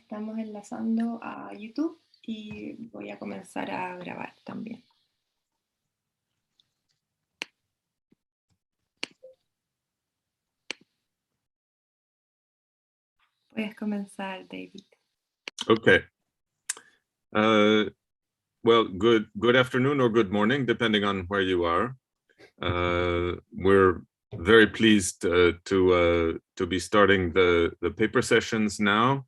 estamos enlazando a YouTube y voy a comenzar a grabar también. Puedes comenzar, David. Okay. Well, good afternoon or good morning, depending on where you are. We're very pleased to be starting the paper sessions now.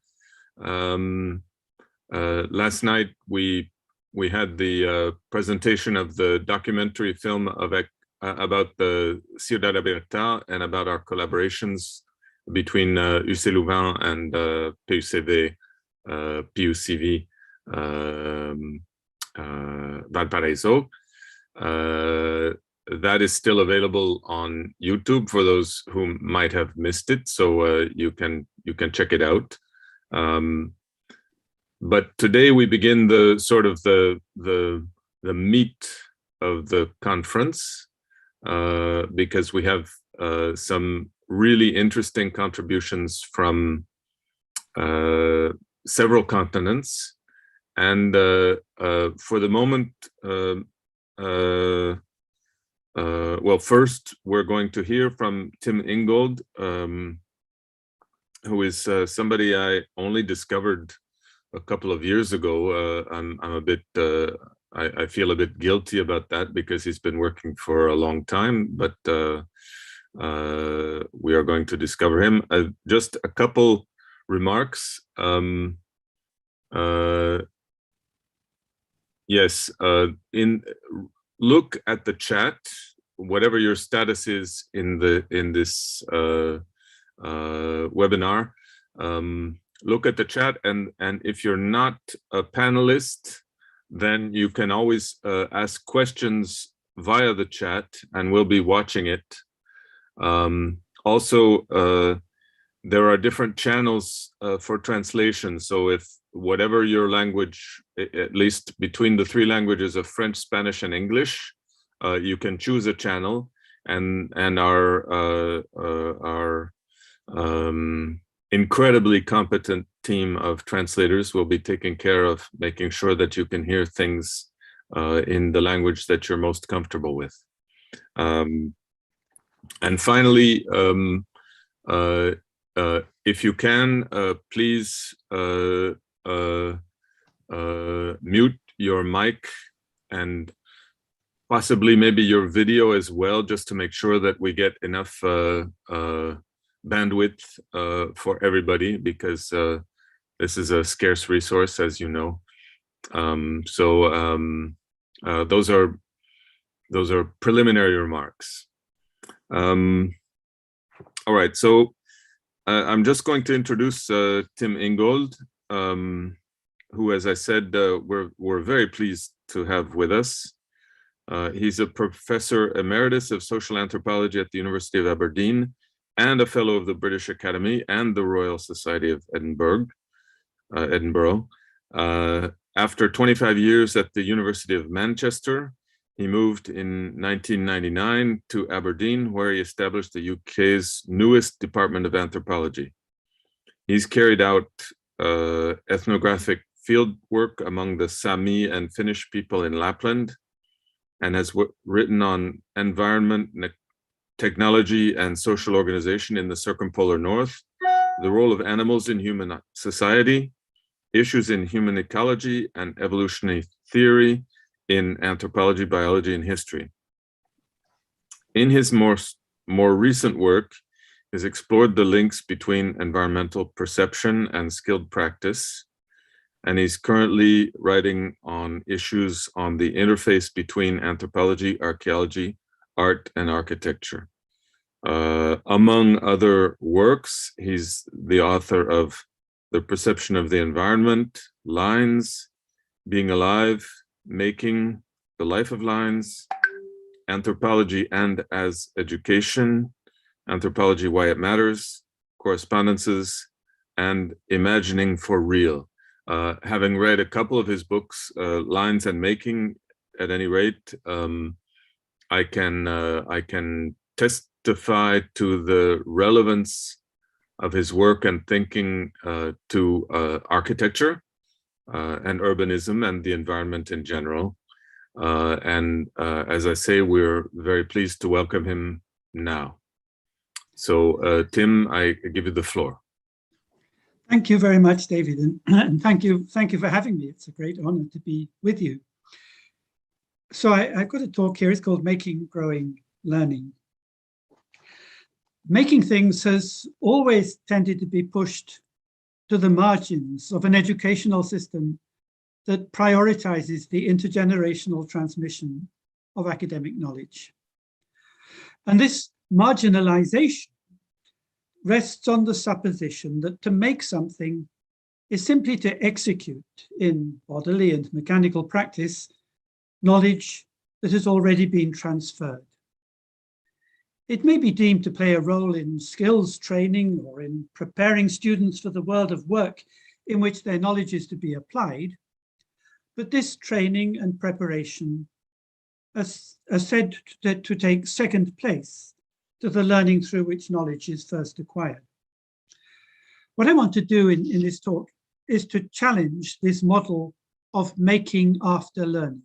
Last night we had the presentation of the documentary film about the Ciudad Abierta and about our collaborations between UC Louvain and PUCV Valparaiso. That is still available on YouTube for those who might have missed it, so you can check it out. But today we begin the sort of the meat of the conference, because we have some really interesting contributions from several continents, and for the moment, well, first we're going to hear from Tim Ingold, who is somebody I only discovered a couple of years ago. I'm a bit, I feel a bit guilty about that because he's been working for a long time, but we are going to discover him. Just a couple remarks. Yes, look at the chat, whatever your status is in this webinar. Look at the chat, and if you're not a panelist, then you can always ask questions via the chat, and we'll be watching it. Also, there are different channels for translation. So if whatever your language, at least between the three languages of French, Spanish, and English, you can choose a channel, and our incredibly competent team of translators will be taking care of making sure that you can hear things in the language that you're most comfortable with. And finally, if you can, please mute your mic and possibly maybe your video as well, just to make sure that we get enough bandwidth for everybody, because this is a scarce resource, as you know. Those are preliminary remarks. All right, so I'm just going to introduce Tim Ingold, who, as I said, we're very pleased to have with us. He's a professor emeritus of social anthropology at the University of Aberdeen and a fellow of the British Academy and the Royal Society of Edinburgh. After 25 years at the University of Manchester, he moved in 1999 to Aberdeen, where he established the UK's newest Department of Anthropology. He's carried out ethnographic field work among the Sami and Finnish people in Lapland, and has written on environment, technology, and social organization in the circumpolar north, the role of animals in human society, issues in human ecology and evolutionary theory in anthropology, biology, and history. In his more recent work, he's explored the links between environmental perception and skilled practice, and he's currently writing on issues on the interface between anthropology, archaeology, art, and architecture. Among other works, he's the author of The Perception of the Environment, Lines, Being Alive, Making, The Life of Lines, Anthropology and as Education, Anthropology, Why It Matters, Correspondences, and Imagining for Real. Having read a couple of his books, Lines and Making, at any rate, I can testify to the relevance of his work and thinking to architecture and urbanism and the environment in general. As I say, we're very pleased to welcome him now. So Tim, I give you the floor. Thank you very much, David, and thank you for having me. It's a great honor to be with you. So I've got a talk here. It's called Making, Growing, Learning. Making things has always tended to be pushed to the margins of an educational system that prioritizes the intergenerational transmission of academic knowledge. And this marginalization rests on the supposition that to make something is simply to execute in bodily and mechanical practice knowledge that has already been transferred. It may be deemed to play a role in skills training or in preparing students for the world of work in which their knowledge is to be applied, but this training and preparation are said to take second place to the learning through which knowledge is first acquired. What I want to do in this talk is to challenge this model of making after learning.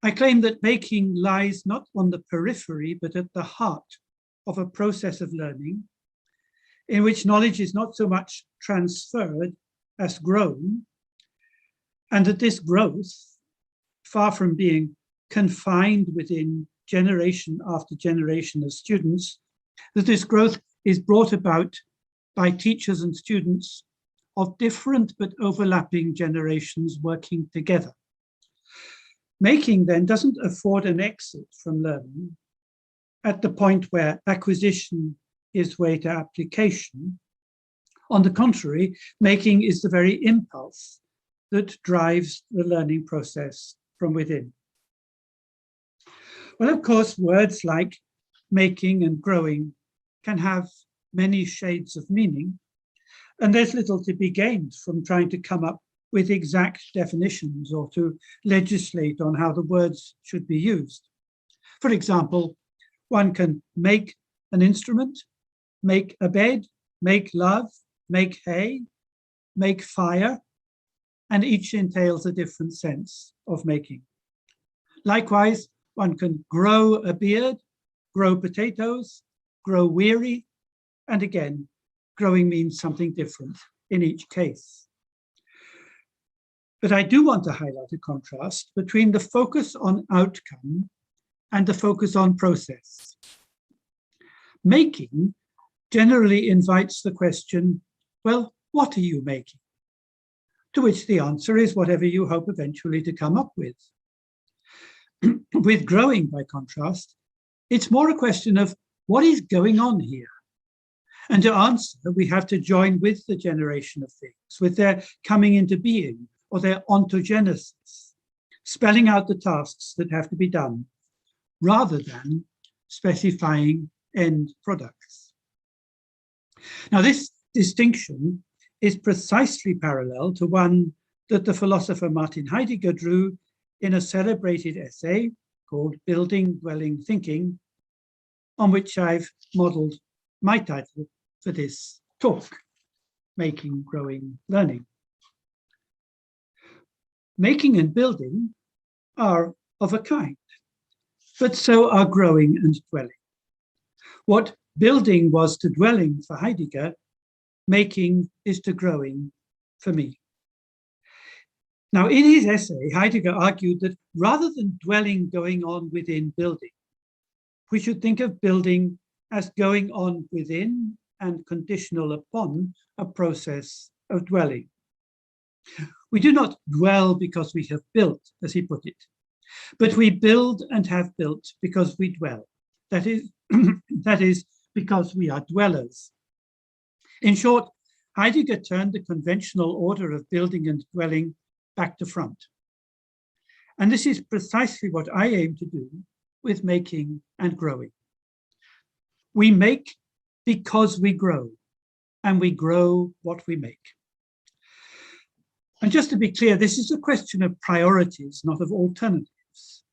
I claim that making lies not on the periphery, but at the heart of a process of learning in which knowledge is not so much transferred as grown, and that this growth, far from being confined within generation after generation of students, that this growth is brought about by teachers and students of different but overlapping generations working together. Making then doesn't afford an exit from learning at the point where acquisition gives way to application. On the contrary, making is the very impulse that drives the learning process from within. Well, of course, words like making and growing can have many shades of meaning, and there's little to be gained from trying to come up with exact definitions or to legislate on how the words should be used. For example, one can make an instrument, make a bed, make love, make hay, make fire, and each entails a different sense of making. Likewise, one can grow a beard, grow potatoes, grow weary, and again, growing means something different in each case. But I do want to highlight a contrast between the focus on outcome and the focus on process. Making generally invites the question, well, what are you making? To which the answer is whatever you hope eventually to come up with. With growing, by contrast, it's more a question of what is going on here? And to answer, we have to join with the generation of things, with their coming into being, or their ontogenesis, spelling out the tasks that have to be done, rather than specifying end products. Now, this distinction is precisely parallel to one that the philosopher Martin Heidegger drew in a celebrated essay called Building, Dwelling, Thinking, on which I've modeled my title for this talk, Making, Growing, Learning. Making and building are of a kind, but so are growing and dwelling. What building was to dwelling for Heidegger, making is to growing for me. Now, in his essay, Heidegger argued that rather than dwelling going on within building, we should think of building as going on within and conditional upon a process of dwelling. We do not dwell because we have built, as he put it, but we build and have built because we dwell. That is because we are dwellers. In short, Heidegger turned the conventional order of building and dwelling back to front. And this is precisely what I aim to do with making and growing. We make because we grow, and we grow what we make. And just to be clear, this is a question of priorities, not of alternatives.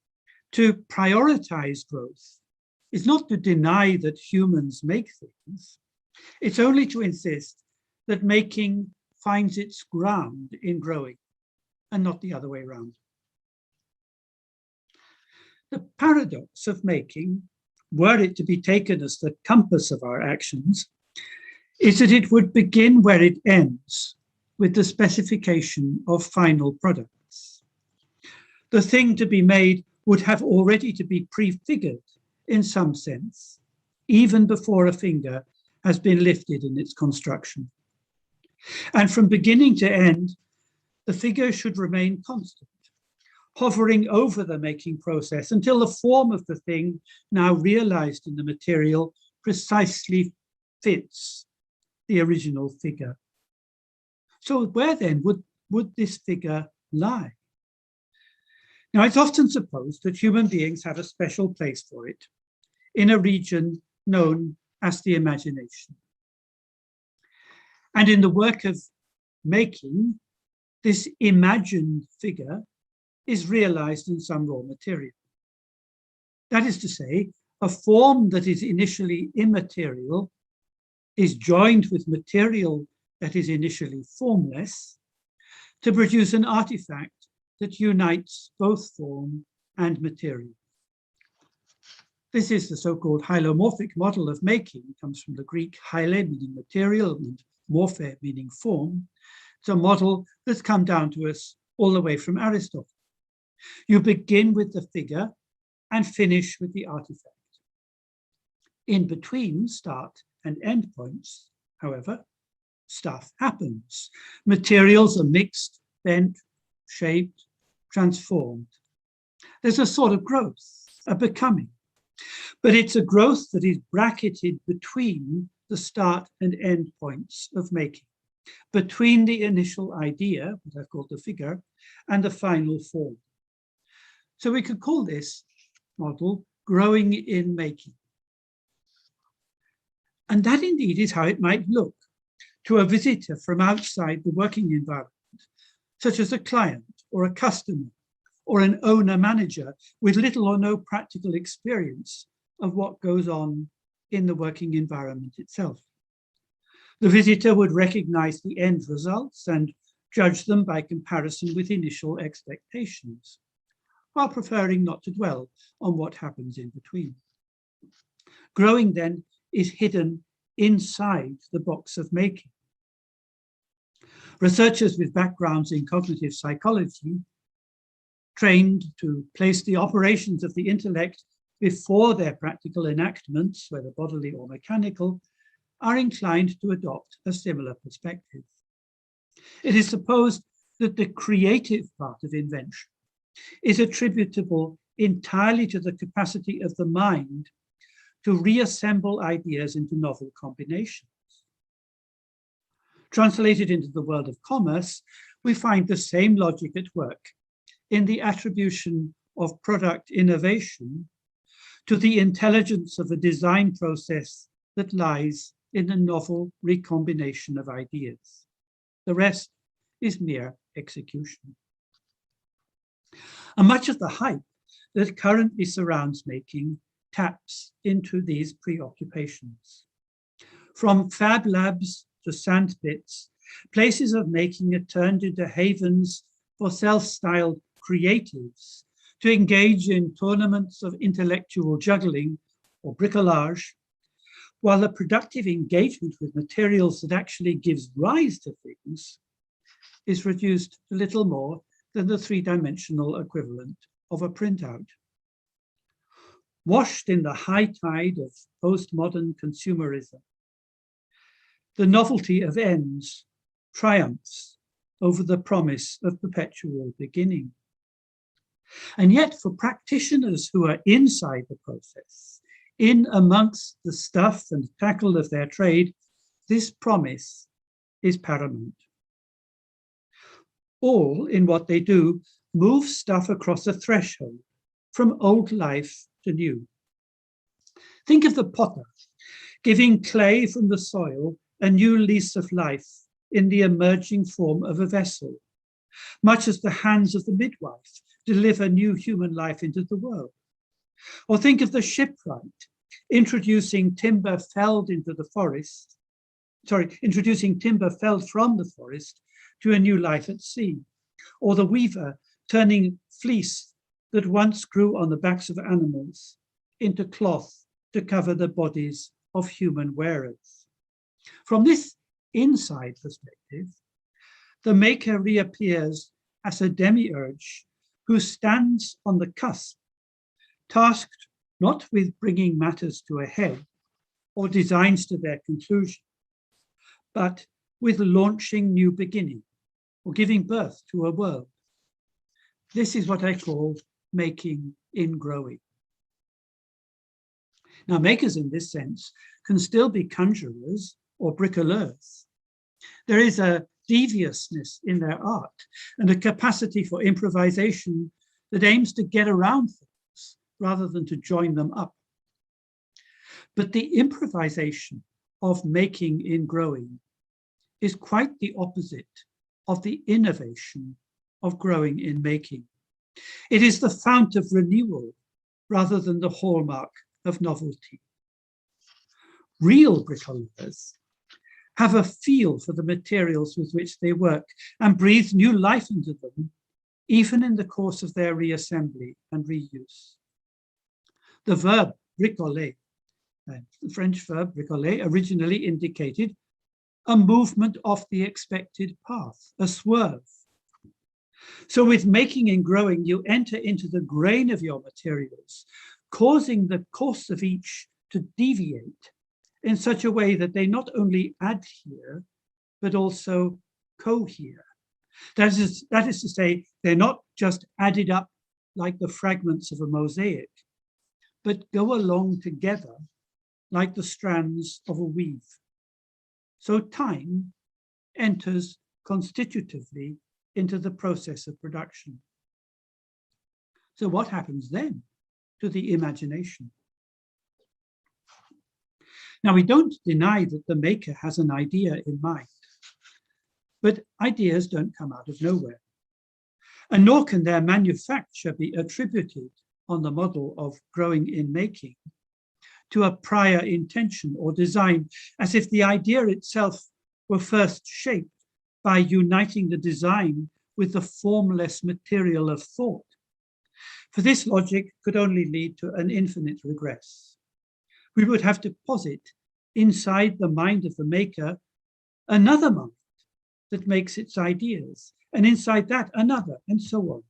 To prioritize growth is not to deny that humans make things, It's only to insist that making finds its ground in growing, and not the other way around. The paradox of making, were it to be taken as the compass of our actions, is that it would begin where it ends, with the specification of final products. The thing to be made would have already to be prefigured in some sense, even before a finger has been lifted in its construction. And from beginning to end, the figure should remain constant, hovering over the making process until the form of the thing now realized in the material precisely fits the original figure. So where then would this figure lie? Now, it's often supposed that human beings have a special place for it in a region known as the imagination. And in the work of making, this imagined figure is realized in some raw material. That is to say, a form that is initially immaterial is joined with material that is initially formless to produce an artifact that unites both form and material. This is the so-called hylomorphic model of making. It comes from the Greek hyle, meaning material, and morphe, meaning form. It's a model that's come down to us all the way from Aristotle. You begin with the figure and finish with the artifact. In between start and end points, however, stuff happens. Materials are mixed, bent, shaped, transformed. There's a sort of growth, a becoming, but it's a growth that is bracketed between the start and end points of making, between the initial idea, what I've called the figure, and the final form. So we could call this model growing in making. And that indeed is how it might look to a visitor from outside the working environment, such as a client or a customer or an owner-manager with little or no practical experience of what goes on in the working environment itself. The visitor would recognize the end results and judge them by comparison with initial expectations, while preferring not to dwell on what happens in between. Growing then is hidden inside the box of making. Researchers with backgrounds in cognitive psychology, trained to place the operations of the intellect before their practical enactments, whether bodily or mechanical, are inclined to adopt a similar perspective. It is supposed that the creative part of invention is attributable entirely to the capacity of the mind to reassemble ideas into novel combinations. Translated into the world of commerce, we find the same logic at work in the attribution of product innovation to the intelligence of a design process that lies in the novel recombination of ideas. The rest is mere execution. And much of the hype that currently surrounds making taps into these preoccupations. From fab labs to sandpits, places of making are turned into havens for self-styled creatives to engage in tournaments of intellectual juggling or bricolage, while the productive engagement with materials that actually gives rise to things is reduced to little more than the three-dimensional equivalent of a printout. Washed in the high tide of postmodern consumerism, the novelty of ends triumphs over the promise of perpetual beginning. And yet for practitioners who are inside the process, in amongst the stuff and tackle of their trade, this promise is paramount. All in what they do move stuff across a threshold from old life to new. Think of the potter giving clay from the soil a new lease of life in the emerging form of a vessel, much as the hands of the midwife deliver new human life into the world. Or think of the shipwright introducing timber felled into the forest introducing timber felled from the forest to a new life at sea, or the weaver turning fleece that once grew on the backs of animals into cloth to cover the bodies of human wearers. From this inside perspective, the maker reappears as a demiurge who stands on the cusp, tasked not with bringing matters to a head or designs to their conclusion, but with launching new beginning or giving birth to a world. This is what I call making in growing. Now, makers in this sense can still be conjurers or bricoleurs. There is a deviousness in their art and a capacity for improvisation that aims to get around things rather than to join them up. But the improvisation of making in growing is quite the opposite of the innovation of growing in making. It is the fount of renewal rather than the hallmark of novelty. Real bricoleurs have a feel for the materials with which they work and breathe new life into them, even in the course of their reassembly and reuse. The verb bricoler, the French verb bricoler, originally indicated a movement off the expected path, a swerve. So with making and growing, you enter into the grain of your materials, causing the course of each to deviate in such a way that they not only adhere, but also cohere. That is to say, they're not just added up like the fragments of a mosaic, but go along together like the strands of a weave. So time enters constitutively into the process of production. So what happens then to the imagination? Now, we don't deny that the maker has an idea in mind, but ideas don't come out of nowhere. And nor can their manufacture be attributed on the model of growing in making to a prior intention or design, as if the idea itself were first shaped by uniting the design with the formless material of thought. For this logic could only lead to an infinite regress. We would have to posit inside the mind of the maker another mind that makes its ideas, and inside that another, and so on.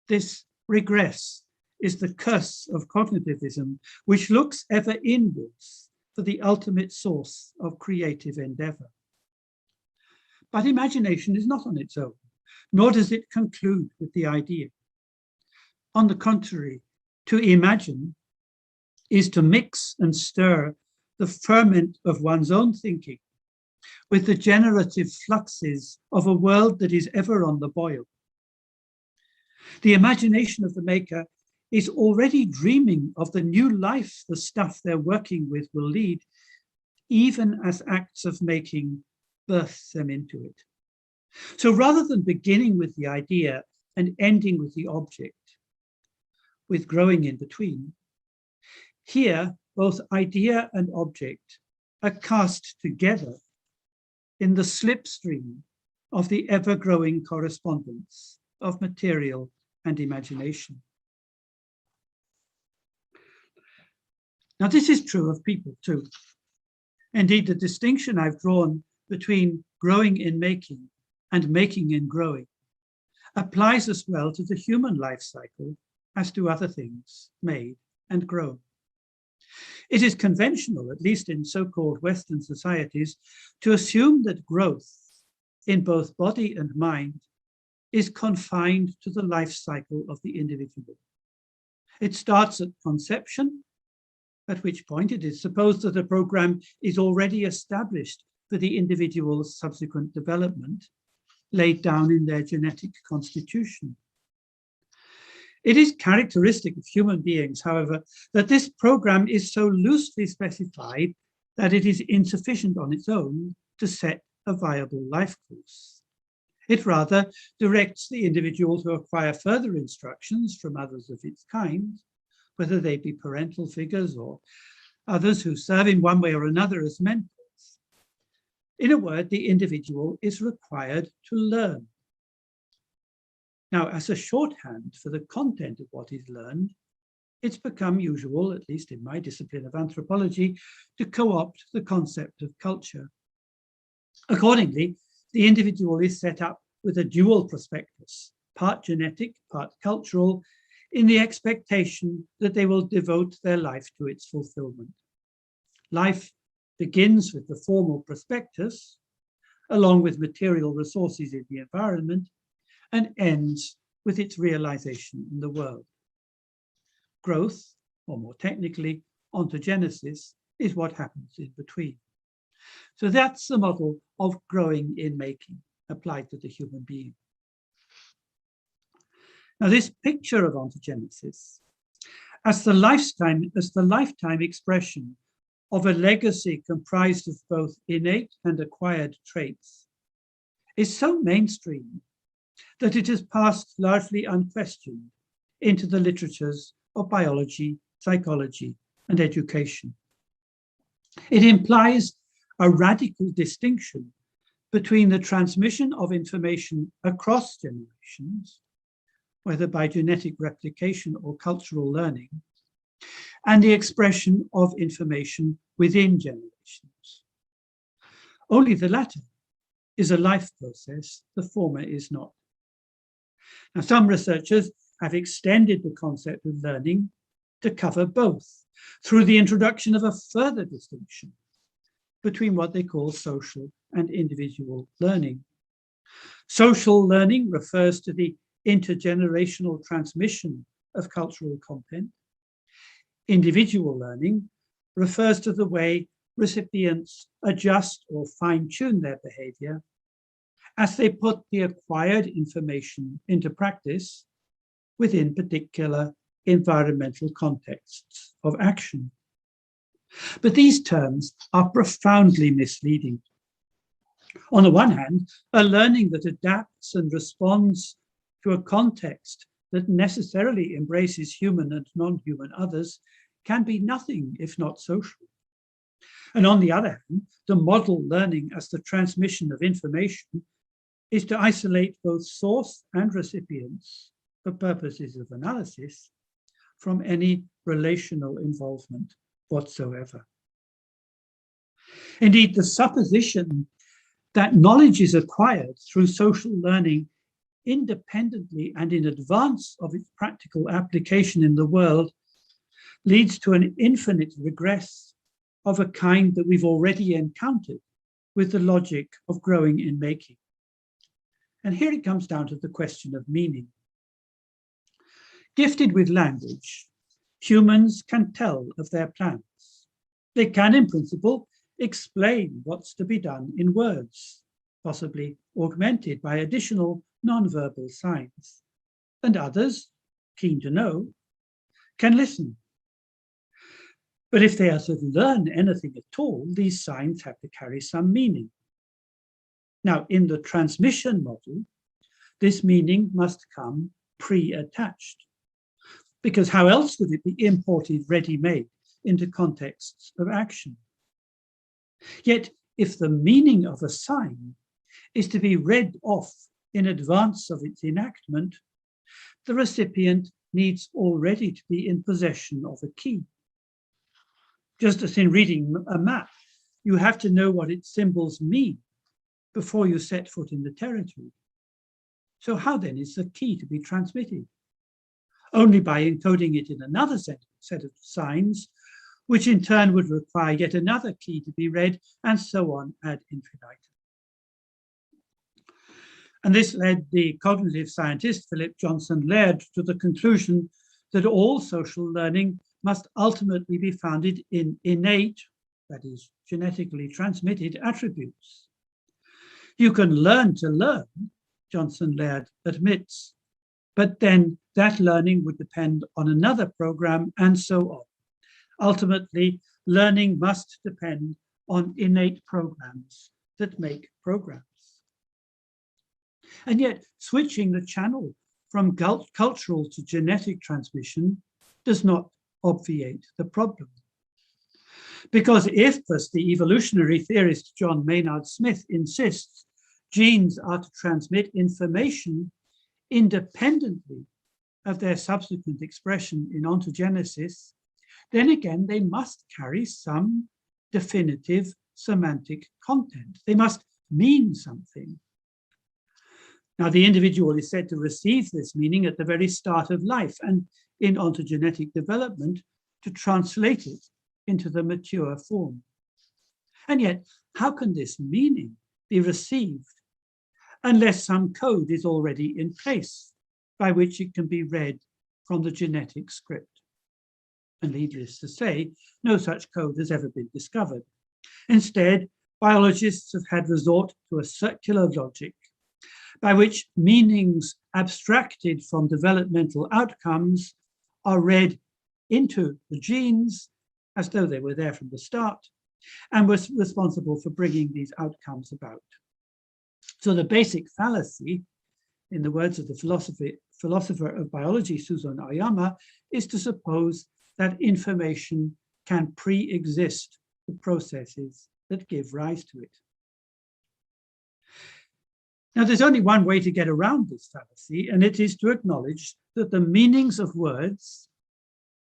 This regress is the curse of cognitivism, which looks ever inwards for the ultimate source of creative endeavor. But imagination is not on its own, nor does it conclude with the idea. On the contrary, to imagine is to mix and stir the ferment of one's own thinking with the generative fluxes of a world that is ever on the boil. The imagination of the maker is already dreaming of the new life the stuff they're working with will lead, even as acts of making birth them into it. So rather than beginning with the idea and ending with the object, with growing in between, here both idea and object are cast together in the slipstream of the ever-growing correspondence of material and imagination. Now, this is true of people too. Indeed, the distinction I've drawn between growing in making and making in growing applies as well to the human life cycle as to other things made and grown. It is conventional, at least in so-called Western societies, to assume that growth in both body and mind is confined to the life cycle of the individual. It starts at conception, at which point it is supposed that a program is already established for the individual's subsequent development, laid down in their genetic constitution. It is characteristic of human beings, however, that this program is so loosely specified that it is insufficient on its own to set a viable life course. It rather directs the individual to acquire further instructions from others of its kind, whether they be parental figures or others who serve in one way or another as mentors, In a word, the individual is required to learn. Now, as a shorthand for the content of what is learned, it's become usual, at least in my discipline of anthropology, to co-opt the concept of culture. Accordingly, the individual is set up with a dual prospectus, part genetic, part cultural, in the expectation that they will devote their life to its fulfillment. Life begins with the formal prospectus, along with material resources in the environment, and ends with its realization in the world. Growth, or more technically, ontogenesis, is what happens in between. So that's the model of growing in making applied to the human being. Now, this picture of ontogenesis as the lifetime expression of a legacy comprised of both innate and acquired traits is so mainstream that it has passed largely unquestioned into the literatures of biology, psychology, and education. It implies a radical distinction between the transmission of information across generations, whether by genetic replication or cultural learning, and the expression of information within generations. Only the latter is a life process, the former is not. Now, some researchers have extended the concept of learning to cover both through the introduction of a further distinction between what they call social and individual learning. Social learning refers to the intergenerational transmission of cultural content. Individual learning refers to the way recipients adjust or fine-tune their behavior as they put the acquired information into practice within particular environmental contexts of action. But these terms are profoundly misleading. On the one hand, a learning that adapts and responds to a context that necessarily embraces human and non-human others can be nothing if not social. And on the other hand, the model learning as the transmission of information is to isolate both source and recipients for purposes of analysis from any relational involvement whatsoever. Indeed, the supposition that knowledge is acquired through social learning independently and in advance of its practical application in the world leads to an infinite regress of a kind that we've already encountered with the logic of growing in making. And here it comes down to the question of meaning. Gifted with language, humans can tell of their plans. They can, in principle, explain what's to be done in words, possibly augmented by additional non-verbal signs. And others, keen to know, can listen. But if they are to learn anything at all, these signs have to carry some meaning. Now, in the transmission model, this meaning must come pre-attached, because how else would it be imported ready-made into contexts of action? Yet, if the meaning of a sign is to be read off in advance of its enactment, the recipient needs already to be in possession of a key. Just as in reading a map, you have to know what its symbols mean before you set foot in the territory. So how then is the key to be transmitted? Only by encoding it in another set of signs, which in turn would require yet another key to be read, and so on ad infinitum. And this led the cognitive scientist Philip Johnson Laird to the conclusion that all social learning must ultimately be founded in innate, that is, genetically transmitted attributes. You can learn to learn, Johnson Laird admits, but then that learning would depend on another program and so on. Ultimately, learning must depend on innate programs that make programs. And yet, switching the channel from cultural to genetic transmission does not obviate the problem. Because if, as the evolutionary theorist John Maynard Smith insists, genes are to transmit information independently of their subsequent expression in ontogenesis, then again they must carry some definitive semantic content. They must mean something. Now, the individual is said to receive this meaning at the very start of life, and in ontogenetic development to translate it into the mature form. And yet, how can this meaning be received unless some code is already in place by which it can be read from the genetic script? And needless to say, no such code has ever been discovered. Instead, biologists have had resort to a circular logic by which meanings abstracted from developmental outcomes are read into the genes as though they were there from the start and was responsible for bringing these outcomes about. So the basic fallacy, in the words of the philosopher of biology, Susan Oyama, is to suppose that information can pre-exist the processes that give rise to it. Now, there's only one way to get around this fallacy, and it is to acknowledge that the meanings of words,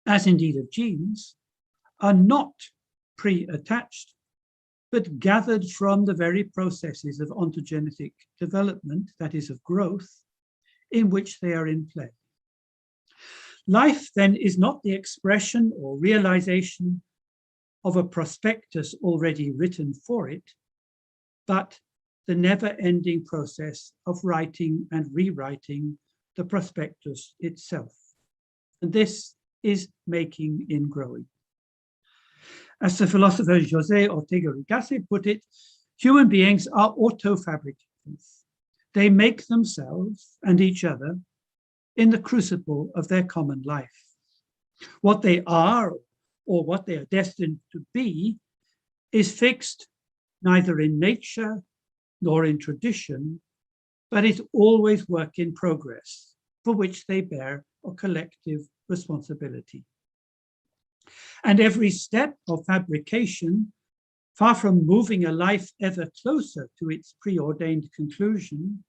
as indeed of genes, are not pre-attached, but gathered from the very processes of ontogenetic development, that is of growth, in which they are in play. Life, then, is not the expression or realization of a prospectus already written for it, but the never-ending process of writing and rewriting the prospectus itself. And this is making in growing. As the philosopher José Ortega y Gasset put it, human beings are auto-fabricators. They make themselves and each other in the crucible of their common life. What they are or what they are destined to be is fixed neither in nature nor in tradition, but is always work in progress, for which they bear a collective responsibility. And every step of fabrication, far from moving a life ever closer to its preordained conclusion,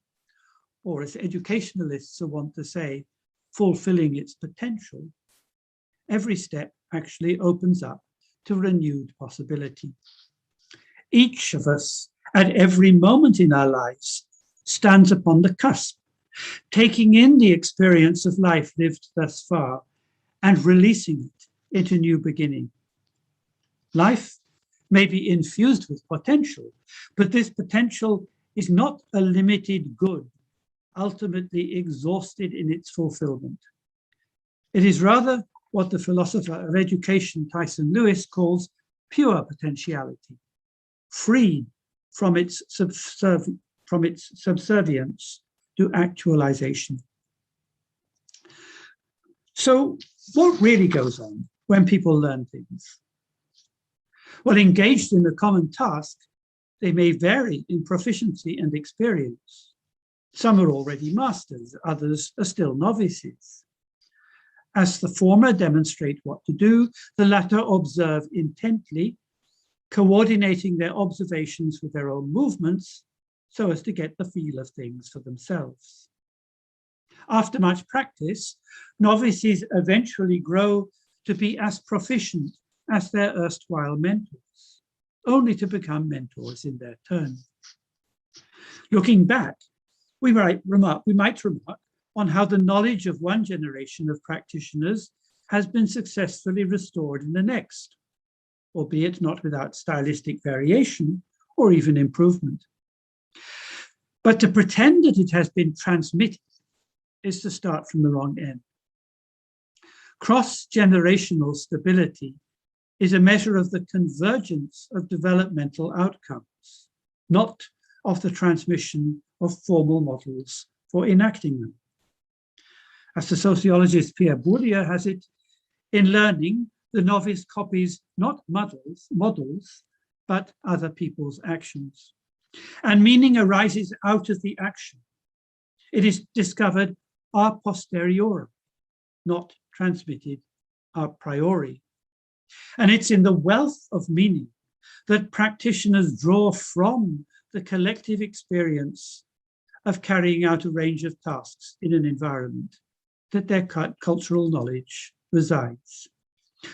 or as educationalists want to say, fulfilling its potential, every step actually opens up to renewed possibility. Each of us, at every moment in our lives, stands upon the cusp, taking in the experience of life lived thus far and releasing it into new beginning. Life may be infused with potential, but this potential is not a limited good, ultimately exhausted in its fulfillment. It is rather what the philosopher of education, Tyson Lewis, calls pure potentiality, freed from its subservience to actualization. So what really goes on when people learn things? Well, engaged in a common task, they may vary in proficiency and experience. Some are already masters, others are still novices. As the former demonstrate what to do, the latter observe intently, coordinating their observations with their own movements so as to get the feel of things for themselves. After much practice, novices eventually grow to be as proficient as their erstwhile mentors, only to become mentors in their turn. Looking back, we might remark on how the knowledge of one generation of practitioners has been successfully restored in the next, albeit not without stylistic variation or even improvement. But to pretend that it has been transmitted is to start from the wrong end. Cross-generational stability is a measure of the convergence of developmental outcomes, not of the transmission of formal models for enacting them. As the sociologist Pierre Bourdieu has it, in learning, the novice copies not models, but other people's actions. And meaning arises out of the action. It is discovered a posteriori, not transmitted a priori. And it's in the wealth of meaning that practitioners draw from the collective experience of carrying out a range of tasks in an environment that their cultural knowledge resides.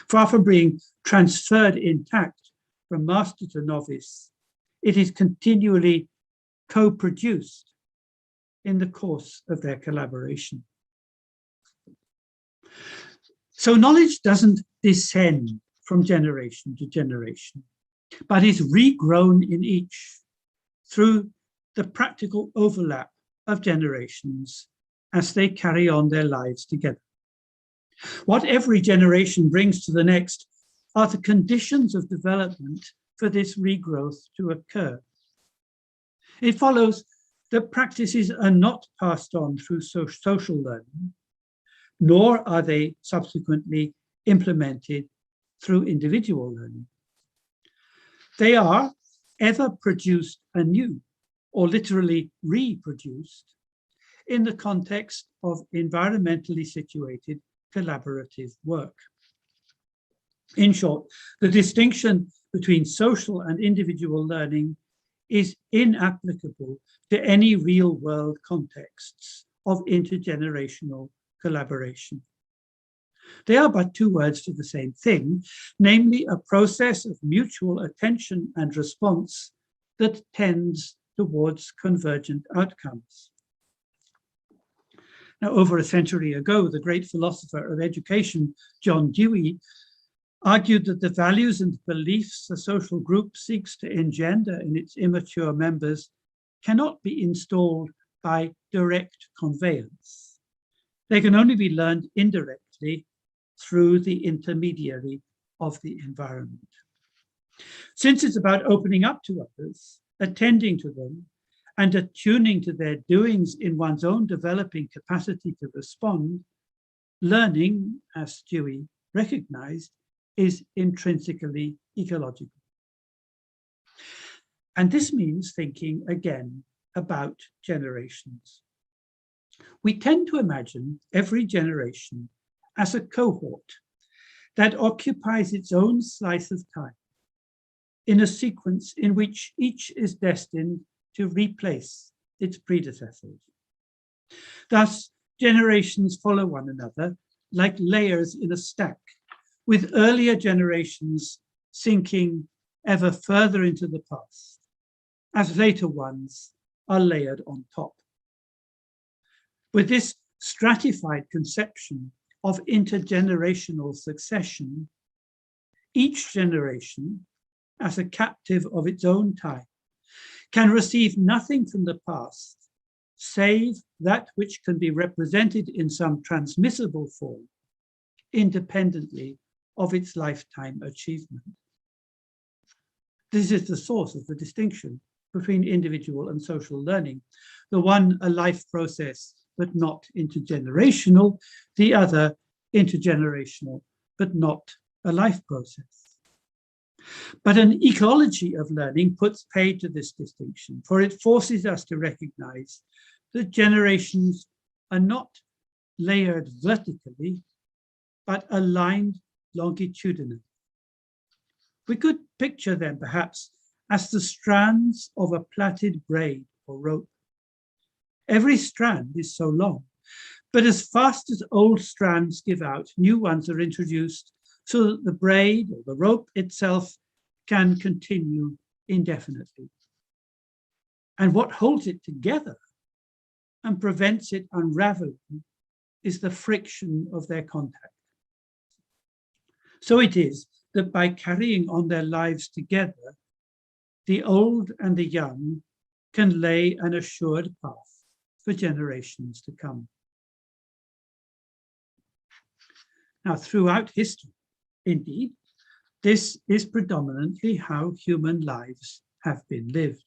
Far from being transferred intact from master to novice, it is continually co-produced in the course of their collaboration. So knowledge doesn't descend from generation to generation, but is regrown in each through the practical overlap of generations as they carry on their lives together. What every generation brings to the next are the conditions of development for this regrowth to occur. It follows that practices are not passed on through social learning, nor are they subsequently implemented through individual learning. They are ever produced anew, or literally reproduced, in the context of environmentally situated collaborative work. In short, the distinction between social and individual learning is inapplicable to any real-world contexts of intergenerational collaboration. They are but two words for the same thing, namely a process of mutual attention and response that tends towards convergent outcomes. Now, over a century ago, the great philosopher of education, John Dewey, argued that the values and beliefs a social group seeks to engender in its immature members cannot be installed by direct conveyance. They can only be learned indirectly through the intermediary of the environment. Since it's about opening up to others, attending to them, and attuning to their doings in one's own developing capacity to respond, learning, as Dewey recognized, is intrinsically ecological. And this means thinking again about generations. We tend to imagine every generation as a cohort that occupies its own slice of time in a sequence in which each is destined to replace its predecessors. Thus, generations follow one another like layers in a stack, with earlier generations sinking ever further into the past, as later ones are layered on top. With this stratified conception of intergenerational succession, each generation, as a captive of its own time, can receive nothing from the past, save that which can be represented in some transmissible form, independently of its lifetime achievement. This is the source of the distinction between individual and social learning, the one a life process but not intergenerational, the other intergenerational but not a life process. But an ecology of learning puts paid to this distinction, for it forces us to recognize that generations are not layered vertically, but aligned longitudinally. We could picture them perhaps as the strands of a plaited braid or rope. Every strand is so long, but as fast as old strands give out, new ones are introduced so that the braid or the rope itself can continue indefinitely. And what holds it together and prevents it unraveling is the friction of their contact. So it is that by carrying on their lives together, the old and the young can lay an assured path for generations to come. Now, throughout history, indeed, this is predominantly how human lives have been lived.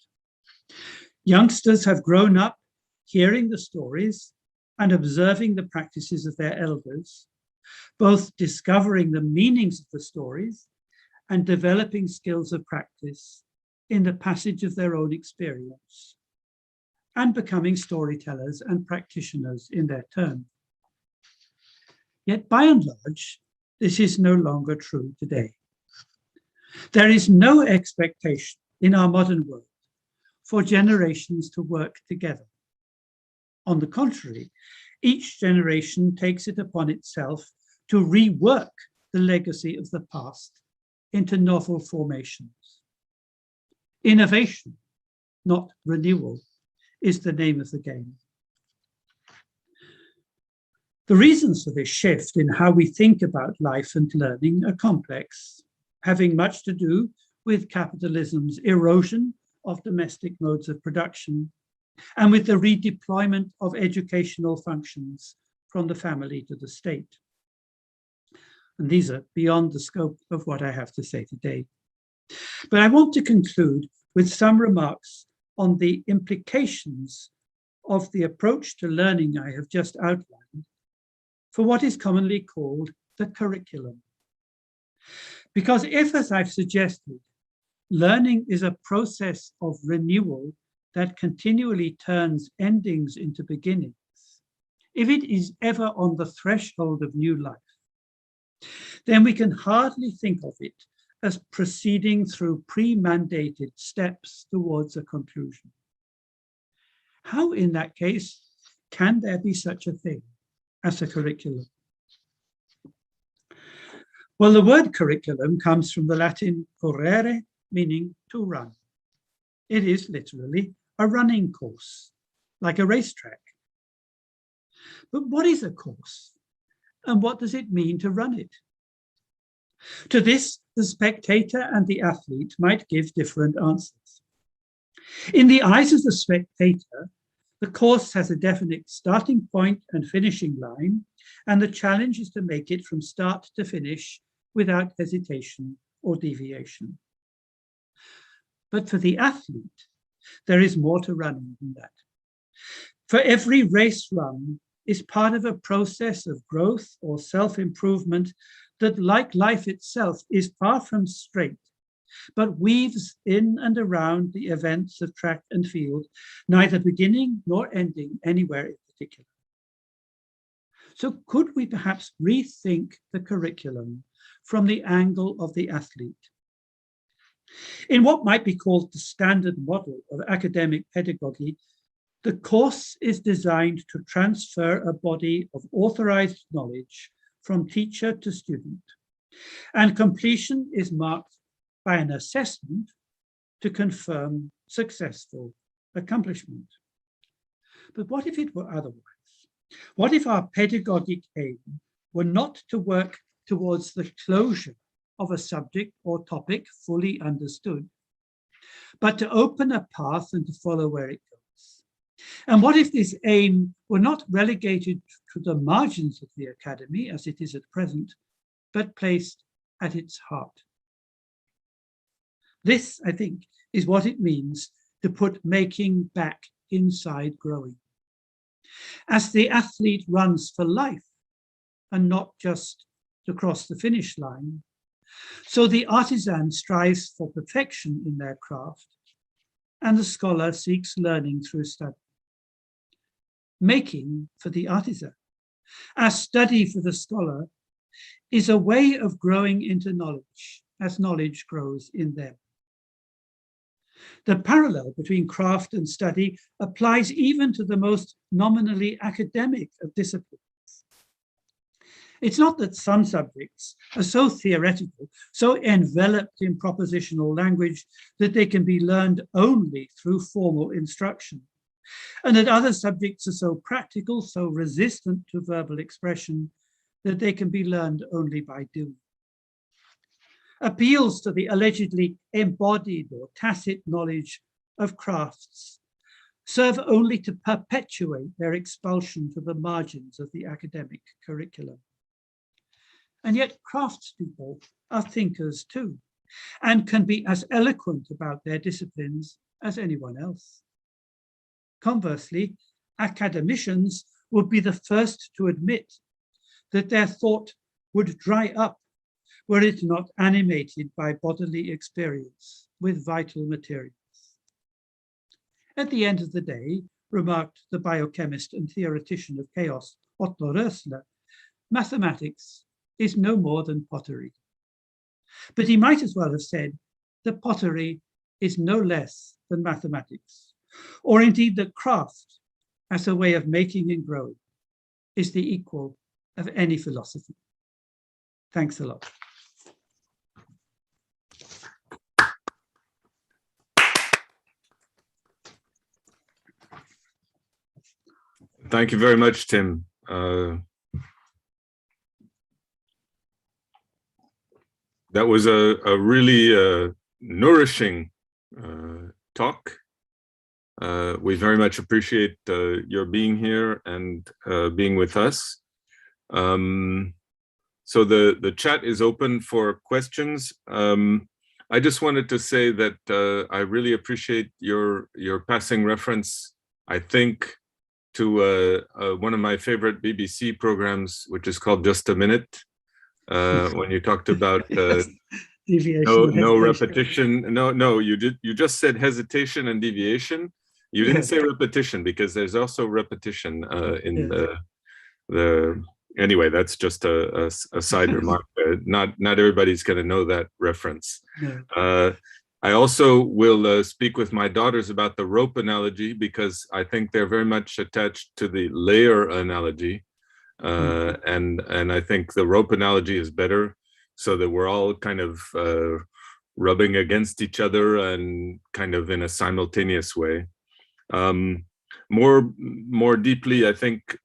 Youngsters have grown up hearing the stories and observing the practices of their elders, both discovering the meanings of the stories and developing skills of practice in the passage of their own experience, and becoming storytellers and practitioners in their turn. Yet by and large, this is no longer true today. There is no expectation in our modern world for generations to work together. On the contrary, each generation takes it upon itself to rework the legacy of the past into novel formations. Innovation, not renewal, is the name of the game. The reasons for this shift in how we think about life and learning are complex, having much to do with capitalism's erosion of domestic modes of production and with the redeployment of educational functions from the family to the state. And these are beyond the scope of what I have to say today. But I want to conclude with some remarks on the implications of the approach to learning I have just outlined for what is commonly called the curriculum. Because if, as I've suggested, learning is a process of renewal that continually turns endings into beginnings, if it is ever on the threshold of new life, then we can hardly think of it as proceeding through pre-mandated steps towards a conclusion. How, in that case, can there be such a thing as a curriculum? Well, the word curriculum comes from the Latin correre, meaning to run. It is literally a running course, like a racetrack. But what is a course? And what does it mean to run it? To this, the spectator and the athlete might give different answers. In the eyes of the spectator, the course has a definite starting point and finishing line, and the challenge is to make it from start to finish without hesitation or deviation. But for the athlete, there is more to running than that. For every race run is part of a process of growth or self-improvement that, like life itself, is far from straight, but weaves in and around the events of track and field, neither beginning nor ending anywhere in particular. So could we perhaps rethink the curriculum from the angle of the athlete? In what might be called the standard model of academic pedagogy, the course is designed to transfer a body of authorized knowledge from teacher to student, and completion is marked by an assessment to confirm successful accomplishment. But what if it were otherwise? What if our pedagogic aim were not to work towards the closure of a subject or topic fully understood, but to open a path and to follow where it goes? And what if this aim were not relegated to the margins of the academy, as it is at present, but placed at its heart? This, I think, is what it means to put making back inside growing. As the athlete runs for life and not just to cross the finish line, so the artisan strives for perfection in their craft, and the scholar seeks learning through study. Making for the artisan, as study for the scholar, is a way of growing into knowledge as knowledge grows in them. The parallel between craft and study applies even to the most nominally academic of disciplines. It's not that some subjects are so theoretical, so enveloped in propositional language that they can be learned only through formal instruction, and that other subjects are so practical, so resistant to verbal expression, that they can be learned only by doing. Appeals to the allegedly embodied or tacit knowledge of crafts serve only to perpetuate their expulsion to the margins of the academic curriculum. And yet craftspeople are thinkers too, and can be as eloquent about their disciplines as anyone else. Conversely, academicians would be the first to admit that their thought would dry up were it not animated by bodily experience with vital materials. At the end of the day, remarked the biochemist and theoretician of chaos, Otto Rössler, mathematics is no more than pottery. But he might as well have said that pottery is no less than mathematics, or indeed that craft, as a way of making and growing, is the equal of any philosophy. Thanks a lot. Thank you very much, Tim. That was a really nourishing talk. We very much appreciate your being here and being with us. So the chat is open for questions. I just wanted to say that I really appreciate your passing reference, I think, to one of my favorite BBC programs, which is called Just a Minute, when you talked about no repetition. No, you just said hesitation and deviation. You didn't say repetition, because there's also repetition in the. Anyway, that's just a side remark. Not everybody's going to know that reference. No. I also will speak with my daughters about the rope analogy, because I think they're very much attached to the layer analogy. And I think the rope analogy is better, so that we're all kind of rubbing against each other and kind of in a simultaneous way. More deeply, I think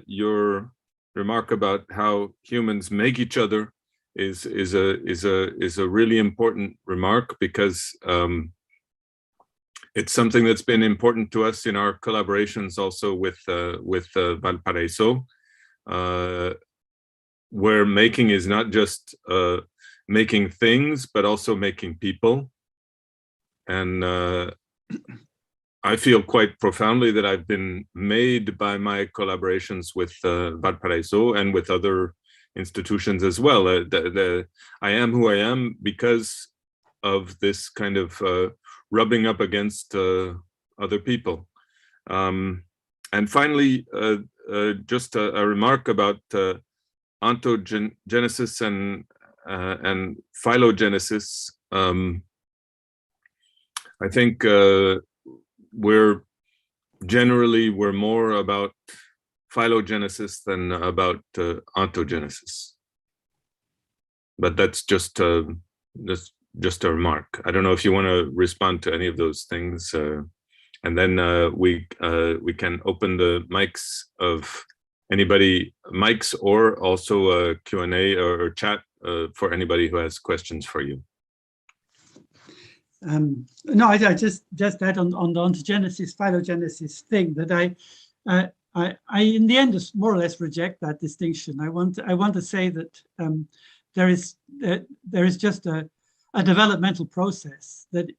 your remark about how humans make each other is a really important remark, because it's something that's been important to us in our collaborations also with Valparaiso, where making is not just making things, but also making people. And I feel quite profoundly that I've been made by my collaborations with Valparaiso and with other institutions as well. I am who I am because of this kind of rubbing up against other people. And finally, just a remark about ontogenesis and phylogenesis. I think we're more about phylogenesis than about ontogenesis, but that's just a remark. I don't know if you want to respond to any of those things, and then we can open the mics of anybody, mics or also a Q&A or chat for anybody who has questions for you. No, I just add on the ontogenesis, phylogenesis thing that I in the end more or less reject that distinction. I want to say that there is just a developmental process that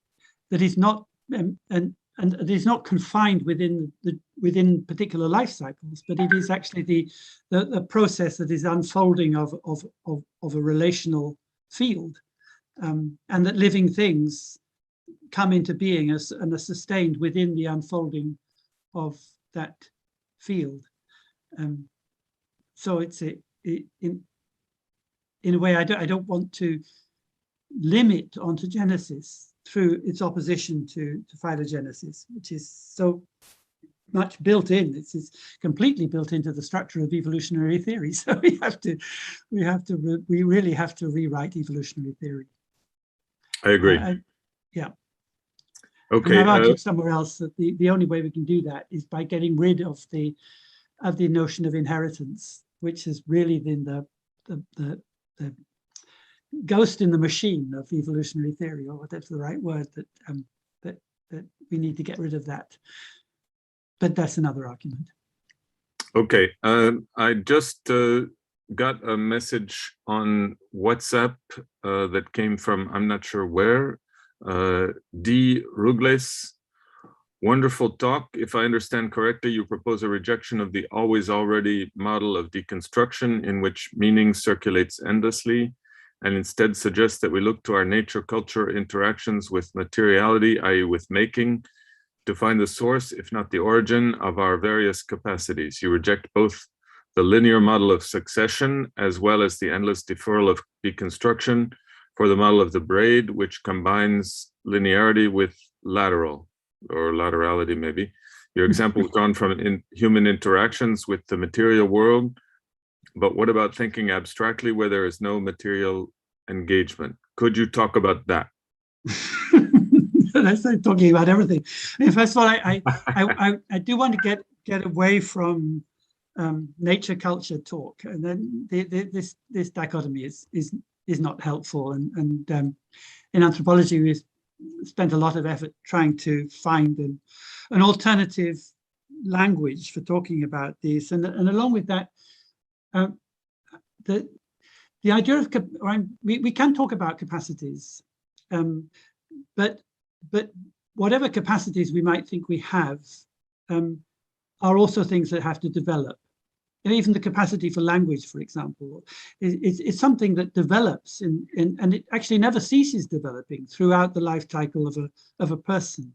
is not and it is not confined within particular life cycles, but it is actually the process that is unfolding of a relational field, and that living things come into being and are sustained within the unfolding of that field. So it's in a way I don't want to limit ontogenesis through its opposition to phylogenesis, which is so much built in. It's completely built into the structure of evolutionary theory. So we really have to rewrite evolutionary theory. I agree. Yeah. Okay. And I've argued somewhere else that the only way we can do that is by getting rid of the notion of inheritance, which has really been the ghost in the machine of evolutionary theory, or whatever the right word, that we need to get rid of that. But that's another argument. Okay, I just got a message on WhatsApp that came from, I'm not sure where, D. Rugles. Wonderful talk. If I understand correctly, you propose a rejection of the always already model of deconstruction in which meaning circulates endlessly, and instead suggests that we look to our nature culture interactions with materiality, i.e. with making, to find the source, if not the origin, of our various capacities. You reject both the linear model of succession as well as the endless deferral of deconstruction, for the model of the braid, which combines linearity with lateral, or laterality maybe. Your example is drawn from human interactions with the material world, but what about thinking abstractly where there is no material engagement? Could you talk about that? I started talking about everything. First of all, I do want to get away from nature culture talk, and then this dichotomy is not helpful. And in anthropology, we've spent a lot of effort trying to find an alternative language for talking about this, and along with that, the idea of we can talk about capacities, but whatever capacities we might think we have are also things that have to develop. And even the capacity for language, for example, is something that develops and it actually never ceases developing throughout the life cycle of a person.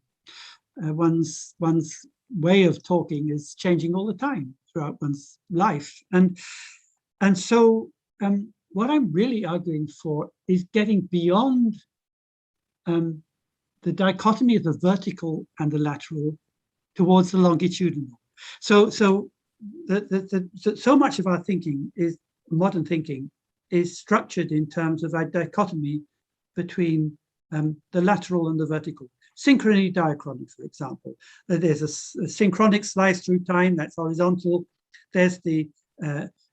One's way of talking is changing all the time throughout one's life. And so what I'm really arguing for is getting beyond the dichotomy of the vertical and the lateral towards the longitudinal. So much of our thinking is modern thinking is structured in terms of a dichotomy between the lateral and the vertical. Synchrony diachronic, for example. There's a synchronic slice through time, that's horizontal. There's the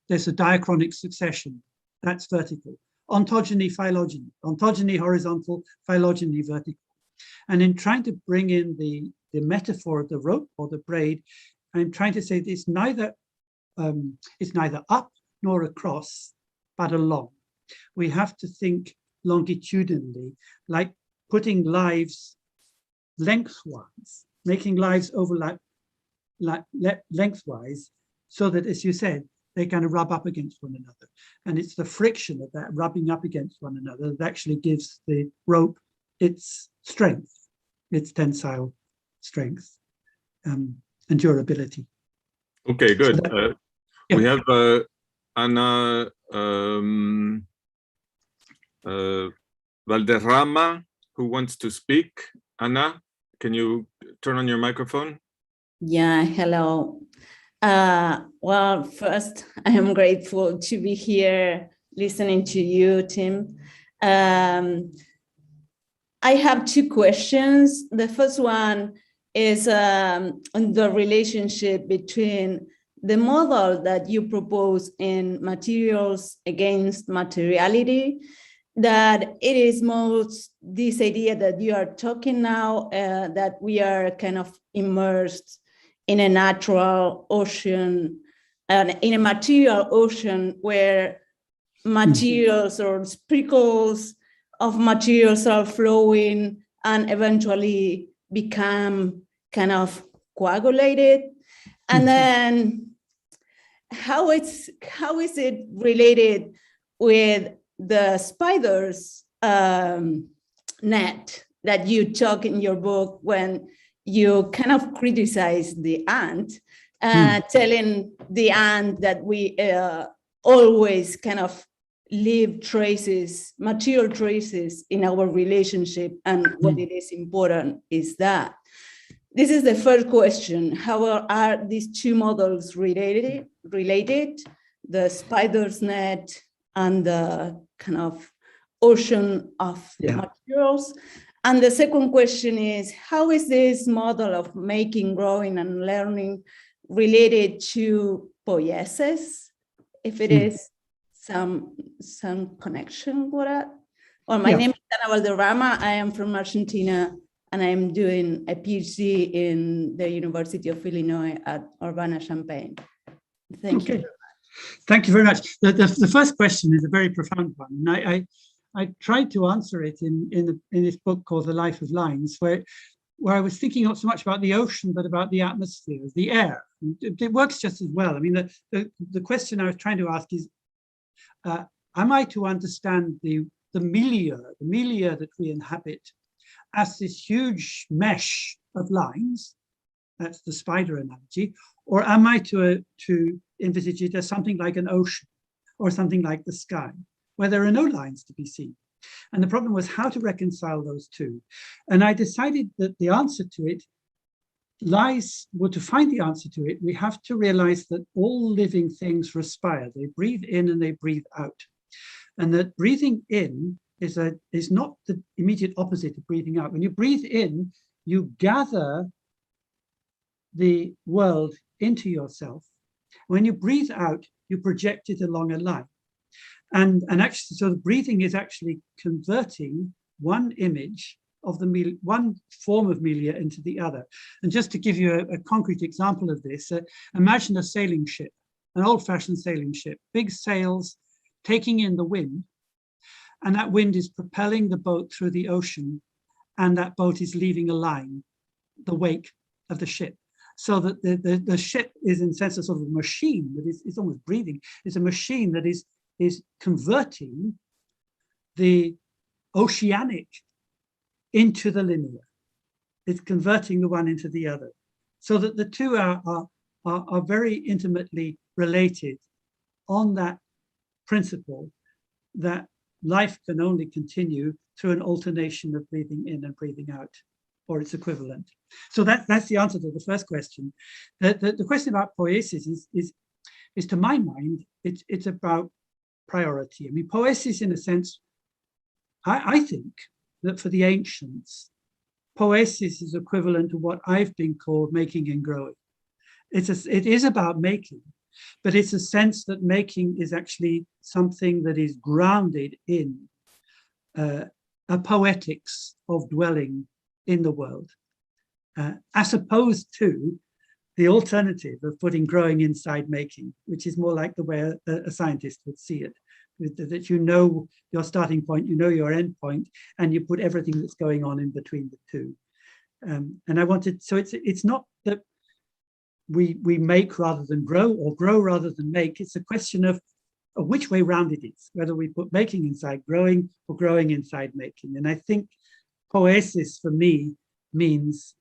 diachronic succession, that's vertical. Ontogeny, phylogeny. Ontogeny horizontal, phylogeny vertical. And in trying to bring in the metaphor of the rope or the braid, I'm trying to say that it's neither up nor across, but along. We have to think longitudinally, like putting lives lengthwise, making lives overlap lengthwise, so that, as you said, they kind of rub up against one another. And it's the friction of that rubbing up against one another that actually gives the rope its strength, its tensile strength and durability. Okay, good. So that, yeah. We have Ana Valderrama who wants to speak. Ana, can you turn on your microphone? Yeah, hello. Well, first, I am grateful to be here listening to you, Tim. I have two questions. The first one is on the relationship between the model that you propose in Materials Against Materiality, that it is most this idea that you are talking now, that we are kind of immersed in a natural ocean and in a material ocean where materials or sprinkles of materials are flowing and eventually become kind of coagulated. And then how is it related with the spider's net that you talk in your book when you kind of criticize the ant, telling the ant that we always kind of leave traces, material traces in our relationship, and what it is important is that. This is the first question. How are these two models related? The spider's net and the kind of ocean of materials. And the second question is, how is this model of making, growing, and learning related to poiesis? If it is some connection with that. Well, my name is Ana Valderrama. I am from Argentina, and I'm doing a PhD in the University of Illinois at Urbana-Champaign. Thank you. Thank you very much. The first question is a very profound one. And I tried to answer it in this book called The Life of Lines, where I was thinking not so much about the ocean, but about the atmosphere, the air. It works just as well. I mean, the question I was trying to ask is, am I to understand the milieu that we inhabit as this huge mesh of lines? That's the spider analogy. Or am I to envisage it as something like an ocean or something like the sky, where there are no lines to be seen? And the problem was how to reconcile those two. And I decided that the answer to it lies, well, to find the answer to it, we have to realize that all living things respire. They breathe in and they breathe out. And that breathing in is not the immediate opposite of breathing out. When you breathe in, you gather the world into yourself. When you breathe out, you project it along a line. And actually, so the breathing is actually converting one image of the one form of milia into the other. And just to give you a concrete example of this, imagine a sailing ship, an old-fashioned sailing ship, big sails taking in the wind, and that wind is propelling the boat through the ocean, and that boat is leaving a line, the wake of the ship. So that the ship is in a sense a sort of machine that is almost breathing. It's a machine that is converting the oceanic into the linear. It's converting the one into the other, so that the two are very intimately related on that principle that life can only continue through an alternation of breathing in and breathing out, or its equivalent. So that's the answer to the first question. The question about poiesis is to my mind, it's about priority. I mean, poiesis in a sense, I think that for the ancients, poiesis is equivalent to what I've been called making and growing. It is about making, but it's a sense that making is actually something that is grounded in a poetics of dwelling in the world, as opposed to the alternative of putting growing inside making, which is more like the way a scientist would see it, that you know your starting point, you know your end point, and you put everything that's going on in between the two. And I wanted, so it's not that we make rather than grow or grow rather than make. It's a question of which way round it is, whether we put making inside growing or growing inside making. And I think poiesis for me means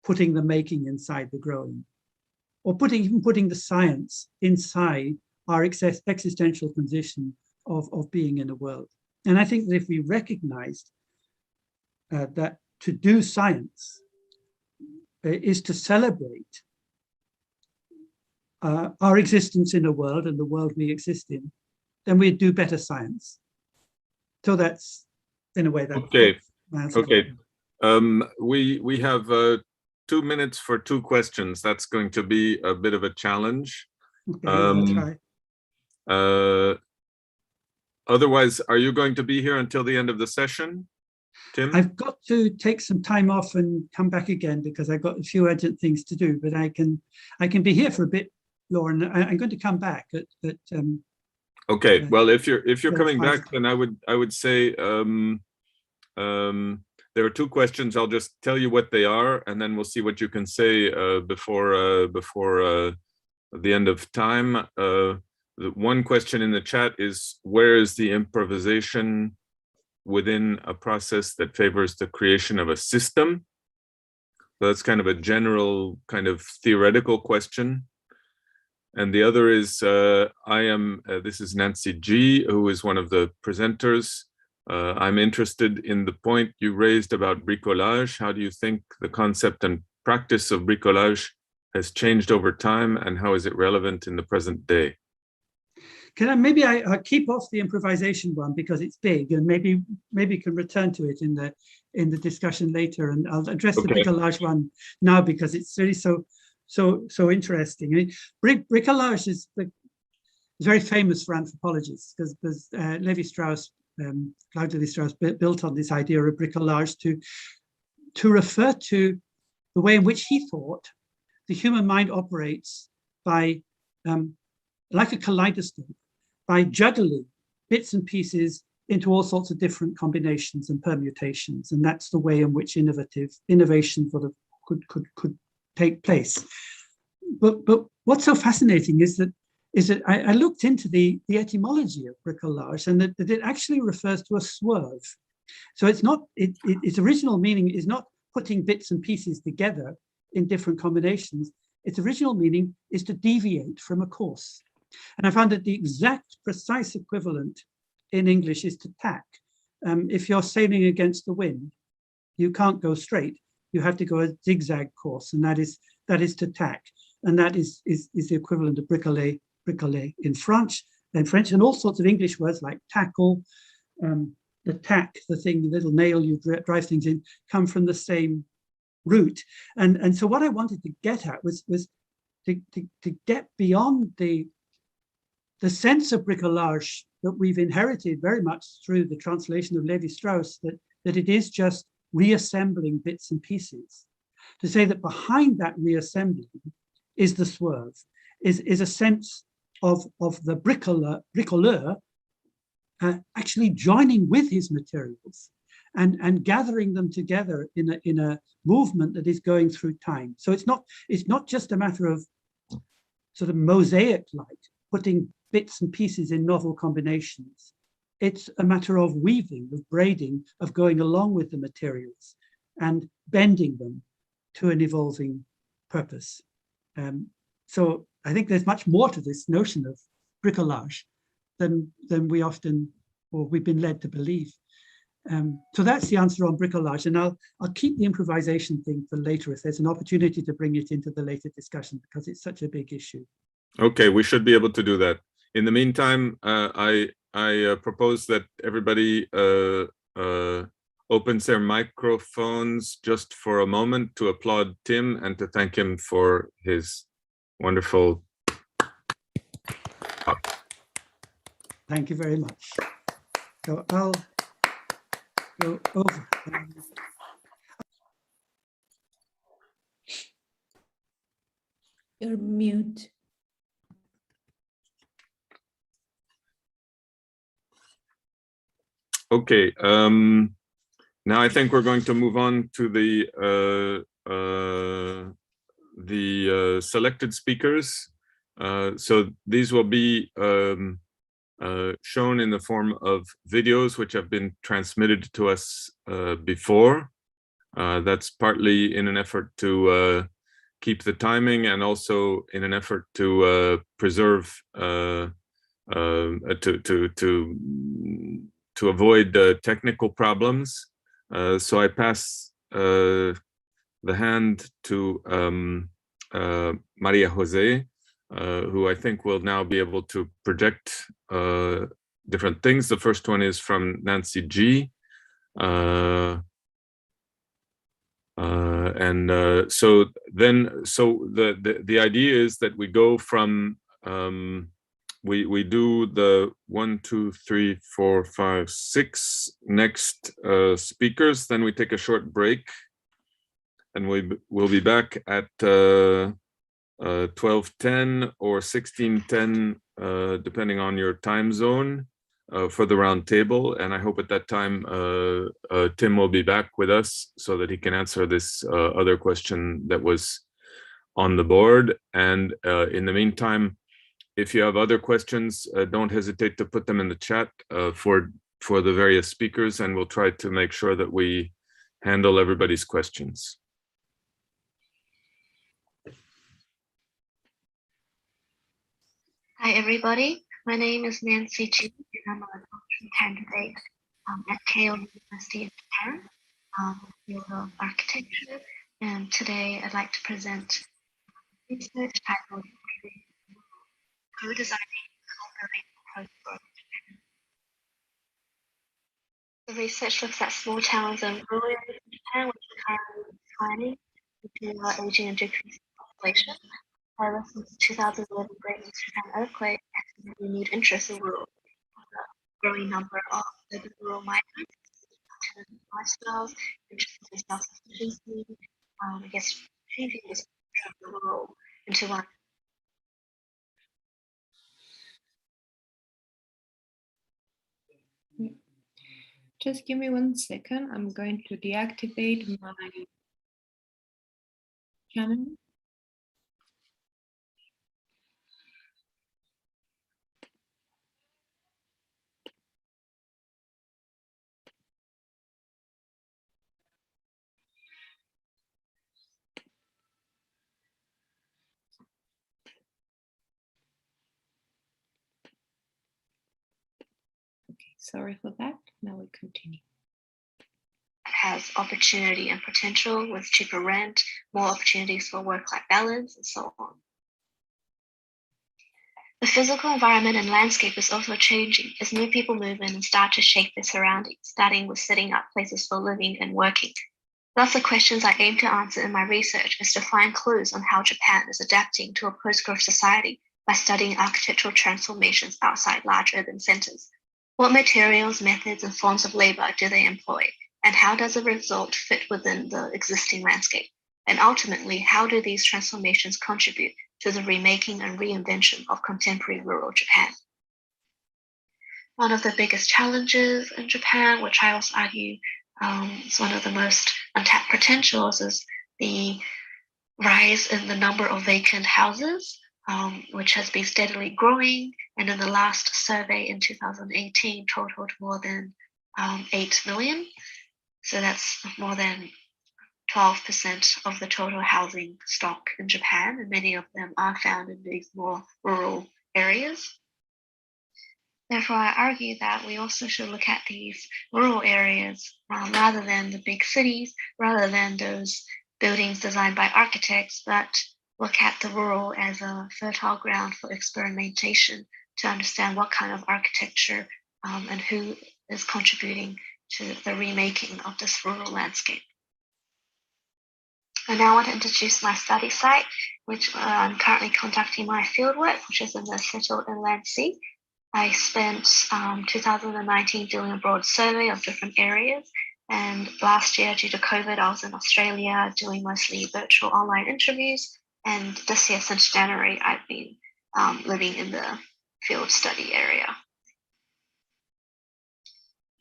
putting the making inside the growing, or even putting the science inside our existential condition of being in a world. And I think that if we recognized that to do science is to celebrate our existence in a world and the world we exist in, then we'd do better science. So that's, in a way, that. Okay. Okay. We have 2 minutes for 2 questions. That's going to be a bit of a challenge. Okay, I'll try. Otherwise, are you going to be here until the end of the session, Tim? I've got to take some time off and come back again because I've got a few urgent things to do, but I can be here for a bit, Lauren. I'm going to come back at okay, well, if you're coming back, then I would say there are 2 questions. I'll just tell you what they are, and then we'll see what you can say before the end of time. The one question in the chat is, where is the improvisation within a process that favors the creation of a system? So that's kind of a general, kind of theoretical question. And the other is, this is Nancy G, who is one of the presenters. I'm interested in the point you raised about bricolage. How do you think the concept and practice of bricolage has changed over time, and how is it relevant in the present day? Maybe I keep off the improvisation one because it's big, and maybe can return to it in the discussion later, and I'll address the bricolage one now because it's really so interesting. I mean, bricolage is very famous for anthropologists because Levi-Strauss, Claude Levi-Strauss built on this idea of bricolage to refer to the way in which he thought the human mind operates by, like a kaleidoscope, by juggling bits and pieces into all sorts of different combinations and permutations. And that's the way in which innovation sort of could take place. But what's so fascinating is that I looked into the etymology of bricolage, and that it actually refers to a swerve. So it's not, its original meaning is not putting bits and pieces together in different combinations. Its original meaning is to deviate from a course. And I found that the exact precise equivalent in English is to tack. if you're sailing against the wind, you can't go straight. You have to go a zigzag course, and that is to tack, and that is the equivalent of bricoler in French, and all sorts of English words like tackle, the tack, the thing, the little nail you drive things in, come from the same root. And so what I wanted to get at was to get beyond the sense of bricolage that we've inherited very much through the translation of Levi-Strauss, that it is just reassembling bits and pieces, to say that behind that reassembling is the swerve, is a sense of the bricoleur actually joining with his materials and gathering them together in a movement that is going through time. So it's not just a matter of sort of mosaic-like, putting bits and pieces in novel combinations. It's a matter of weaving, of braiding, of going along with the materials and bending them to an evolving purpose. So I think there's much more to this notion of bricolage than we often, or we've been led to believe. So that's the answer on bricolage, and I'll keep the improvisation thing for later if there's an opportunity to bring it into the later discussion, because it's such a big issue. Okay, we should be able to do that. In the meantime, I propose that everybody opens their microphones just for a moment to applaud Tim and to thank him for his wonderful talk. Thank you very much. So I'll go over. You're mute. Okay, now I think we're going to move on to the selected speakers. So these will be shown in the form of videos which have been transmitted to us before. That's partly in an effort to keep the timing, and also in an effort to preserve to avoid technical problems. So I pass the hand to Maria Jose, who I think will now be able to project different things. The first one is from Nancy G. So the idea is that we go from we do the 1, 2, 3, 4, 5, 6 next speakers, then we take a short break, and we'll be back at 12:10 or 16:10, depending on your time zone, for the round table. And I hope at that time Tim will be back with us so that he can answer this other question that was on the board. And in the meantime, if you have other questions, don't hesitate to put them in the chat for the various speakers, and we'll try to make sure that we handle everybody's questions. Hi, everybody. My name is Nancy G, and I'm a doctoral candidate at Keio University in Japan, field of architecture. And today I'd like to present research titled Co-Designing Co-Building. The research looks at small towns and rural areas in Japan, which are currently declining due to aging and decreasing population. However, since 2011 Great Japan earthquake has renewed interest in rural, a growing number of urban rural migrants, alternative lifestyles, interest in self-sufficiency, I guess changing this picture of the rural into one. Just give me 1 second. I'm going to deactivate my channel. Okay, Sorry for that. Now we continue. Has opportunity and potential with cheaper rent, more opportunities for work-life balance, and so on. The physical environment and landscape is also changing as new people move in and start to shape their surroundings, starting with setting up places for living and working. Thus, the questions I aim to answer in my research is to find clues on how Japan is adapting to a post-growth society by studying architectural transformations outside large urban centers. What materials, methods, and forms of labor do they employ? And how does the result fit within the existing landscape? And ultimately, how do these transformations contribute to the remaking and reinvention of contemporary rural Japan? One of the biggest challenges in Japan, which I also argue is one of the most untapped potentials, is the rise in the number of vacant houses, which has been steadily growing. And in the last survey in 2018 totaled more than 8 million. So that's more than 12% of the total housing stock in Japan, and many of them are found in these more rural areas. Therefore, I argue that we also should look at these rural areas rather than the big cities, rather than those buildings designed by architects, but look at the rural as a fertile ground for experimentation to understand what kind of architecture and who is contributing to the remaking of this rural landscape. I now want to introduce my study site, which I'm currently conducting my fieldwork, which is in the settled inland sea. I spent 2019 doing a broad survey of different areas. And last year, due to COVID, I was in Australia doing mostly virtual online interviews. And this year, since January, I've been living in the field study area.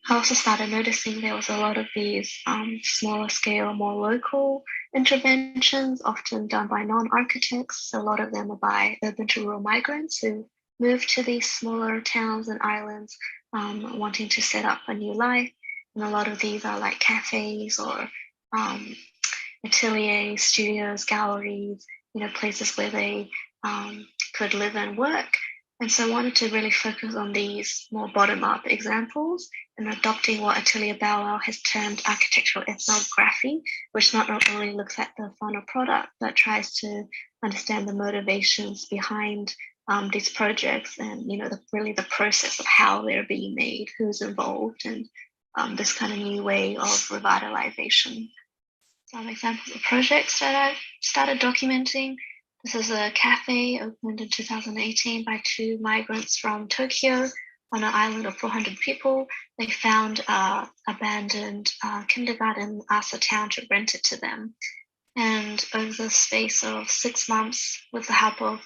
I also started noticing there was a lot of these smaller scale, more local interventions, often done by non-architects. So a lot of them are by urban to rural migrants who moved to these smaller towns and islands, wanting to set up a new life. And a lot of these are like cafes or ateliers, studios, galleries, places where they could live and work. And so I wanted to really focus on these more bottom-up examples and adopting what Atelier Bow has termed architectural ethnography, which not only looks at the final product, but tries to understand the motivations behind these projects and, really the process of how they're being made, who's involved, and this kind of new way of revitalization. Some examples of projects that I've started documenting. This is a cafe opened in 2018 by 2 migrants from Tokyo on an island of 400 people. They found an abandoned kindergarten and asked the town to rent it to them. And over the space of 6 months, with the help of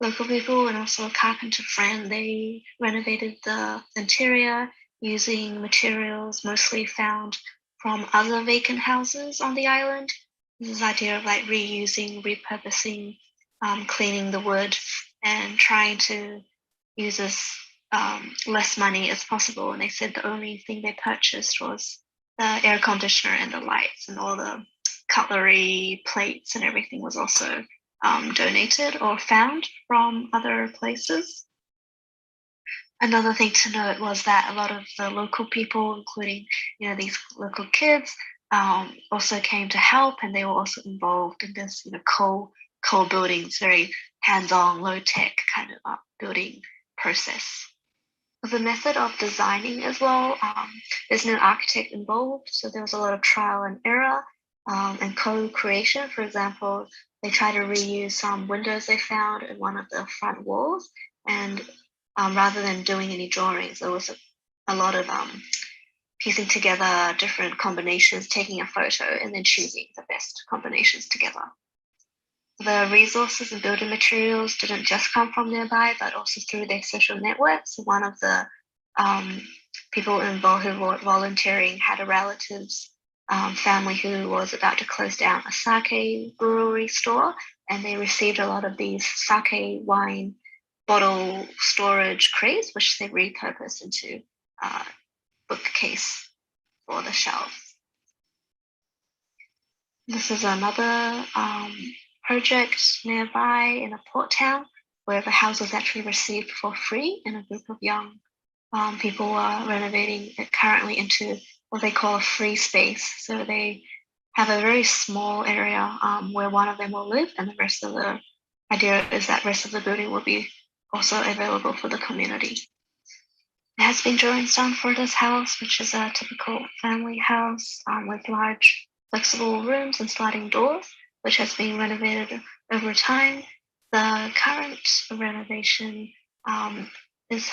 local people and also a carpenter friend, they renovated the interior using materials mostly found from other vacant houses on the island. This idea of like reusing, repurposing, cleaning the wood and trying to use as less money as possible. And they said the only thing they purchased was the air conditioner and the lights, and all the cutlery, plates, and everything was also donated or found from other places. Another thing to note was that a lot of the local people, including these local kids, also came to help, and they were also involved in this co-building. It's very hands-on, low-tech kind of building process. The method of designing as well, there's no architect involved, so there was a lot of trial and error and co-creation. For example, they tried to reuse some windows they found in one of the front walls, and rather than doing any drawings, there was a lot of piecing together different combinations, taking a photo, and then choosing the best combinations together. The resources and building materials didn't just come from nearby, but also through their social networks. One of the people involved who were volunteering had a relative's family who was about to close down a sake brewery store, and they received a lot of these sake wine bottle storage crates, which they repurposed into bookcase for the shelves. This is another project nearby in a port town where the house was actually received for free, and a group of young people are renovating it currently into what they call a free space. So they have a very small area where one of them will live, and the rest of the idea is that rest of the building will be also available for the community. There has been drawings done for this house, which is a typical family house with large flexible rooms and sliding doors, which has been renovated over time. The current renovation is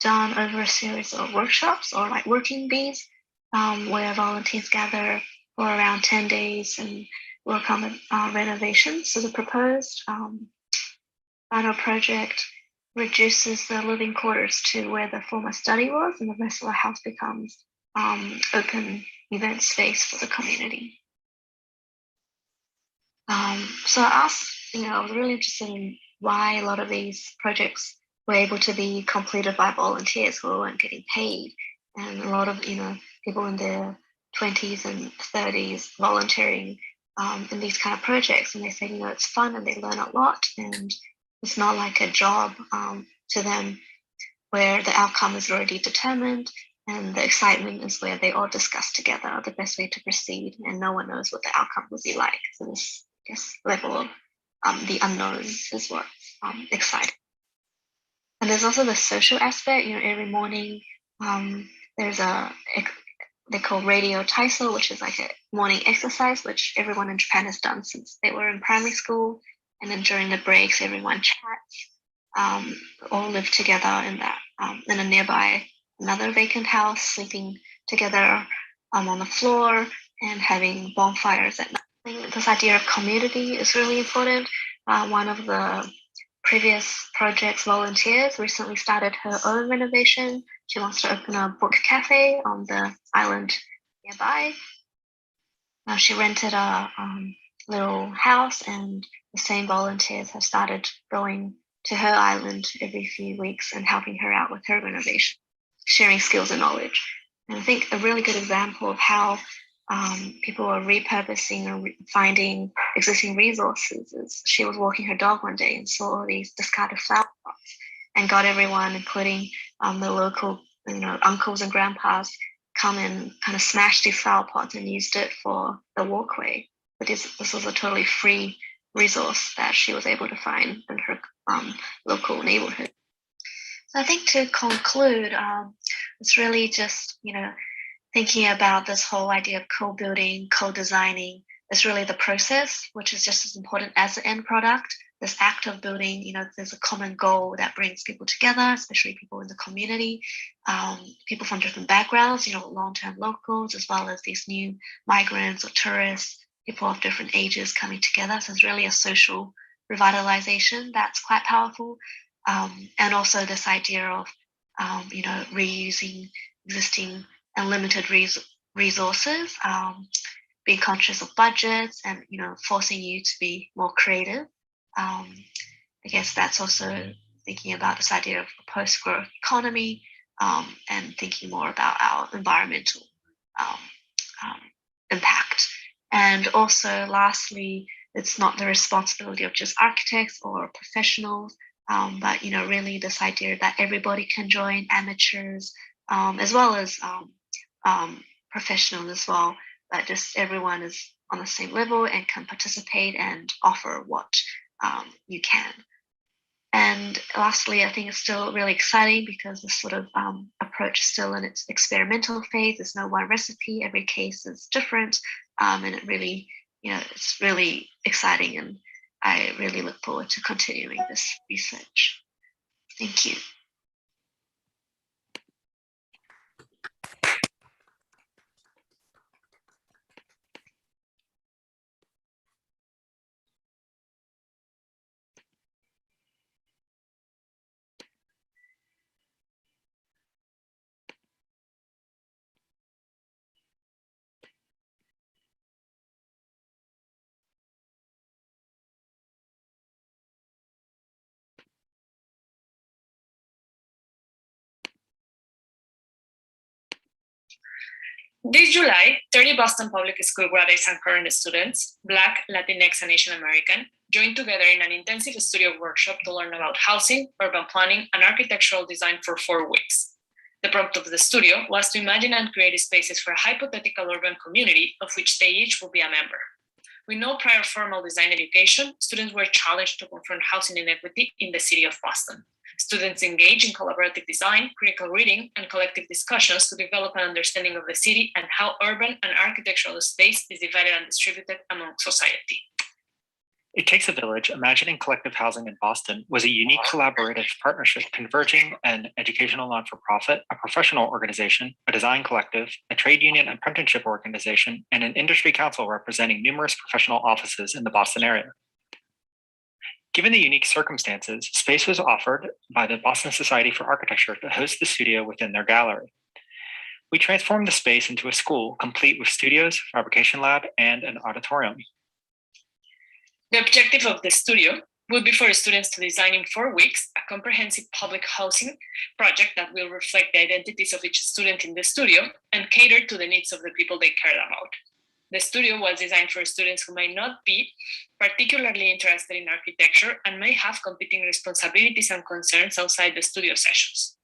done over a series of workshops, or like working bees, where volunteers gather for around 10 days and work on the renovations. So the proposed final project reduces the living quarters to where the former study was, and the rest of the house becomes open event space for the community. So I was really interested in why a lot of these projects were able to be completed by volunteers who weren't getting paid, and a lot of people in their 20s and 30s volunteering in these kind of projects, and they say it's fun and they learn a lot, and it's not like a job to them where the outcome is already determined, and the excitement is where they all discuss together the best way to proceed, and no one knows what the outcome will be like. So this level of the unknown is what's exciting. And there's also the social aspect. Every morning there's they call radio taisho, which is like a morning exercise, which everyone in Japan has done since they were in primary school. And then during the breaks, everyone chats, all live together in that in a nearby another vacant house, sleeping together on the floor and having bonfires at night. I think this idea of community is really important. One of the previous project's volunteers recently started her own renovation. She wants to open a book cafe on the island nearby. Now she rented a little house, and the same volunteers have started going to her island every few weeks and helping her out with her renovation, sharing skills and knowledge. And I think a really good example of how people are repurposing or finding existing resources is she was walking her dog one day and saw all these discarded flower pots and got everyone, including the local uncles and grandpas, come and kind of smash these flower pots and used it for the walkway. But this was a totally free resource that she was able to find in her local neighborhood. So I think to conclude, it's really just thinking about this whole idea of co-building, co-designing. It's really the process, which is just as important as the end product. This act of building, there's a common goal that brings people together, especially people in the community, people from different backgrounds, long-term locals, as well as these new migrants or tourists, people of different ages coming together. So it's really a social revitalization that's quite powerful. And also this idea of, reusing existing and limited resources, being conscious of budgets, and forcing you to be more creative. I guess that's also thinking about this idea of a post-growth economy, and thinking more about our environmental impact. And also, lastly, it's not the responsibility of just architects or professionals, but really this idea that everybody can join, amateurs, as well as professionals as well, but just everyone is on the same level and can participate and offer what you can. And lastly, I think it's still really exciting because this sort of approach is still in its experimental phase. There's no one recipe. Every case is different, and it really, it's really exciting, and I really look forward to continuing this research. Thank you. This July, 30 Boston Public School graduates and current students, Black, Latinx, and Asian American, joined together in an intensive studio workshop to learn about housing, urban planning, and architectural design for 4 weeks. The prompt of the studio was to imagine and create spaces for a hypothetical urban community of which they each will be a member. With no prior formal design education, students were challenged to confront housing inequity in the city of Boston. Students engage in collaborative design, critical reading, and collective discussions to develop an understanding of the city and how urban and architectural space is divided and distributed among society. It Takes a Village, Imagining Collective Housing in Boston was a unique collaborative partnership converging an educational non-for-profit, a professional organization, a design collective, a trade union apprenticeship organization, and an industry council representing numerous professional offices in the Boston area. Given the unique circumstances, space was offered by the Boston Society for Architecture to host the studio within their gallery. We transformed the space into a school, complete with studios, fabrication lab, and an auditorium. The objective of the studio would be for students to design in 4 weeks a comprehensive public housing project that will reflect the identities of each student in the studio and cater to the needs of the people they cared about. The studio was designed for students who might not be particularly interested in architecture and may have competing responsibilities and concerns outside the studio sessions.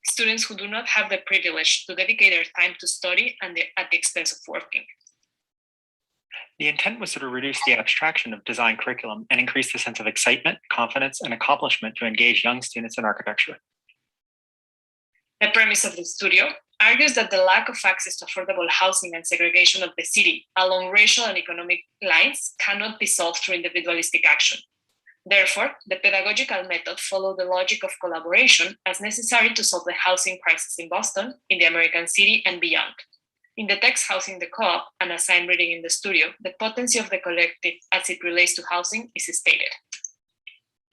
Students who do not have the privilege to dedicate their time to study and at the expense of working. The intent was to reduce the abstraction of design curriculum and increase the sense of excitement, confidence, and accomplishment to engage young students in architecture. The premise of the studio argues that the lack of access to affordable housing and segregation of the city along racial and economic lines cannot be solved through individualistic action. Therefore, the pedagogical method followed the logic of collaboration as necessary to solve the housing crisis in Boston, in the American city, and beyond. In the text Housing the Co-op, an assigned reading in the studio, the potency of the collective as it relates to housing is stated.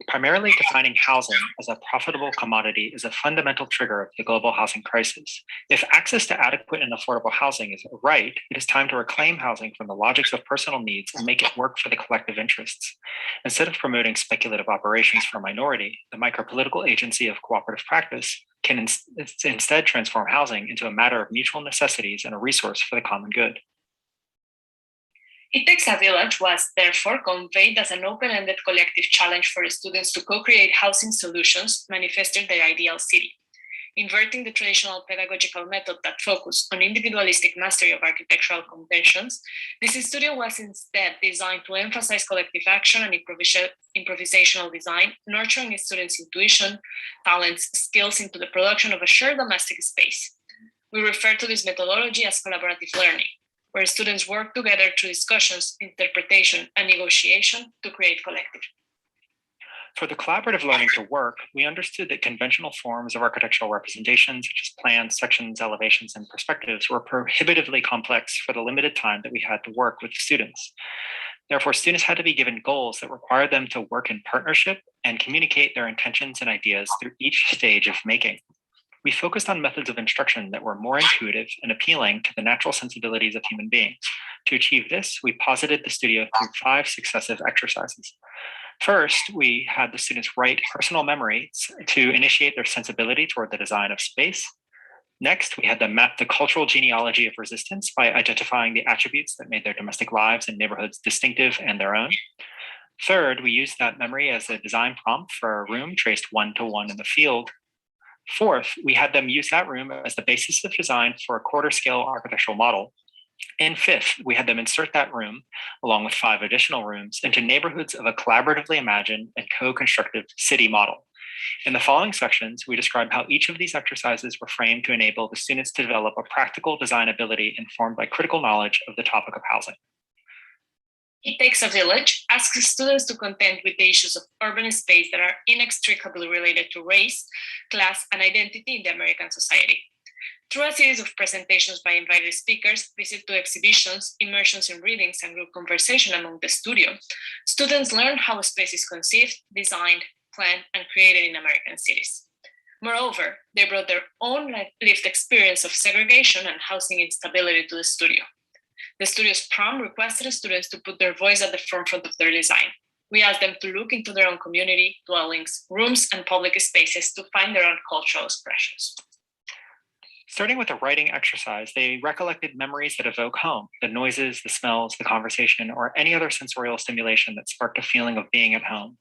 Primarily defining housing as a profitable commodity is a fundamental trigger of the global housing crisis. If access to adequate and affordable housing is a right, it is time to reclaim housing from the logics of personal needs and make it work for the collective interests. Instead of promoting speculative operations for a minority, the micropolitical agency of cooperative practice can instead transform housing into a matter of mutual necessities and a resource for the common good. It Takes a Village was therefore conveyed as an open-ended collective challenge for students to co-create housing solutions manifesting their ideal city. Inverting the traditional pedagogical method that focused on individualistic mastery of architectural conventions, this studio was instead designed to emphasize collective action and improvisational design, nurturing students' intuition, talents, skills into the production of a shared domestic space. We refer to this methodology as collaborative learning, where students work together through discussions, interpretation, and negotiation to create collective. For the collaborative learning to work, we understood that conventional forms of architectural representation, such as plans, sections, elevations, and perspectives, were prohibitively complex for the limited time that we had to work with students. Therefore, students had to be given goals that required them to work in partnership and communicate their intentions and ideas through each stage of making. We focused on methods of instruction that were more intuitive and appealing to the natural sensibilities of human beings. To achieve this, we posited the studio through 5 successive exercises. First, we had the students write personal memories to initiate their sensibility toward the design of space. Next, we had them map the cultural genealogy of resistance by identifying the attributes that made their domestic lives and neighborhoods distinctive and their own. Third, we used that memory as a design prompt for a room traced 1-to-1 in the field. Fourth, we had them use that room as the basis of design for a quarter-scale architectural model. And fifth, we had them insert that room, along with 5 additional rooms, into neighborhoods of a collaboratively imagined and co-constructive city model. In the following sections, we describe how each of these exercises were framed to enable the students to develop a practical design ability informed by critical knowledge of the topic of housing. It Takes a Village asks students to contend with the issues of urban space that are inextricably related to race, class, and identity in the American society. Through a series of presentations by invited speakers, visits to exhibitions, immersions in readings, and group conversation among the studio, students learn how a space is conceived, designed, planned, and created in American cities. Moreover, they brought their own lived experience of segregation and housing instability to the studio. The studio's prompt requested students to put their voice at the forefront of their design. We asked them to look into their own community, dwellings, rooms, and public spaces to find their own cultural expressions. Starting with a writing exercise, they recollected memories that evoke home, the noises, the smells, the conversation, or any other sensorial stimulation that sparked a feeling of being at home,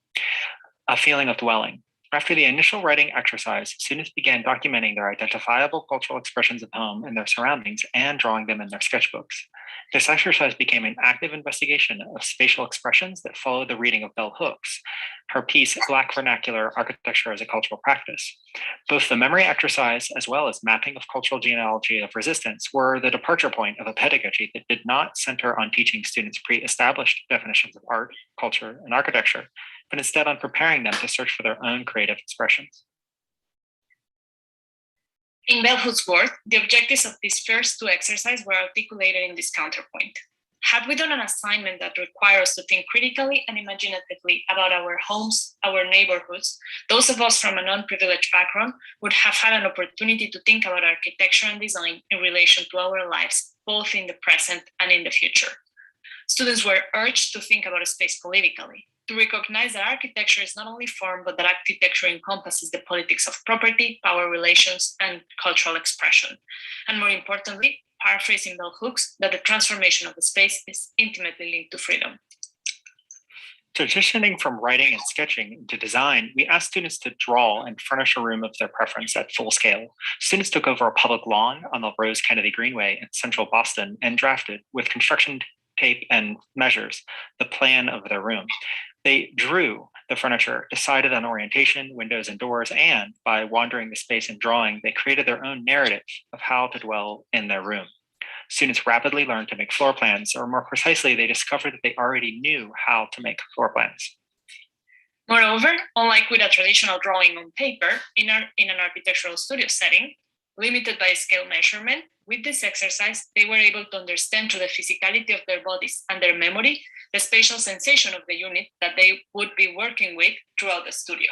a feeling of dwelling. After the initial writing exercise, students began documenting their identifiable cultural expressions of home and their surroundings and drawing them in their sketchbooks. This exercise became an active investigation of spatial expressions that followed the reading of Bell Hooks, her piece, Black Vernacular Architecture as a Cultural Practice. Both the memory exercise as well as mapping of cultural genealogy of resistance were the departure point of a pedagogy that did not center on teaching students pre-established definitions of art, culture, and architecture, but instead on preparing them to search for their own creative expressions. In Bell Hooks' work, the objectives of these first two exercises were articulated in this counterpoint. Had we done an assignment that required us to think critically and imaginatively about our homes, our neighborhoods, those of us from a non-privileged background would have had an opportunity to think about architecture and design in relation to our lives, both in the present and in the future. Students were urged to think about space politically, to recognize that architecture is not only form, but that architecture encompasses the politics of property, power relations, and cultural expression. And more importantly, paraphrasing Bell Hooks, that the transformation of the space is intimately linked to freedom. Transitioning from writing and sketching to design, we asked students to draw and furnish a room of their preference at full scale. Students took over a public lawn on the Rose Kennedy Greenway in central Boston and drafted, with construction tape and measures, the plan of their room. They drew the furniture, decided on orientation, windows, and doors, and by wandering the space and drawing, they created their own narrative of how to dwell in their room. Students rapidly learned to make floor plans, or more precisely, they discovered that they already knew how to make floor plans. Moreover, unlike with a traditional drawing on paper, in an architectural studio setting, limited by scale measurement, with this exercise, they were able to understand through the physicality of their bodies and their memory, the spatial sensation of the unit that they would be working with throughout the studio.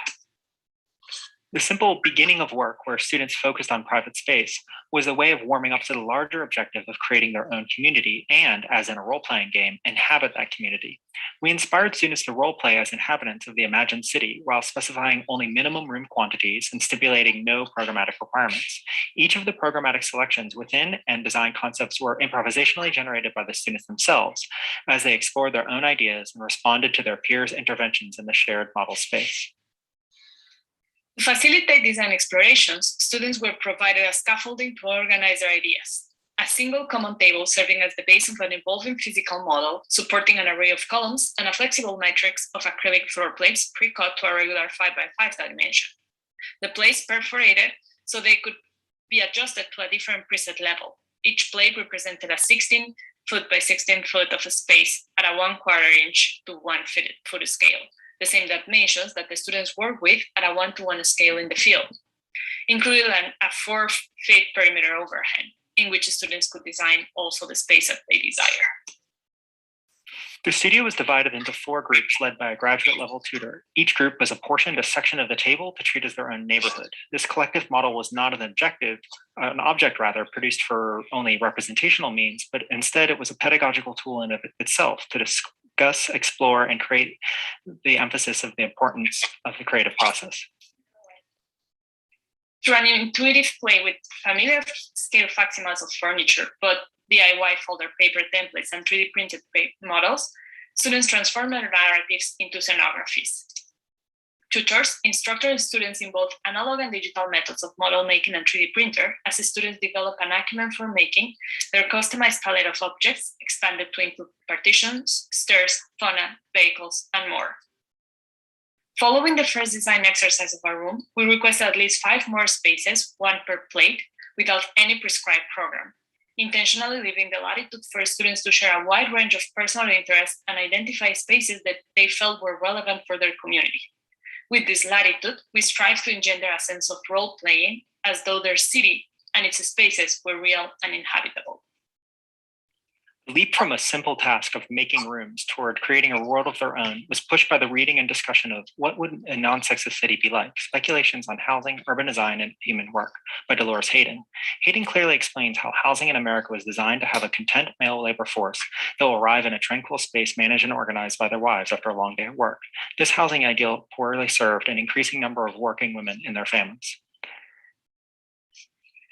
The simple beginning of work, where students focused on private space, was a way of warming up to the larger objective of creating their own community and, as in a role-playing game, inhabit that community. We inspired students to role-play as inhabitants of the imagined city while specifying only minimum room quantities and stipulating no programmatic requirements. Each of the programmatic selections within and design concepts were improvisationally generated by the students themselves as they explored their own ideas and responded to their peers' interventions in the shared model space. To facilitate design explorations, students were provided a scaffolding to organize their ideas. A single common table serving as the base of an evolving physical model, supporting an array of columns and a flexible matrix of acrylic floor plates pre-cut to a regular 5x5 dimension. The plates perforated so they could be adjusted to a different preset level. Each plate represented a 16 foot by 16 foot of a space at a 1/4 inch to 1 foot scale, the same dimensions that the students work with at a 1-to-1 scale in the field, including a 4-foot perimeter overhang, in which students could design also the space that they desire. The studio was divided into 4 groups led by a graduate level tutor. Each group was apportioned a section of the table to treat as their own neighborhood. This collective model was not an object produced for only representational means, but instead it was a pedagogical tool in itself to discuss, explore, and create the emphasis of the importance of the creative process. Through an intuitive play with familiar scale facsimiles of furniture, but DIY folder paper templates and 3D printed models, students transform their narratives into scenographies. Tutors instructed students in both analog and digital methods of model making and 3D printer. As the students develop an acumen for making, their customized palette of objects expanded to include partitions, stairs, fauna, vehicles, and more. Following the first design exercise of our room, we requested at least 5 more spaces, 1 per plate, without any prescribed program, intentionally leaving the latitude for students to share a wide range of personal interests and identify spaces that they felt were relevant for their community. With this latitude, we strive to engender a sense of role-playing as though their city and its spaces were real and inhabitable. The leap from a simple task of making rooms toward creating a world of their own was pushed by the reading and discussion of What Would a Non-Sexist City Be Like? Speculations on Housing, Urban Design, and Human Work by Dolores Hayden. Hayden clearly explains how housing in America was designed to have a content male labor force that will arrive in a tranquil space managed and organized by their wives after a long day at work. This housing ideal poorly served an increasing number of working women in their families.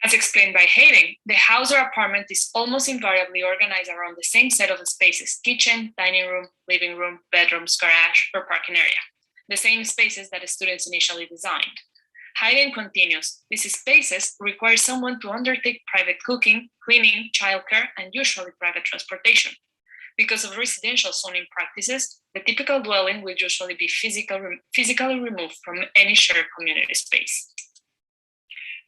As explained by Hayden, the house or apartment is almost invariably organized around the same set of spaces: kitchen, dining room, living room, bedrooms, garage, or parking area. the same spaces that the students initially designed. Highly continuous, these spaces require someone to undertake private cooking, cleaning, childcare, and usually private transportation. Because of residential zoning practices, the typical dwelling will usually be physically removed from any shared community space.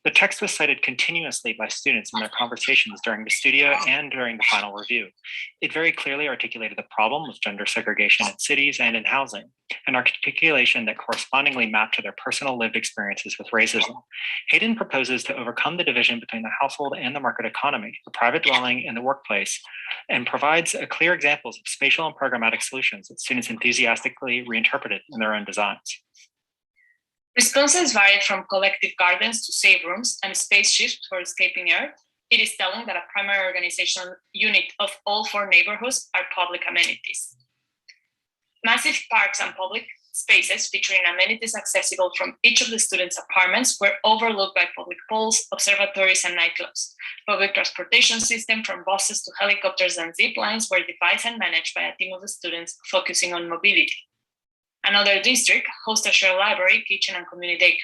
The text was cited continuously by students in their conversations during the studio and during the final review. It very clearly articulated the problem of gender segregation in cities and in housing, an articulation that correspondingly mapped to their personal lived experiences with racism. Hayden proposes to overcome the division between the household and the market economy, the private dwelling and the workplace, and provides clear examples of spatial and programmatic solutions that students enthusiastically reinterpreted in their own designs. Responses varied from collective gardens to safe rooms and spaceships for escaping Earth. It is telling that a primary organizational unit of all 4 neighborhoods are public amenities. Massive parks and public spaces featuring amenities accessible from each of the students' apartments were overlooked by public pools, observatories, and nightclubs. Public transportation system from buses to helicopters and zip lines were devised and managed by a team of students focusing on mobility. Another district hosts a shared library, kitchen, and community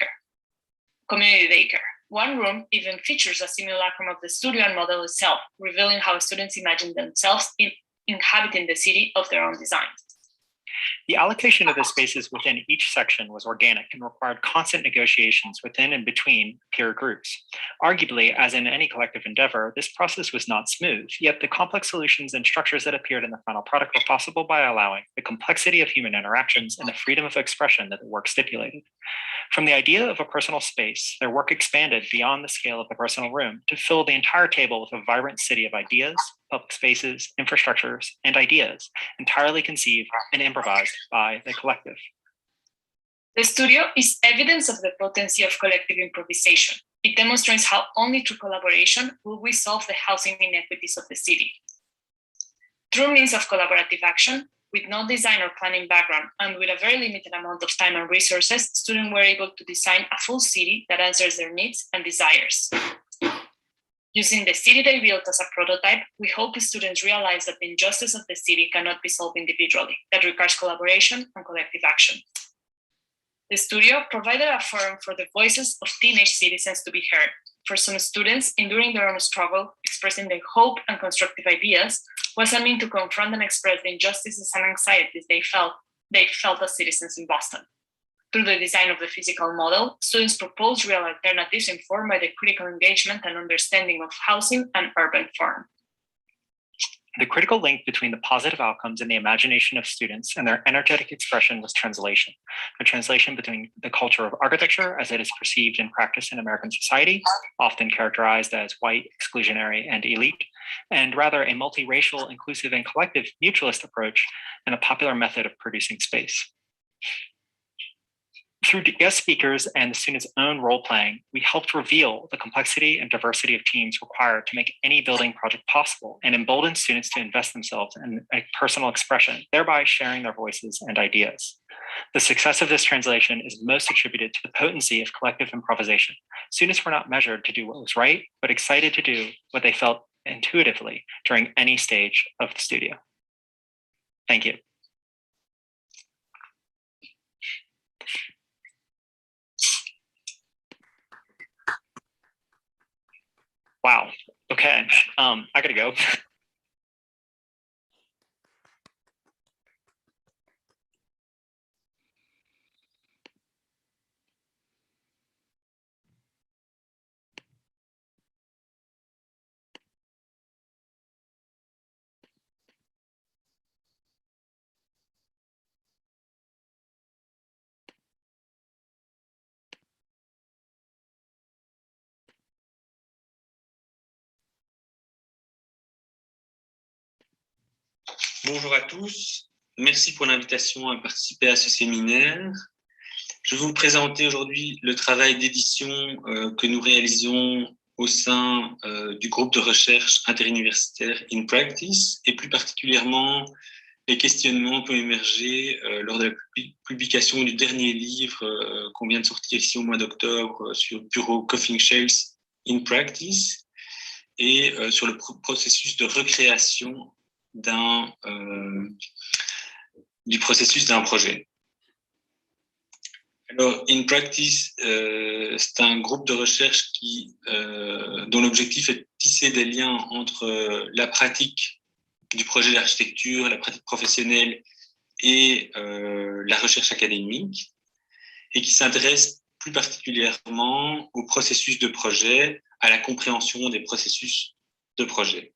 daycare. One room even features a simulacrum of the studio and model itself, revealing how students imagine themselves inhabiting the city of their own designs. The allocation of the spaces within each section was organic and required constant negotiations within and between peer groups. Arguably, as in any collective endeavor, this process was not smooth, yet the complex solutions and structures that appeared in the final product were possible by allowing the complexity of human interactions and the freedom of expression that the work stipulated. From the idea of a personal space, their work expanded beyond the scale of the personal room to fill the entire table with a vibrant city of ideas, public spaces, infrastructures, and ideas, entirely conceived and improvised by the collective. The studio is evidence of the potency of collective improvisation. It demonstrates how only through collaboration will we solve the housing inequities of the city. Through means of collaborative action, with no design or planning background, and with a very limited amount of time and resources, students were able to design a full city that answers their needs and desires. Using the city they built as a prototype, we hope students realize that the injustice of the city cannot be solved individually, that requires collaboration and collective action. The studio provided a forum for the voices of teenage citizens to be heard. For some students, enduring their own struggle, expressing their hope and constructive ideas was a means to confront and express the injustices and anxieties they felt as citizens in Boston. Through the design of the physical model, students proposed real alternatives informed by the critical engagement and understanding of housing and urban form. The critical link between the positive outcomes in the imagination of students and their energetic expression was translation, a translation between the culture of architecture as it is perceived in practice in American society, often characterized as white, exclusionary, and elite, and rather a multiracial, inclusive, and collective mutualist approach and a popular method of producing space. Through guest speakers and the students' own role-playing, we helped reveal the complexity and diversity of teams required to make any building project possible and embolden students to invest themselves in a personal expression, thereby sharing their voices and ideas. The success of this translation is most attributed to the potency of collective improvisation. Students were not measured to do what was right, but excited to do what they felt intuitively during any stage of the studio. Thank you. Wow. Okay. I gotta go. Bonjour à tous, merci pour l'invitation à participer à ce séminaire. Je vais vous présenter aujourd'hui le travail d'édition que nous réalisons au sein du groupe de recherche interuniversitaire In Practice et plus particulièrement les questionnements qui ont émergé lors de la publication du dernier livre qu'on vient de sortir ici au mois d'octobre sur Bureau Coughing Shells In Practice et sur le processus de recréation du processus d'un projet. Alors, In Practice, c'est un groupe de recherche dont l'objectif est de tisser des liens entre la pratique du projet d'architecture, la pratique professionnelle et la recherche académique, et qui s'intéresse plus particulièrement au processus de projet, à la compréhension des processus de projet.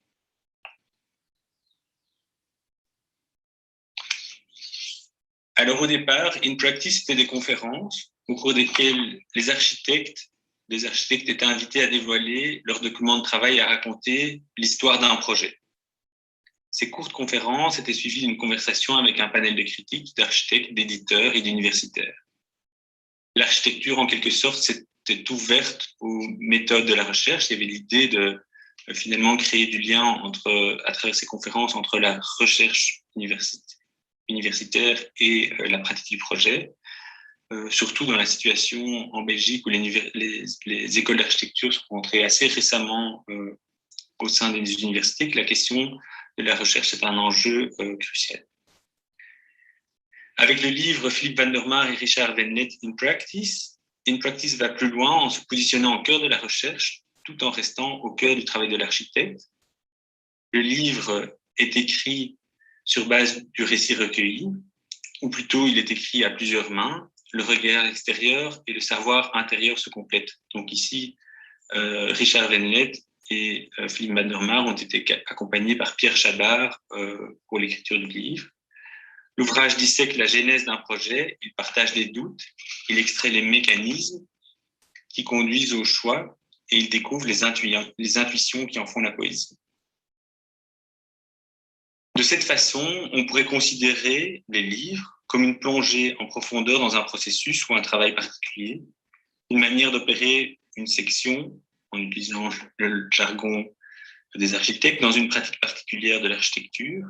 Alors au départ, In Practice, c'était des conférences au cours desquelles les architectes étaient invités à dévoiler leurs documents de travail et à raconter l'histoire d'un projet. Ces courtes conférences étaient suivies d'une conversation avec un panel de critiques, d'architectes, d'éditeurs et d'universitaires. L'architecture, en quelque sorte, s'était ouverte aux méthodes de la recherche. Il y avait l'idée de finalement créer du lien à travers ces conférences entre la recherche universitaire et la pratique du projet, surtout dans la situation en Belgique où les écoles d'architecture sont rentrées assez récemment au sein des universités, que la question de la recherche est un enjeu crucial. Avec le livre Philippe van der Maar et Richard Venlet, In Practice va plus loin en se positionnant au cœur de la recherche, tout en restant au cœur du travail de l'architecte. Le livre est écrit sur base du récit recueilli, ou plutôt il est écrit à plusieurs mains. Le regard extérieur et le savoir intérieur se complètent. Donc ici, Richard Venlet et Philippe van der Maar ont été accompagnés par Pierre Chabard pour l'écriture du livre. L'ouvrage dissèque la genèse d'un projet, il partage les doutes, il extrait les mécanismes qui conduisent au choix et il découvre les intuitions qui en font la poésie. De cette façon, on pourrait considérer les livres comme une plongée en profondeur dans un processus ou un travail particulier, une manière d'opérer une section, en utilisant le jargon des architectes, dans une pratique particulière de l'architecture,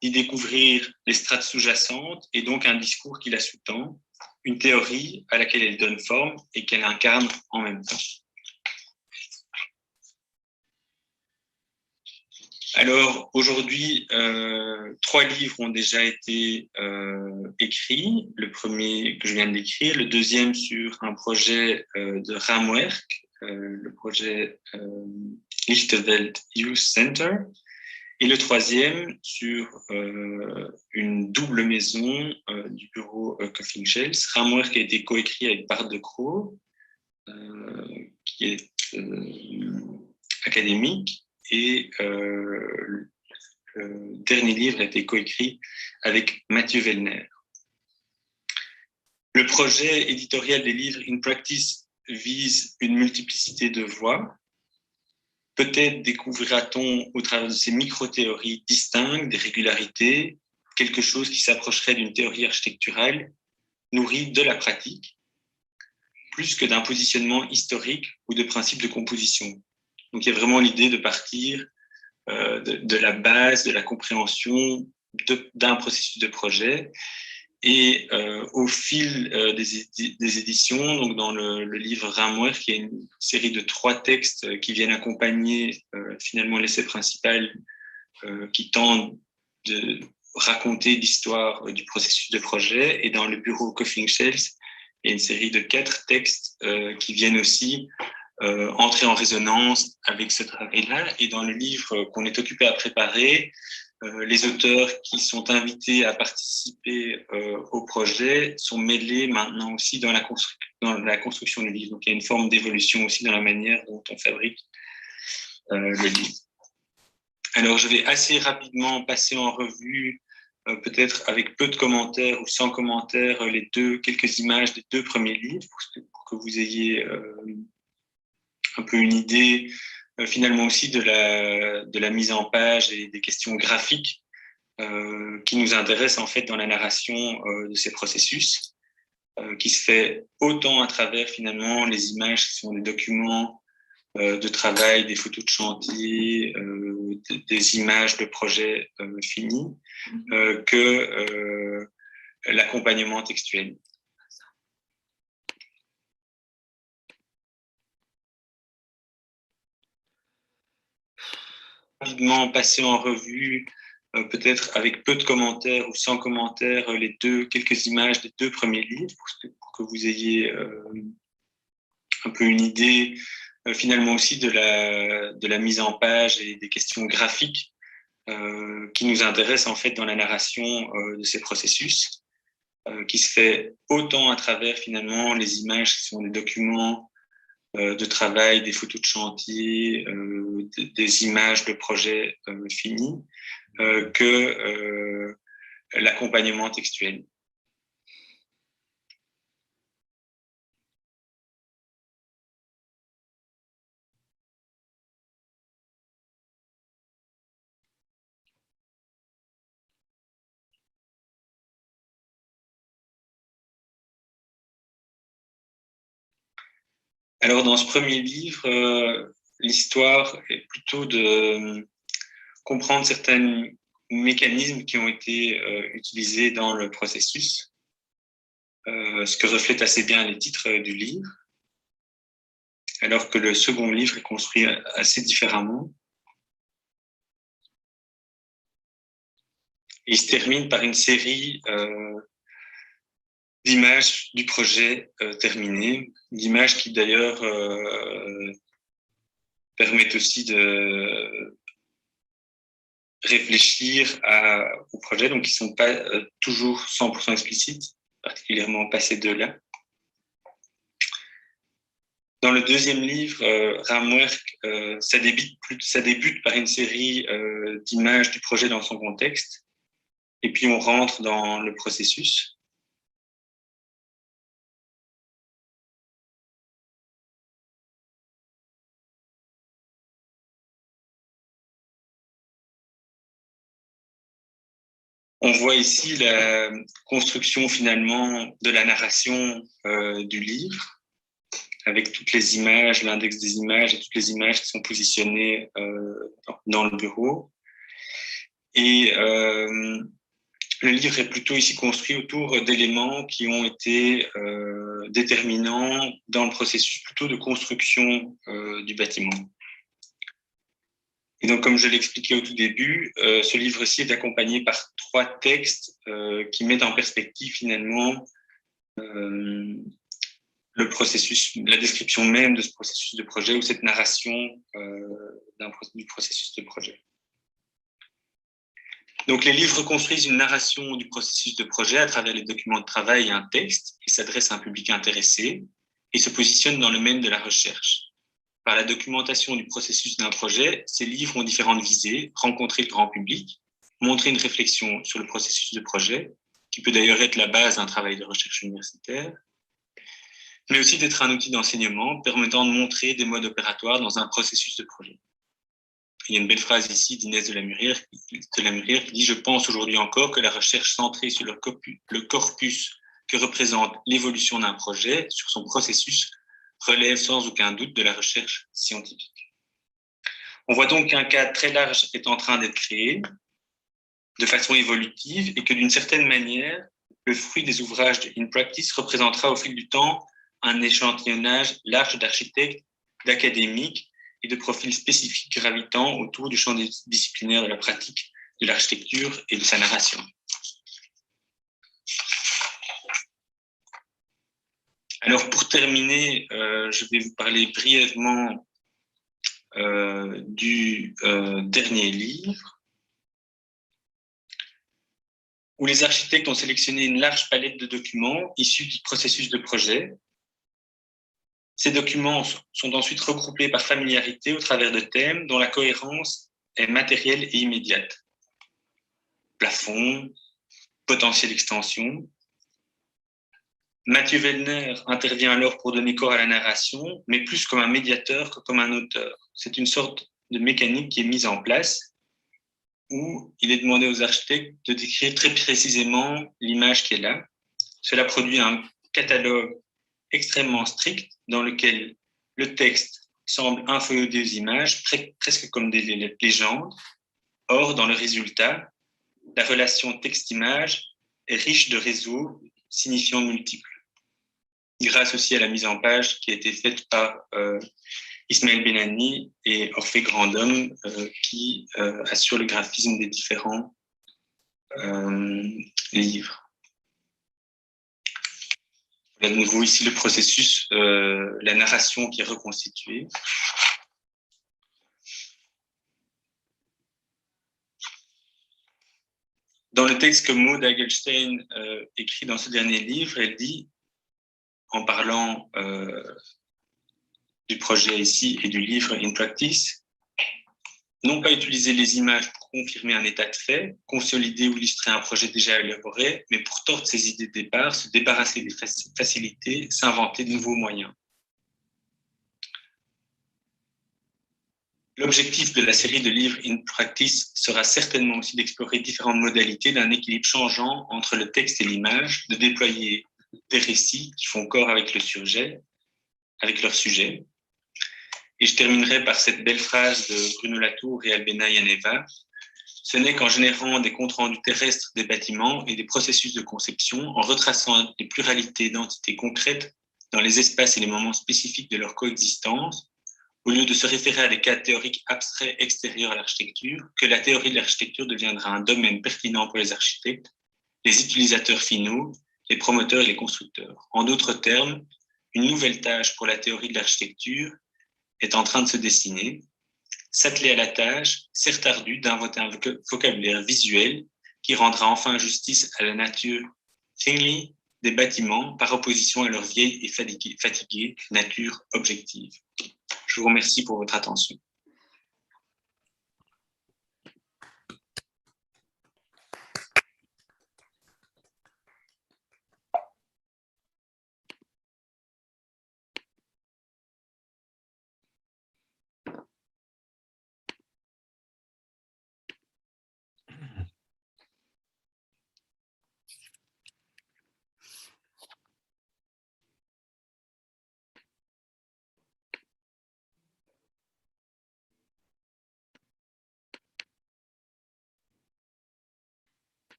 d'y découvrir les strates sous-jacentes et donc un discours qui la sous-tend, une théorie à laquelle elle donne forme et qu'elle incarne en même temps. Alors aujourd'hui, 3 livres ont déjà été écrits. Le premier que je viens d'écrire, le deuxième sur un projet de Ramwerk, le projet Lichterveld Youth Center, et le troisième sur une double maison du bureau Coffin-Shells. Ramwerk a été coécrit avec Bart de Croo, qui est académique, et le dernier livre a été coécrit avec Mathieu Vellner. Le projet éditorial des livres In Practice vise une multiplicité de voies. Peut-être découvrira-t-on au travers de ces micro-théories distinctes, des régularités, quelque chose qui s'approcherait d'une théorie architecturale nourrie de la pratique, plus que d'un positionnement historique ou de principe de composition. Donc il y a vraiment l'idée de partir de la base, de la compréhension d'un processus de projet. Et au fil des éditions, donc dans le livre Ramwerk, il y a une série de 3 textes qui viennent accompagner finalement l'essai principal qui tente de raconter l'histoire du processus de projet. Et dans le bureau Coffin-Shells, il y a une série de 4 textes qui viennent aussi entrer en résonance avec ce travail-là. Et dans le livre qu'on est occupé à préparer, les auteurs qui sont invités à participer au projet sont mêlés maintenant aussi dans la construction du livre. Donc il y a une forme d'évolution aussi dans la manière dont on fabrique le livre. Alors je vais assez rapidement passer en revue, peut-être avec peu de commentaires ou sans commentaires, quelques images des 2 premiers livres pour que vous ayez un peu une idée finalement aussi de la mise en page et des questions graphiques qui nous intéressent en fait dans la narration de ces processus, qui se fait autant à travers finalement les images qui sont des documents de travail, des photos de chantier, des images de projets finis, que l'accompagnement textuel. Rapidement passer en revue peut-être avec peu de commentaires ou sans commentaires, quelques images des 2 premiers livres pour que vous ayez un peu une idée finalement aussi de la mise en page et des questions graphiques qui nous intéressent en fait dans la narration de ces processus, qui se fait autant à travers finalement les images qui sont des documents de travail, des photos de chantier, des images de projets finis, que l'accompagnement textuel. Alors, dans ce premier livre, l'histoire est plutôt de comprendre certains mécanismes qui ont été utilisés dans le processus, ce que reflètent assez bien les titres du livre, alors que le second livre est construit assez différemment. Et il se termine par une série d'images du projet terminé, d'images qui d'ailleurs permettent aussi de réfléchir au projet, donc qui ne sont pas toujours 100% explicites, particulièrement pas ces 2-là. Dans le deuxième livre, Ramwerk, ça débute par une série d'images du projet dans son contexte, et puis on rentre dans le processus. On voit ici la construction finalement de la narration du livre, avec toutes les images, l'index des images et toutes les images qui sont positionnées dans le bureau. Et le livre est plutôt ici construit autour d'éléments qui ont été déterminants dans le processus plutôt de construction du bâtiment. Et donc, comme je l'expliquais au tout début, ce livre-ci est accompagné par 3 textes qui mettent en perspective finalement le processus, la description même de ce processus de projet ou cette narration du processus de projet. Donc, les livres construisent une narration du processus de projet à travers les documents de travail et un texte qui s'adresse à un public intéressé et se positionne dans le domaine de la recherche. Par la documentation du processus d'un projet, ces livres ont différentes visées: rencontrer le grand public, montrer une réflexion sur le processus de projet, qui peut d'ailleurs être la base d'un travail de recherche universitaire, mais aussi d'être un outil d'enseignement permettant de montrer des modes opératoires dans un processus de projet. Il y a une belle phrase ici d'Inès de la Murière qui dit « Je pense aujourd'hui encore que la recherche centrée sur le corpus que représente l'évolution d'un projet, sur son processus, relève sans aucun doute de la recherche scientifique. » On voit donc qu'un cadre très large est en train d'être créé de façon évolutive et que d'une certaine manière, le fruit des ouvrages de In Practice représentera au fil du temps un échantillonnage large d'architectes, d'académiques et de profils spécifiques gravitant autour du champ disciplinaire de la pratique de l'architecture et de sa narration. Alors, pour terminer, je vais vous parler brièvement du dernier livre, où les architectes ont sélectionné une large palette de documents issus du processus de projet. Ces documents sont ensuite regroupés par familiarité au travers de thèmes dont la cohérence est matérielle et immédiate. Plafond, potentiel extension. Mathieu Wellner intervient alors pour donner corps à la narration, mais plus comme un médiateur que comme un auteur. C'est une sorte de mécanique qui est mise en place où il est demandé aux architectes de décrire très précisément l'image qui est là. Cela produit un catalogue extrêmement strict dans lequel le texte semble inféoder aux images, presque comme des légendes. Or, dans le résultat, la relation texte-image est riche de réseaux signifiants multiples, grâce aussi à la mise en page qui a été faite par Ismaël Benani et Orphée Grandhomme qui assure le graphisme des différents les livres. Voilà de nouveau ici le processus, la narration qui est reconstituée. Dans le texte que Maud Hagelstein écrit dans ce dernier livre, elle dit, en parlant du projet ici et du livre In Practice, non pas utiliser les images pour confirmer un état de fait, consolider ou illustrer un projet déjà élaboré, mais pour tordre ses idées de départ, se débarrasser des facilités, s'inventer de nouveaux moyens. L'objectif de la série de livres In Practice sera certainement aussi d'explorer différentes modalités d'un équilibre changeant entre le texte et l'image, de déployer des récits qui font corps avec le sujet, avec leur sujet. Et je terminerai par cette belle phrase de Bruno Latour et Albena Yaneva. Ce n'est qu'en générant des comptes rendus terrestres des bâtiments et des processus de conception, en retraçant les pluralités d'entités concrètes dans les espaces et les moments spécifiques de leur coexistence, au lieu de se référer à des cas théoriques abstraits extérieurs à l'architecture, que la théorie de l'architecture deviendra un domaine pertinent pour les architectes, les utilisateurs finaux, les promoteurs et les constructeurs. En d'autres termes, une nouvelle tâche pour la théorie de l'architecture est en train de se dessiner, s'atteler à la tâche, certes ardue, d'inventer un vocabulaire visuel qui rendra enfin justice à la nature thingly des bâtiments par opposition à leur vieille et fatiguée nature objective. Je vous remercie pour votre attention.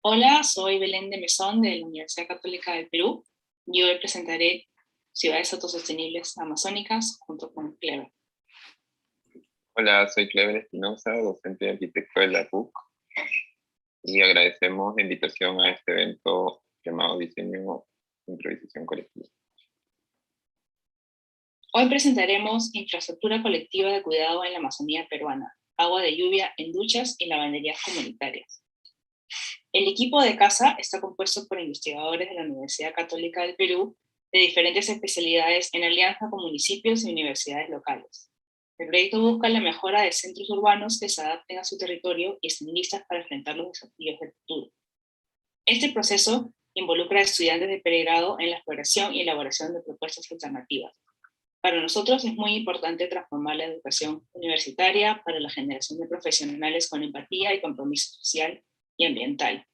Hola, soy Belén de Mesón de la Universidad Católica del Perú y hoy presentaré Ciudades Autosostenibles Amazónicas junto con Clever. Hola, soy Clever Espinosa, docente y arquitecto de la RUC, y agradecemos la invitación a este evento llamado Diseño Improvisación Colectiva. Hoy presentaremos infraestructura colectiva de cuidado en la Amazonía peruana, agua de lluvia en duchas y lavanderías comunitarias. El equipo de casa está compuesto por investigadores de la Universidad Católica del Perú de diferentes especialidades en alianza con municipios y universidades locales. El proyecto busca la mejora de centros urbanos que se adapten a su territorio y estén listas para enfrentar los desafíos del futuro. Este proceso involucra a estudiantes de pregrado en la exploración y elaboración de propuestas alternativas. Para nosotros es muy importante transformar la educación universitaria para la generación de profesionales con empatía y compromiso social y ambiental.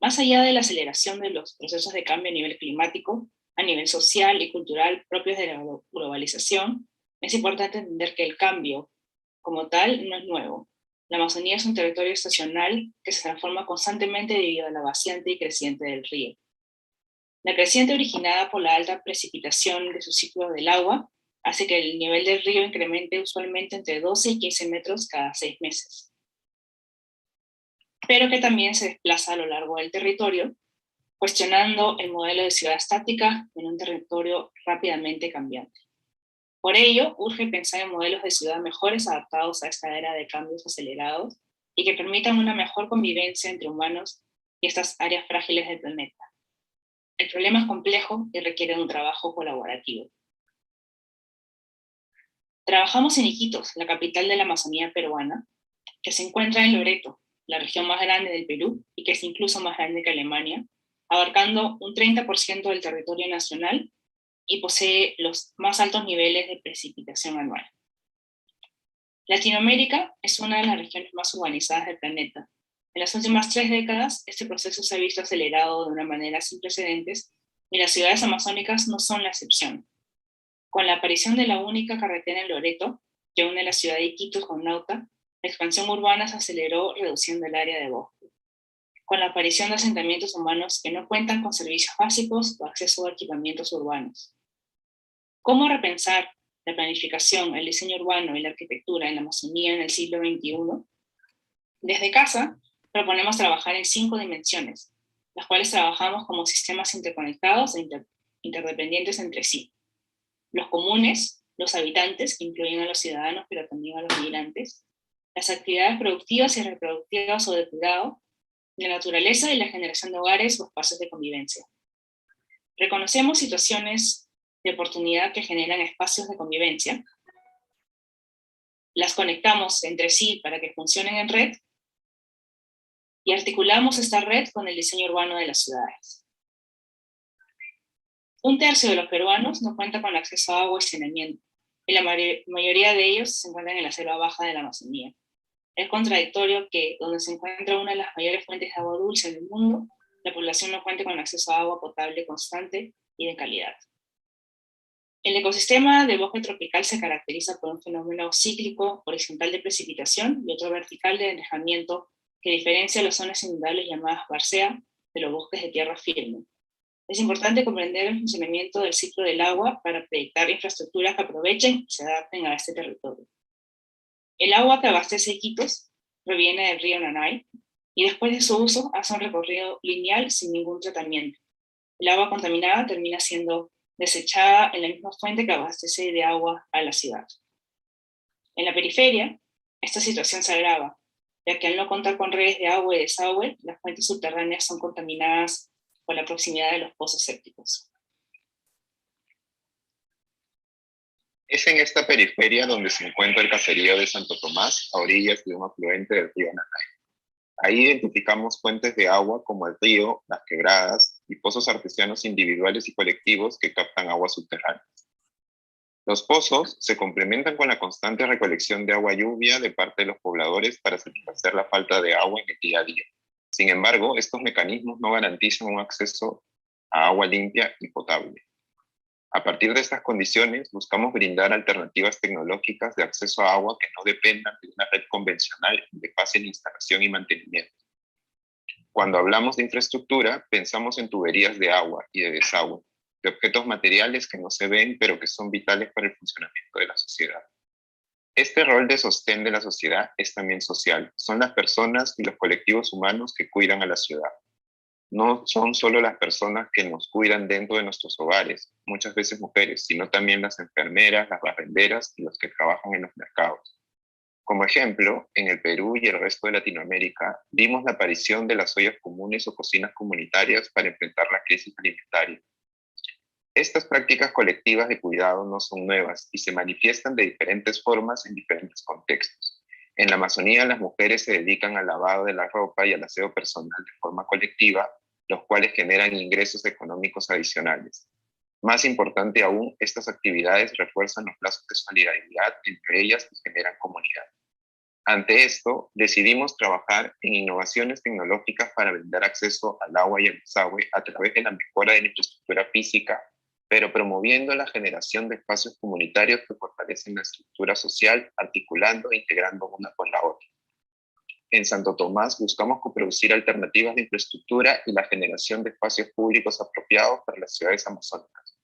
Más allá de la aceleración de los procesos de cambio a nivel climático, a nivel social y cultural propios de la globalización, es importante entender que el cambio como tal no es nuevo. La Amazonía es un territorio estacional que se transforma constantemente debido a la vaciante y creciente del río. La creciente originada por la alta precipitación de su ciclo del agua hace que el nivel del río incremente usualmente entre 12 y 15 metros cada 6 meses. Pero que también se desplaza a lo largo del territorio, cuestionando el modelo de ciudad estática en un territorio rápidamente cambiante. Por ello, urge pensar en modelos de ciudad mejores adaptados a esta era de cambios acelerados y que permitan una mejor convivencia entre humanos y estas áreas frágiles del planeta. El problema es complejo y requiere de un trabajo colaborativo. Trabajamos en Iquitos, la capital de la Amazonía peruana, que se encuentra en Loreto, la región más grande del Perú y que es incluso más grande que Alemania, abarcando un 30% del territorio nacional y posee los más altos niveles de precipitación anual. Latinoamérica es una de las regiones más urbanizadas del planeta. En las últimas 3 décadas, este proceso se ha visto acelerado de una manera sin precedentes y las ciudades amazónicas no son la excepción. Con la aparición de la única carretera en Loreto, que une la ciudad de Iquitos con Nauta, la expansión urbana se aceleró reduciendo el área de bosque. con la aparición de asentamientos humanos que no cuentan con servicios básicos o acceso a equipamientos urbanos. ¿Cómo repensar la planificación, el diseño urbano y la arquitectura en la Amazonía en el siglo XXI? Desde casa, proponemos trabajar en 5 dimensiones, las cuales trabajamos como sistemas interconectados e interdependientes entre sí. Los comunes, los habitantes, que incluyen a los ciudadanos, pero también a los migrantes, las actividades productivas y reproductivas o de cuidado, la naturaleza y la generación de hogares o espacios de convivencia. Reconocemos situaciones de oportunidad que generan espacios de convivencia, las conectamos entre sí para que funcionen en red, y articulamos esta red con el diseño urbano de las ciudades. 1/3 de los peruanos no cuenta con acceso a agua y saneamiento, y la mayoría de ellos se encuentran en la selva baja de la Amazonía. Es contradictorio que, donde se encuentra una de las mayores fuentes de agua dulce del mundo, la población no cuente con acceso a agua potable constante y de calidad. El ecosistema del bosque tropical se caracteriza por un fenómeno cíclico horizontal de precipitación y otro vertical de alejamiento que diferencia las zonas inundables llamadas várzea de los bosques de tierra firme. Es importante comprender el funcionamiento del ciclo del agua para proyectar infraestructuras que aprovechen y se adapten a este territorio. El agua que abastece Iquitos proviene del río Nanay, y después de su uso hace un recorrido lineal sin ningún tratamiento. El agua contaminada termina siendo desechada en la misma fuente que abastece de agua a la ciudad. En la periferia, esta situación se agrava, ya que al no contar con redes de agua y desagüe, las fuentes subterráneas son contaminadas por la proximidad de los pozos sépticos. Es en esta periferia donde se encuentra el caserío de Santo Tomás, a orillas de un afluente del río Nanay. Ahí identificamos fuentes de agua como el río, las quebradas y pozos artesianos individuales y colectivos que captan agua subterránea. Los pozos se complementan con la constante recolección de agua lluvia de parte de los pobladores para satisfacer la falta de agua en el día a día. Sin embargo, estos mecanismos no garantizan un acceso a agua limpia y potable. A partir de estas condiciones, buscamos brindar alternativas tecnológicas de acceso a agua que no dependan de una red convencional de fácil instalación y mantenimiento. Cuando hablamos de infraestructura, pensamos en tuberías de agua y de desagüe, de objetos materiales que no se ven, pero que son vitales para el funcionamiento de la sociedad. Este rol de sostén de la sociedad es también social. Son las personas y los colectivos humanos que cuidan a la ciudad. No son solo las personas que nos cuidan dentro de nuestros hogares, muchas veces mujeres, sino también las enfermeras, las barrenderas y los que trabajan en los mercados. Como ejemplo, en el Perú y el resto de Latinoamérica, vimos la aparición de las ollas comunes o cocinas comunitarias para enfrentar la crisis alimentaria. Estas prácticas colectivas de cuidado no son nuevas y se manifiestan de diferentes formas en diferentes contextos. En la Amazonía, las mujeres se dedican al lavado de la ropa y al aseo personal de forma colectiva, los cuales generan ingresos económicos adicionales. Más importante aún, estas actividades refuerzan los lazos de solidaridad entre ellas y generan comunidad. Ante esto, decidimos trabajar en innovaciones tecnológicas para brindar acceso al agua y al desagüe a través de la mejora de la infraestructura física, pero promoviendo la generación de espacios comunitarios que fortalecen la estructura social, articulando e integrando una con la otra. En Santo Tomás buscamos coproducir alternativas de infraestructura y la generación de espacios públicos apropiados para las ciudades amazónicas.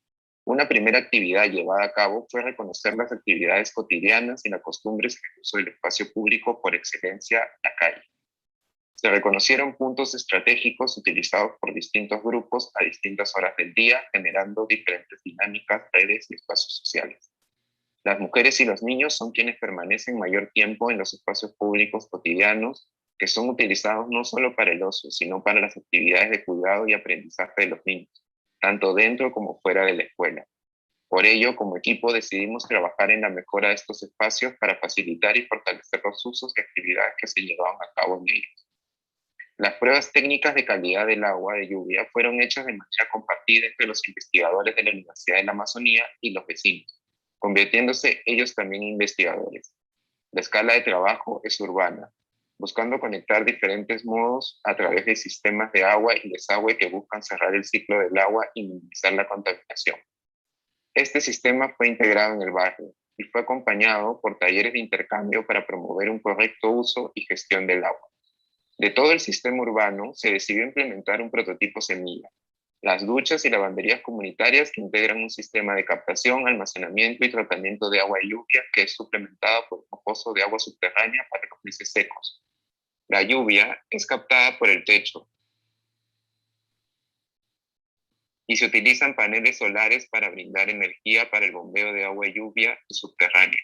Una primera actividad llevada a cabo fue reconocer las actividades cotidianas y las costumbres en el uso del espacio público por excelencia, la calle. Se reconocieron puntos estratégicos utilizados por distintos grupos a distintas horas del día, generando diferentes dinámicas, redes y espacios sociales. Las mujeres y los niños son quienes permanecen mayor tiempo en los espacios públicos cotidianos, que son utilizados no solo para el ocio, sino para las actividades de cuidado y aprendizaje de los niños, tanto dentro como fuera de la escuela. Por ello, como equipo decidimos trabajar en la mejora de estos espacios para facilitar y fortalecer los usos y actividades que se llevaban a cabo en ellos. Las pruebas técnicas de calidad del agua de lluvia fueron hechas de manera compartida entre los investigadores de la Universidad de la Amazonía y los vecinos, convirtiéndose ellos también en investigadores. La escala de trabajo es urbana, buscando conectar diferentes modos a través de sistemas de agua y desagüe que buscan cerrar el ciclo del agua y minimizar la contaminación. Este sistema fue integrado en el barrio y fue acompañado por talleres de intercambio para promover un correcto uso y gestión del agua. De todo el sistema urbano, se decidió implementar un prototipo semilla, las duchas y lavanderías comunitarias que integran un sistema de captación, almacenamiento y tratamiento de agua y lluvia que es suplementada por un pozo de agua subterránea para los meses secos. La lluvia es captada por el techo y se utilizan paneles solares para brindar energía para el bombeo de agua y lluvia subterránea.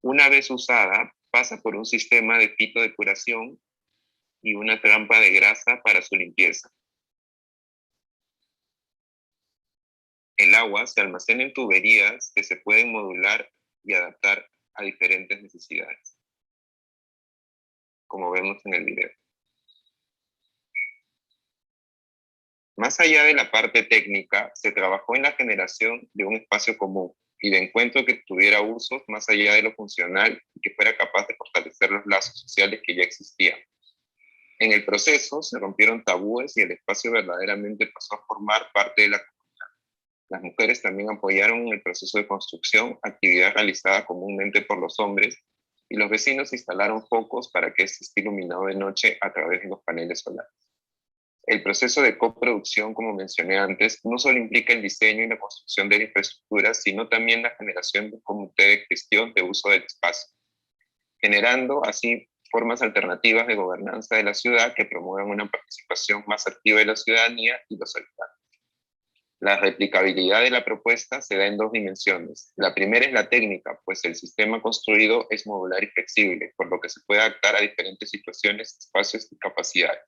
Una vez usada, pasa por un sistema de fitodepuración y una trampa de grasa para su limpieza. El agua se almacena en tuberías que se pueden modular y adaptar a diferentes necesidades, como vemos en el video. Más allá de la parte técnica, se trabajó en la generación de un espacio común y de encuentro que tuviera usos más allá de lo funcional y que fuera capaz de fortalecer los lazos sociales que ya existían. En el proceso se rompieron tabúes y el espacio verdaderamente pasó a formar parte de la comunidad. Las mujeres también apoyaron en el proceso de construcción, actividad realizada comúnmente por los hombres, y los vecinos instalaron focos para que este esté iluminado de noche a través de los paneles solares. El proceso de coproducción, como mencioné antes, no solo implica el diseño y la construcción de la infraestructura, sino también la generación de un comité de gestión de uso del espacio, generando así formas alternativas de gobernanza de la ciudad que promuevan una participación más activa de la ciudadanía y los habitantes. La replicabilidad de la propuesta se da en dos dimensiones. La primera es la técnica, pues el sistema construido es modular y flexible, por lo que se puede adaptar a diferentes situaciones, espacios y capacidades.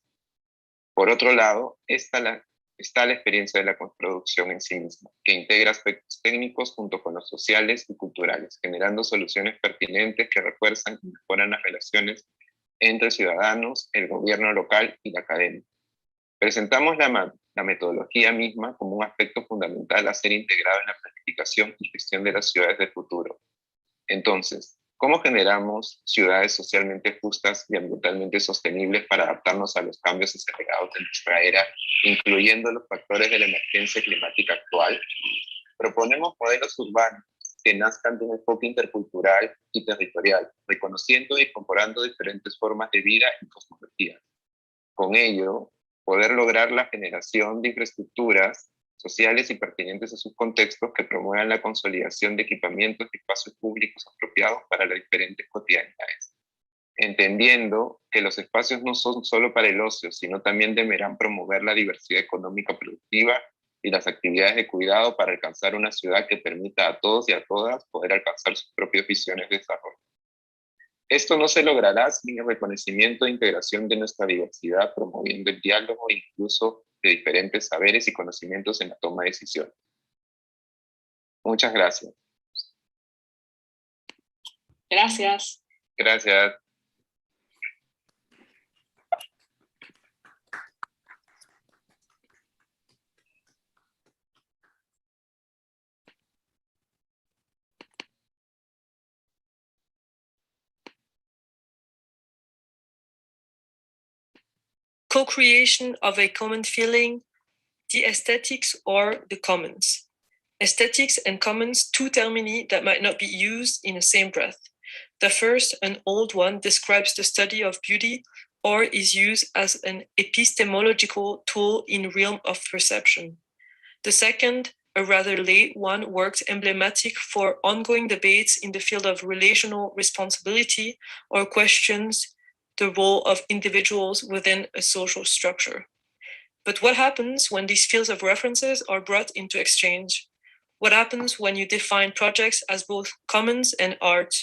Por otro lado, está la experiencia de la construcción en sí misma, que integra aspectos técnicos junto con los sociales y culturales, generando soluciones pertinentes que refuerzan y mejoran las relaciones entre ciudadanos, el gobierno local y la academia. Presentamos la metodología misma como un aspecto fundamental a ser integrado en la planificación y gestión de las ciudades del futuro. Entonces, ¿cómo generamos ciudades socialmente justas y ambientalmente sostenibles para adaptarnos a los cambios acelerados de nuestra era, incluyendo los factores de la emergencia climática actual? Proponemos modelos urbanos que nazcan de un enfoque intercultural y territorial, reconociendo y incorporando diferentes formas de vida y cosmologías. Con ello, poder lograr la generación de infraestructuras sociales y pertinentes a sus contextos que promuevan la consolidación de equipamientos y espacios públicos apropiados para las diferentes cotidianidades, entendiendo que los espacios no son solo para el ocio, sino también deberán promover la diversidad económica productiva y las actividades de cuidado para alcanzar una ciudad que permita a todos y a todas poder alcanzar sus propias visiones de desarrollo. Esto no se logrará sin el reconocimiento e integración de nuestra diversidad, promoviendo el diálogo e incluso de diferentes saberes y conocimientos en la toma de decisiones. Muchas gracias. Gracias. Gracias. Co-creation of a common feeling, the aesthetics or the commons. Aesthetics and commons, two termini that might not be used in the same breath. The first, an old one, describes the study of beauty or is used as an epistemological tool in realm of perception. The second, a rather late one, works emblematic for ongoing debates in the field of relational responsibility or questions the role of individuals within a social structure. But what happens when these fields of references are brought into exchange? What happens when you define projects as both commons and art?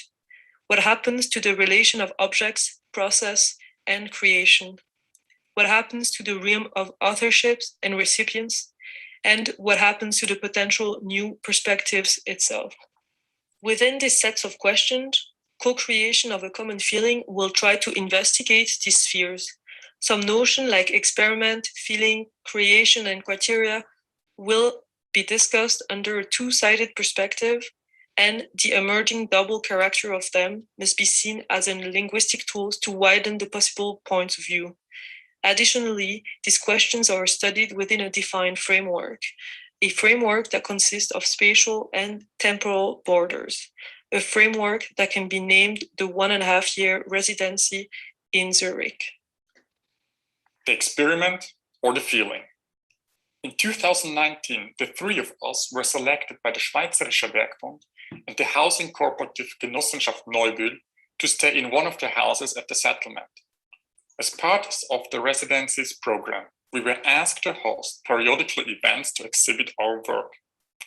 What happens to the relation of objects, process, and creation? What happens to the realm of authorships and recipients? And what happens to the potential new perspectives itself? Within these sets of questions, co-creation of a common feeling will try to investigate these spheres. Some notion like experiment, feeling, creation, and criteria will be discussed under a two-sided perspective, and the emerging double character of them must be seen as in linguistic tools to widen the possible points of view. Additionally, these questions are studied within a defined framework, a framework that consists of spatial and temporal borders, a framework that can be named the 1.5-year residency in Zurich. The experiment or the feeling. In 2019, the three of us were selected by the Schweizerischer Werkbund and the housing cooperative Genossenschaft Neubühl to stay in one of their houses at the settlement. As part of the residencies program, we were asked to host periodical events to exhibit our work.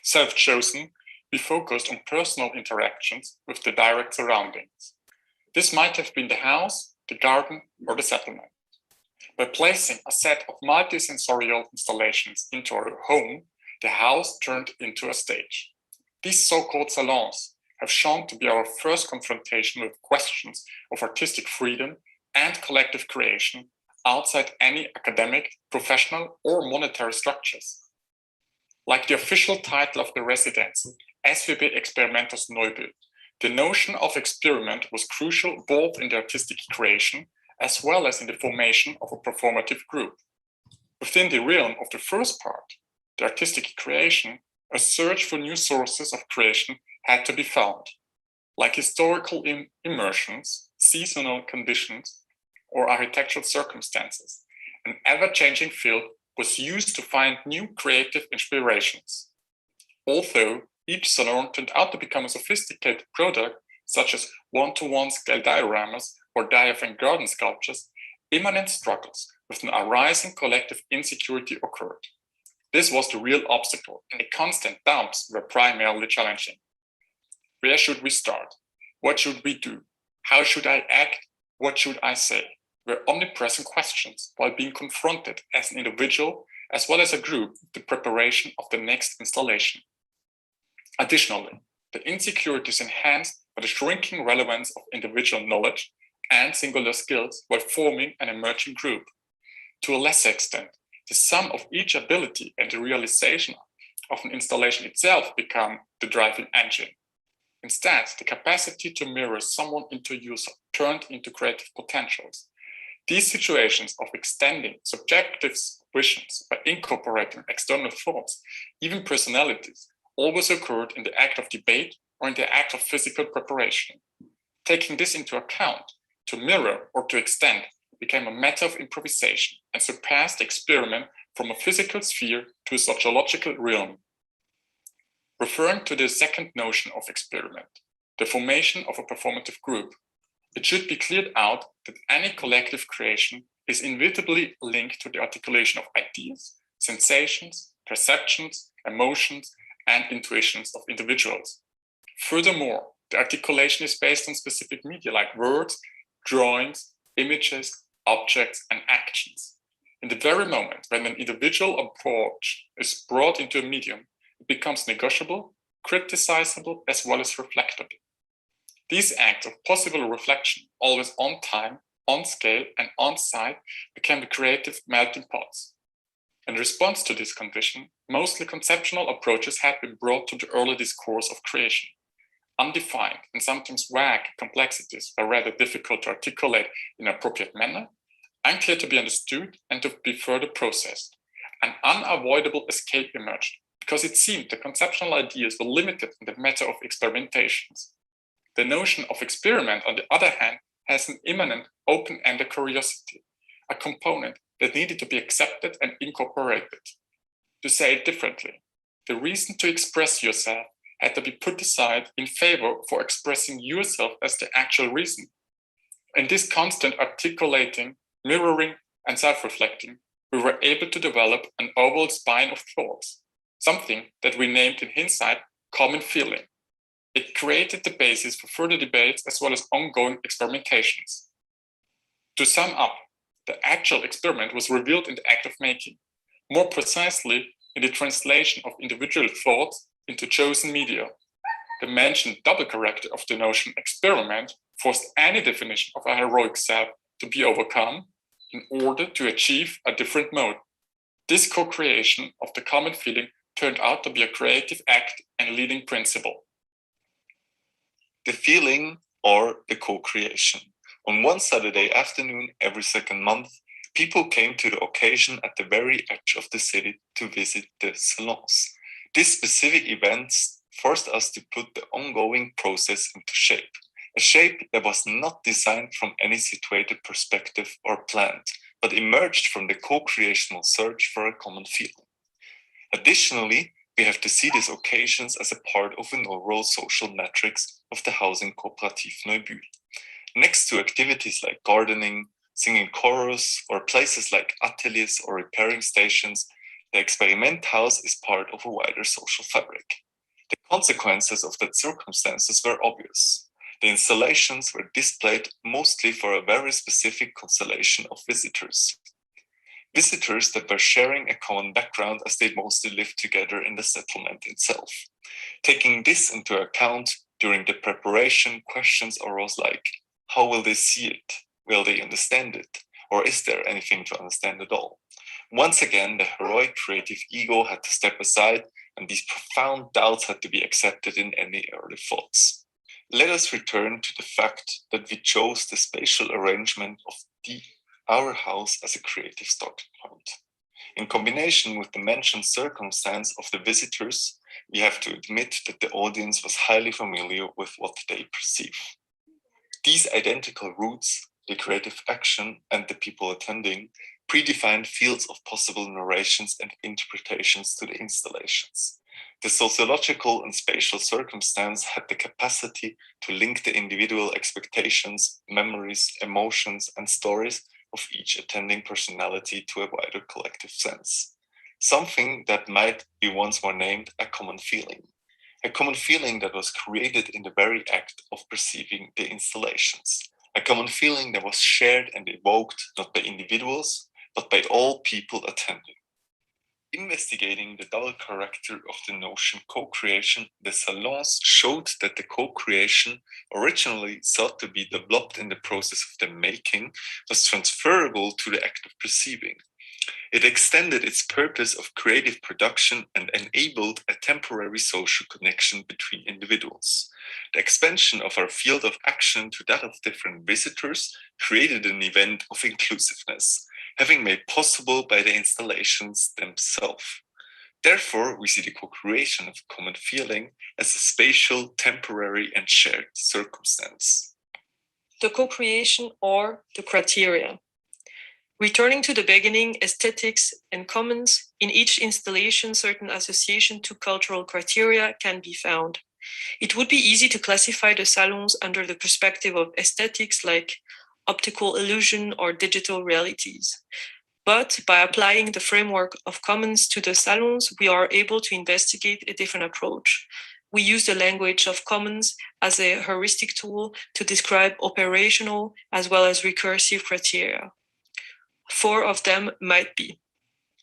Self-chosen, we focused on personal interactions with the direct surroundings. This might have been the house, the garden, or the settlement. By placing a set of multisensorial installations into our home, the house turned into a stage. These so-called salons have shown to be our first confrontation with questions of artistic freedom and collective creation outside any academic, professional, or monetary structures. Like the official title of the residency, SWB Experimentos Neubühl, the notion of experiment was crucial both in the artistic creation as well as in the formation of a performative group. Within the realm of the first part, the artistic creation, a search for new sources of creation had to be found, like historical immersions, seasonal conditions, or architectural circumstances. An ever-changing field was used to find new creative inspirations. Although each salon turned out to become a sophisticated product, such as one-to-one scale dioramas or diaphragm garden sculptures, immanent struggles with an arising collective insecurity occurred. This was the real obstacle, and the constant dumps were primarily challenging. Where should we start? What should we do? How should I act? What should I say? Were omnipresent questions while being confronted as an individual as well as a group with the preparation of the next installation. Additionally, the insecurity is enhanced by the shrinking relevance of individual knowledge and singular skills while forming an emerging group. To a lesser extent, the sum of each ability and the realization of an installation itself become the driving engine. Instead, the capacity to mirror someone into use turned into creative potentials. These situations of extending subjective visions by incorporating external thoughts, even personalities, always occurred in the act of debate or in the act of physical preparation. Taking this into account, to mirror or to extend became a matter of improvisation and surpassed the experiment from a physical sphere to a sociological realm. Referring to the second notion of experiment, the formation of a performative group, it should be cleared out that any collective creation is inevitably linked to the articulation of ideas, sensations, perceptions, emotions, and intuitions of individuals. Furthermore, the articulation is based on specific media like words, drawings, images, objects, and actions. In the very moment when an individual approach is brought into a medium, it becomes negotiable, criticizable, as well as reflectable. These acts of possible reflection, always on time, on scale, and on site, became the creative melting pots. In response to this condition, mostly conceptual approaches had been brought to the early discourse of creation. Undefined and sometimes vague complexities were rather difficult to articulate in an appropriate manner, unclear to be understood and to be further processed. An unavoidable escape emerged because it seemed the conceptual ideas were limited in the matter of experimentations. The notion of experiment, on the other hand, has an immanent, open-ended curiosity, a component that needed to be accepted and incorporated. To say it differently, the reason to express yourself had to be put aside in favor for expressing yourself as the actual reason. In this constant articulating, mirroring, and self-reflecting, we were able to develop an oval spine of thoughts, something that we named in hindsight common feeling. It created the basis for further debates as well as ongoing experimentations. To sum up, the actual experiment was revealed in the act of making, more precisely in the translation of individual thoughts into chosen media. The mentioned double character of the notion experiment forced any definition of a heroic self to be overcome in order to achieve a different mode. This co-creation of the common feeling turned out to be a creative act and leading principle. The feeling or the co-creation. On one Saturday afternoon every second month, people came to the occasion at the very edge of the city to visit the salons. These specific events forced us to put the ongoing process into shape. a shape that was not designed from any situated perspective or planned, but emerged from the co-creational search for a common feeling. Additionally, we have to see these occasions as a part of an overall social matrix of the housing cooperative Neubühl. Next to activities like gardening, singing chorus, or places like ateliers or repairing stations, the Experiment House is part of a wider social fabric. The consequences of that circumstances were obvious. The installations were displayed mostly for a very specific constellation of visitors. Visitors that were sharing a common background as they mostly lived together in the settlement itself. Taking this into account, during the preparation, questions arose like, how will they see it? Will they understand it? Or is there anything to understand at all? Once again, the heroic creative ego had to step aside, and these profound doubts had to be accepted in any early thoughts. Let us return to the fact that we chose the spatial arrangement of our house as a creative starting point. In combination with the mentioned circumstance of the visitors, we have to admit that the audience was highly familiar with what they perceive. These identical roots, the creative action and the people attending, predefined fields of possible narrations and interpretations to the installations. The sociological and spatial circumstance had the capacity to link the individual expectations, memories, emotions, and stories of each attending personality to a wider collective sense. Something that might be once more named a common feeling that was created in the very act of perceiving the installations. A common feeling that was shared and evoked not by individuals, but by all people attending. Investigating the double character of the notion co-creation, the salons showed that the co-creation, originally thought to be developed in the process of the making, was transferable to the act of perceiving. It extended its purpose of creative production and enabled a temporary social connection between individuals. The expansion of our field of action to that of different visitors created an event of inclusiveness, having made possible by the installations themselves. Therefore, we see the co-creation of common feeling as a spatial, temporary, and shared circumstance. The co-creation or the criteria. Returning to the beginning, aesthetics and commons, in each installation, certain association to cultural criteria can be found. It would be easy to classify the salons under the perspective of aesthetics like optical illusion or digital realities. But by applying the framework of commons to the salons, we are able to investigate a different approach. We use the language of commons as a heuristic tool to describe operational as well as recursive criteria. 4 of them might be.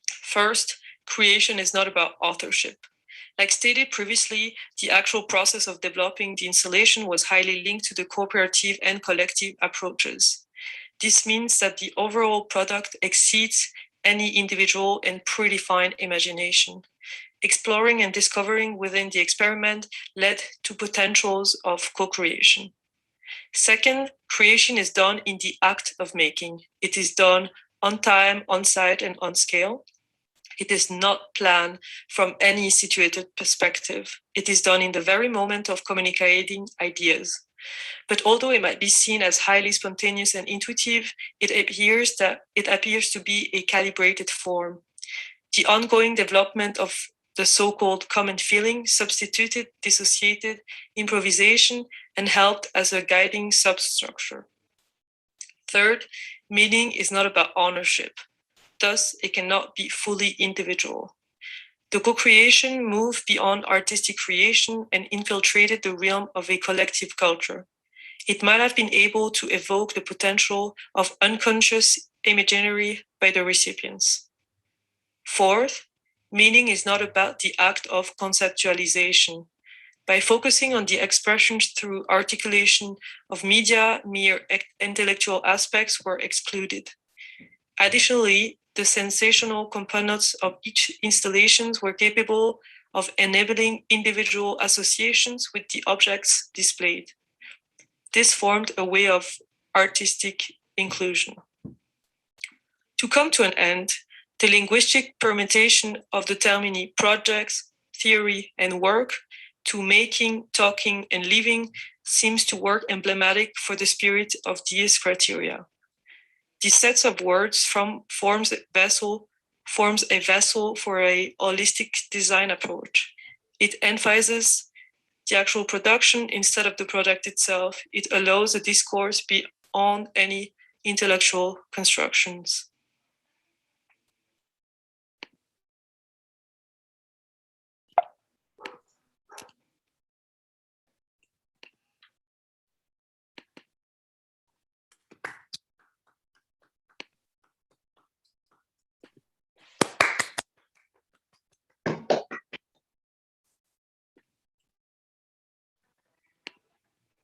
First, creation is not about authorship. Like stated previously, the actual process of developing the installation was highly linked to the cooperative and collective approaches. This means that the overall product exceeds any individual and predefined imagination. Exploring and discovering within the experiment led to potentials of co-creation. Second, creation is done in the act of making. It is done on time, on site, and on scale. It is not planned from any situated perspective. It is done in the very moment of communicating ideas. But although it might be seen as highly spontaneous and intuitive, it appears to be a calibrated form. The ongoing development of the so-called common feeling substituted dissociated improvisation and helped as a guiding substructure. Third, meaning is not about ownership. Thus, it cannot be fully individual. The co-creation moved beyond artistic creation and infiltrated the realm of a collective culture. It might have been able to evoke the potential of unconscious imaginary by the recipients. Fourth, meaning is not about the act of conceptualization. By focusing on the expressions through articulation of media, mere intellectual aspects were excluded. Additionally, the sensational components of each installation were capable of enabling individual associations with the objects displayed. This formed a way of artistic inclusion. To come to an end, the linguistic permutation of the termini projects, theory, and work to making, talking, and living seems to work emblematic for the spirit of these criteria. These sets of words forms a vessel for a holistic design approach. It emphasizes the actual production instead of the product itself. It allows a discourse beyond any intellectual constructions.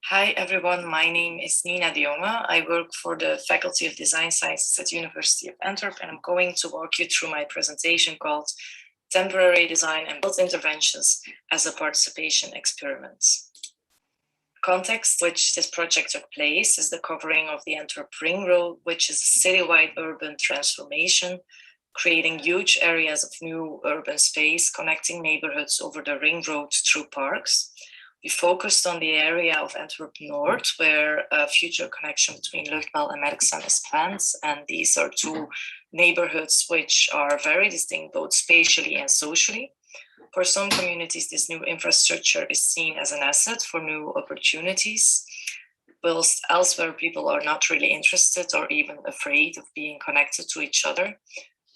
Hi everyone, my name is Nina Dioma. I work for the Faculty of Design Sciences at University of Antwerp, and I'm going to walk you through my presentation called Temporary Design and Built Interventions as a Participation Experiment. Context which this project took place is the covering of the Antwerp Ring Road, which is a citywide urban transformation, creating huge areas of new urban space, connecting neighborhoods over the Ring Road through parks. We focused on the area of Antwerp North, where a future connection between Luchtbel and Merksem is planned. And these are two neighborhoods which are very distinct, both spatially and socially. For some communities, this new infrastructure is seen as an asset for new opportunities, whilst elsewhere people are not really interested or even afraid of being connected to each other.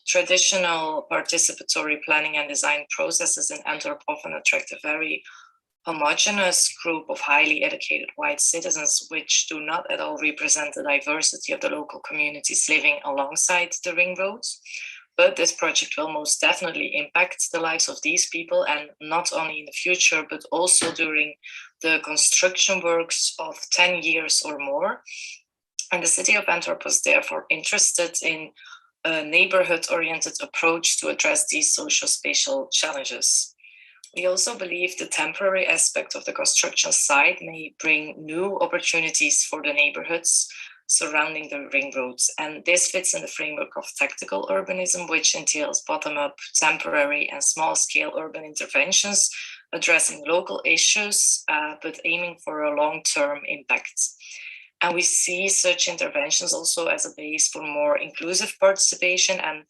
Traditional participatory planning and design processes in Antwerp often attract a very homogeneous group of highly educated white citizens, which do not at all represent the diversity of the local communities living alongside the ring roads. But this project will most definitely impact the lives of these people, and not only in the future, but also during the construction works of 10 years or more. And the city of Antwerp was therefore interested in a neighborhood-oriented approach to address these social-spatial challenges. We also believe the temporary aspect of the construction site may bring new opportunities for the neighborhoods surrounding the ring roads. And this fits in the framework of tactical urbanism, which entails bottom-up, temporary and small-scale urban interventions, addressing local issues, but aiming for a long-term impact. And we see such interventions also as a base for more inclusive participation, and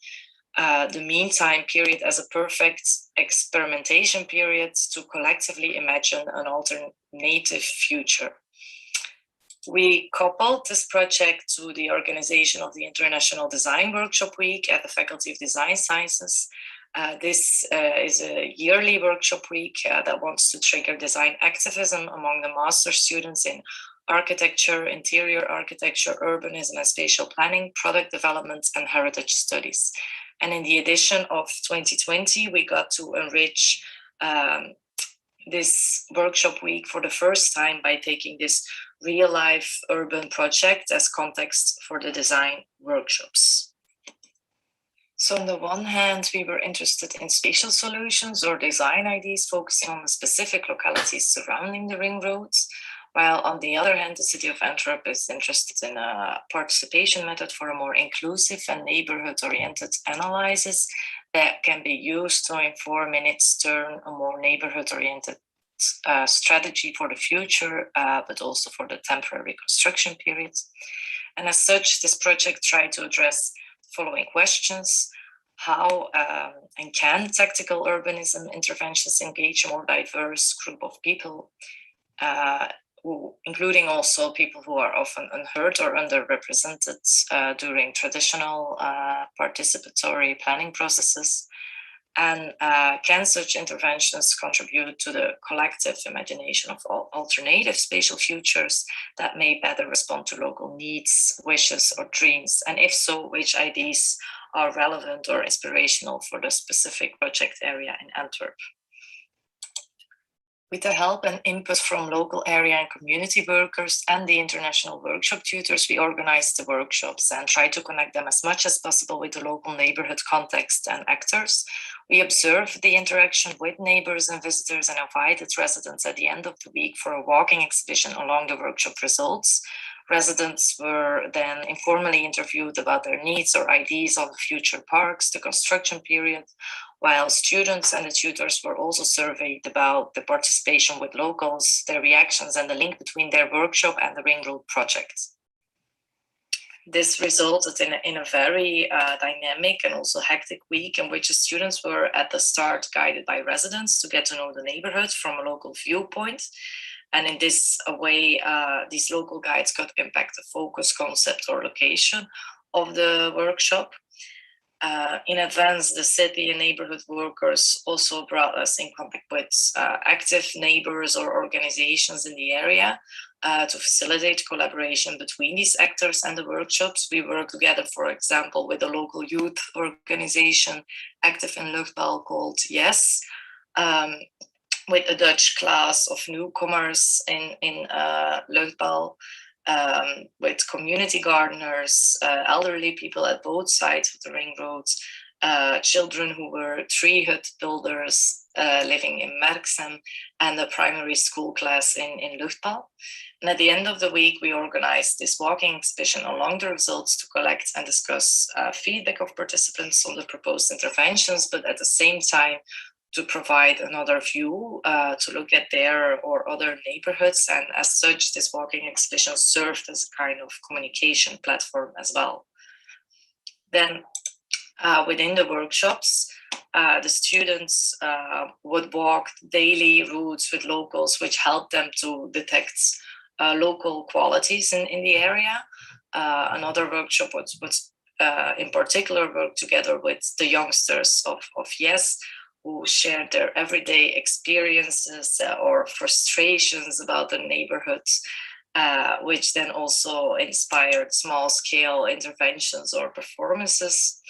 the meantime period as a perfect experimentation period to collectively imagine an alternative future. We coupled this project to the organization of the International Design Workshop Week at the Faculty of Design Sciences. This is a yearly workshop week that wants to trigger design activism among the master students in architecture, interior architecture, urbanism and spatial planning, product development and heritage studies. And in the edition of 2020, we got to enrich this workshop week for the first time by taking this real-life urban project as context for the design workshops. So on the one hand, we were interested in spatial solutions or design ideas focusing on the specific localities surrounding the ring roads, while on the other hand, the city of Antwerp is interested in a participation method for a more inclusive and neighborhood-oriented analysis that can be used to inform in its turn a more neighborhood-oriented strategy for the future, but also for the temporary construction period. And as such, this project tried to address the following questions. How and can tactical urbanism interventions engage a more diverse group of people, including also people who are often unheard or underrepresented during traditional participatory planning processes? And can such interventions contribute to the collective imagination of alternative spatial futures that may better respond to local needs, wishes, or dreams? And if so, which ideas are relevant or inspirational for the specific project area in Antwerp? With the help and input from local area and community workers and the international workshop tutors, we organized the workshops and tried to connect them as much as possible with the local neighborhood context and actors. We observed the interaction with neighbors and visitors and invited residents at the end of the week for a walking exhibition along the workshop results. Residents were then informally interviewed about their needs or ideas on the future parks, the construction period, while students and the tutors were also surveyed about the participation with locals, their reactions, and the link between their workshop and the Ring Road project. This resulted in a very dynamic and also hectic week in which the students were at the start guided by residents to get to know the neighborhood from a local viewpoint. And in this way, these local guides could impact the focus, concept, or location of the workshop. In advance, the city and neighborhood workers also brought us in contact with active neighbors or organizations in the area to facilitate collaboration between these actors and the workshops. We work together, for example, with a local youth organization active in Luchtbal called Yes, with a Dutch class of newcomers in Luchtbal, with community gardeners, elderly people at both sides of the ring roads, children who were tree hut builders living in Merksem, and a primary school class in Luchtbal. And at the end of the week, we organized this walking exhibition along the results to collect and discuss feedback of participants on the proposed interventions, but at the same time, to provide another view, to look at their or other neighborhoods. And as such, this walking exhibition served as a kind of communication platform as well. Then within the workshops, the students would walk daily routes with locals, which helped them to detect local qualities in the area. Another workshop was in particular worked together with the youngsters of Yes, who shared their everyday experiences or frustrations about the neighborhoods, which then also inspired small-scale interventions or performances.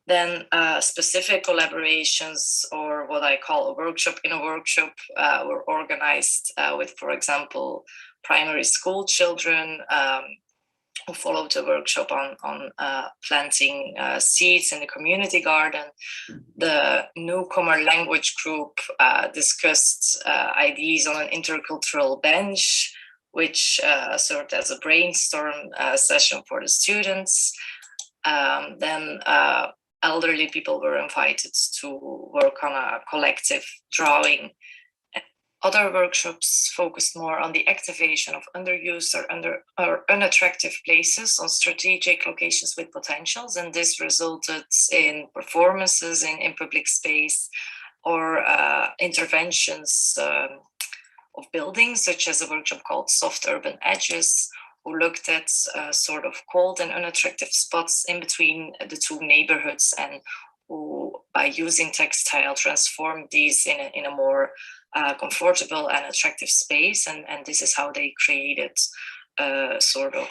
Then specific collaborations, or what I call a workshop in a workshop, were organized with, for example, primary school children who followed the workshop on planting seeds in the community garden. The newcomer language group discussed ideas on an intercultural bench, which served as a brainstorm session for the students. Then elderly people were invited to work on a collective drawing. Other workshops focused more on the activation of underused or unattractive places on strategic locations with potentials, and this resulted in performances in public space or interventions of buildings, such as a workshop called Soft Urban Edges, who looked at sort of cold and unattractive spots in between the two neighborhoods, and who, by using textile, transformed these in a more comfortable and attractive space. And this is how they created a sort of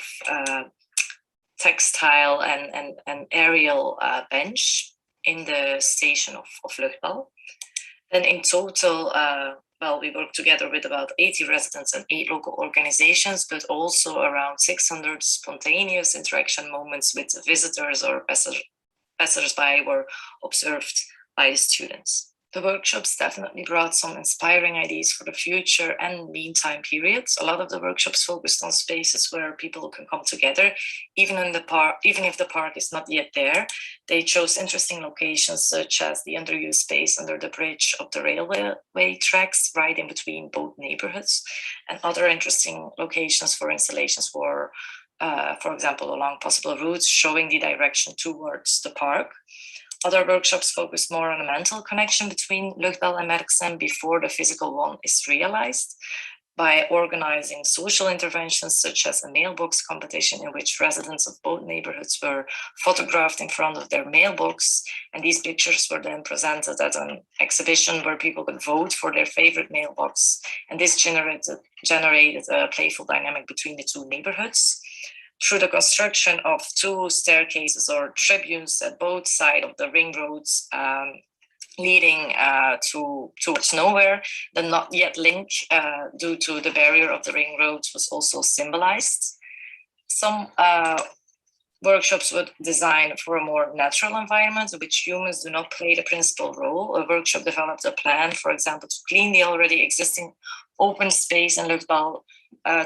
textile and aerial bench in the station of Luchtbal. Then in total, well, we worked together with about 80 residents and 8 local organizations, but also around 600 spontaneous interaction moments with visitors or passers-by were observed by the students. The workshops definitely brought some inspiring ideas for the future and meantime periods. A lot of the workshops focused on spaces where people can come together, even if the park is not yet there. They chose interesting locations such as the underused space under the bridge of the railway tracks, right in between both neighborhoods. And other interesting locations for installations were, for example, along possible routes showing the direction towards the park. Other workshops focused more on a mental connection between Luchtbal and Merksem before the physical one is realized, by organizing social interventions such as a mailbox competition in which residents of both neighborhoods were photographed in front of their mailbox. And these pictures were then presented at an exhibition where people could vote for their favorite mailbox. And this generated a playful dynamic between the two neighborhoods. Through the construction of 2 staircases or tribunes at both sides of the ring roads, leading towards nowhere, the not yet link due to the barrier of the ring roads was also symbolized. Some workshops would design for a more natural environment in which humans do not play the principal role. A workshop developed a plan, for example, to clean the already existing open space in Luchtbal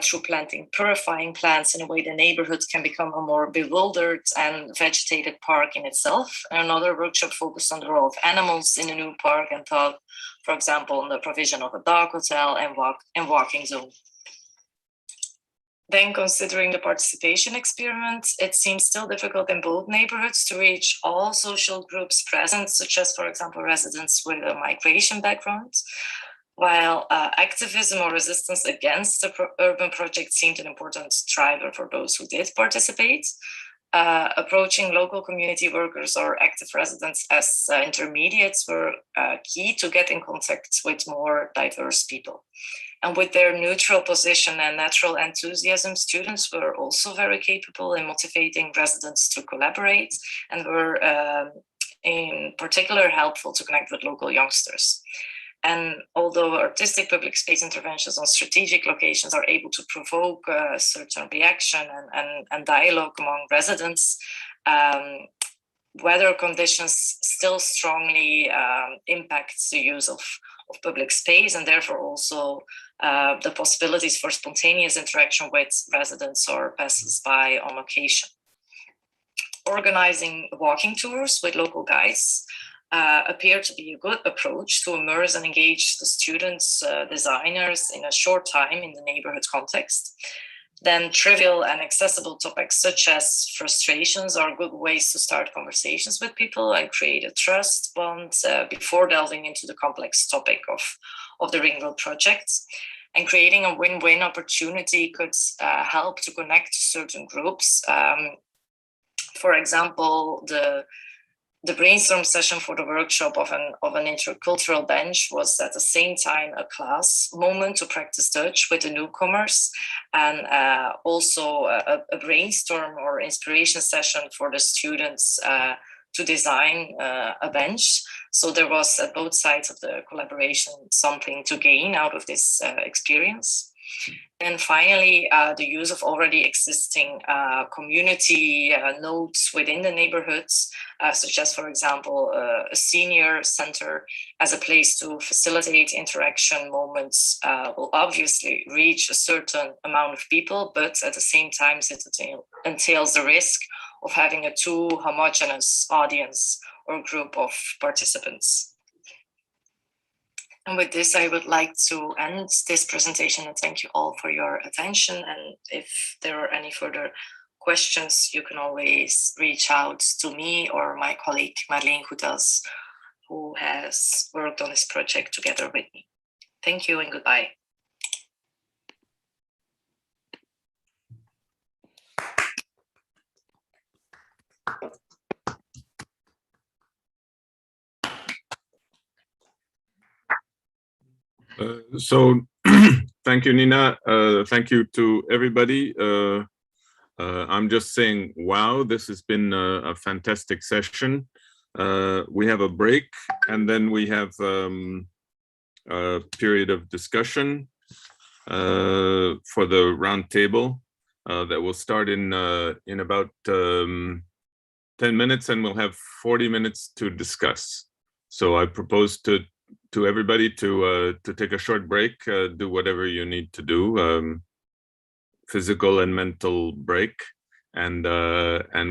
through planting purifying plants in a way the neighborhood can become a more bewildered and vegetated park in itself. And another workshop focused on the role of animals in a new park and thought, for example, on the provision of a dog hotel and walking zone. Then, considering the participation experiment, it seems still difficult in both neighborhoods to reach all social groups present, such as, for example, residents with a migration background. While activism or resistance against the urban project seemed an important driver for those who did participate, approaching local community workers or active residents as intermediates were key to get in contact with more diverse people. And with their neutral position and natural enthusiasm, students were also very capable in motivating residents to collaborate and were in particular helpful to connect with local youngsters. And although artistic public space interventions on strategic locations are able to provoke a certain reaction and dialogue among residents, weather conditions still strongly impact the use of public space, and therefore also the possibilities for spontaneous interaction with residents or passers-by on location. Organizing walking tours with local guides appear to be a good approach to immerse and engage the students, designers in a short time in the neighborhood context. Then trivial and accessible topics such as frustrations are good ways to start conversations with people and create a trust bond before delving into the complex topic of the Ring Road project. And creating a win-win opportunity could help to connect to certain groups. For example, the brainstorm session for the workshop of an intercultural bench was at the same time a class moment to practice Dutch with the newcomers, and also a brainstorm or inspiration session for the students to design a bench. So there was at both sides of the collaboration something to gain out of this experience. And finally, the use of already existing community nodes within the neighborhoods, such as, for example, a senior center as a place to facilitate interaction moments will obviously reach a certain amount of people, but at the same time, it entails the risk of having a too homogeneous audience or group of participants. And with this, I would like to end this presentation and thank you all for your attention. And if there are any further questions, you can always reach out to me or my colleague, Madelaine Coline, who has worked on this project together with me. Thank you and goodbye. So thank you, Nina. Thank you to everybody. I'm just saying, wow, this has been a fantastic session. We have a break and then we have a period of discussion for the round table that will start in about 10 minutes, and we'll have 40 minutes to discuss. So I propose to everybody to take a short break, do whatever you need to do, physical and mental break, and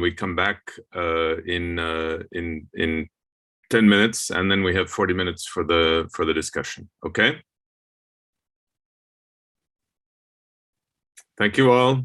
we come back in 10 minutes, and then we have 40 minutes for the discussion. Okay. Thank you all.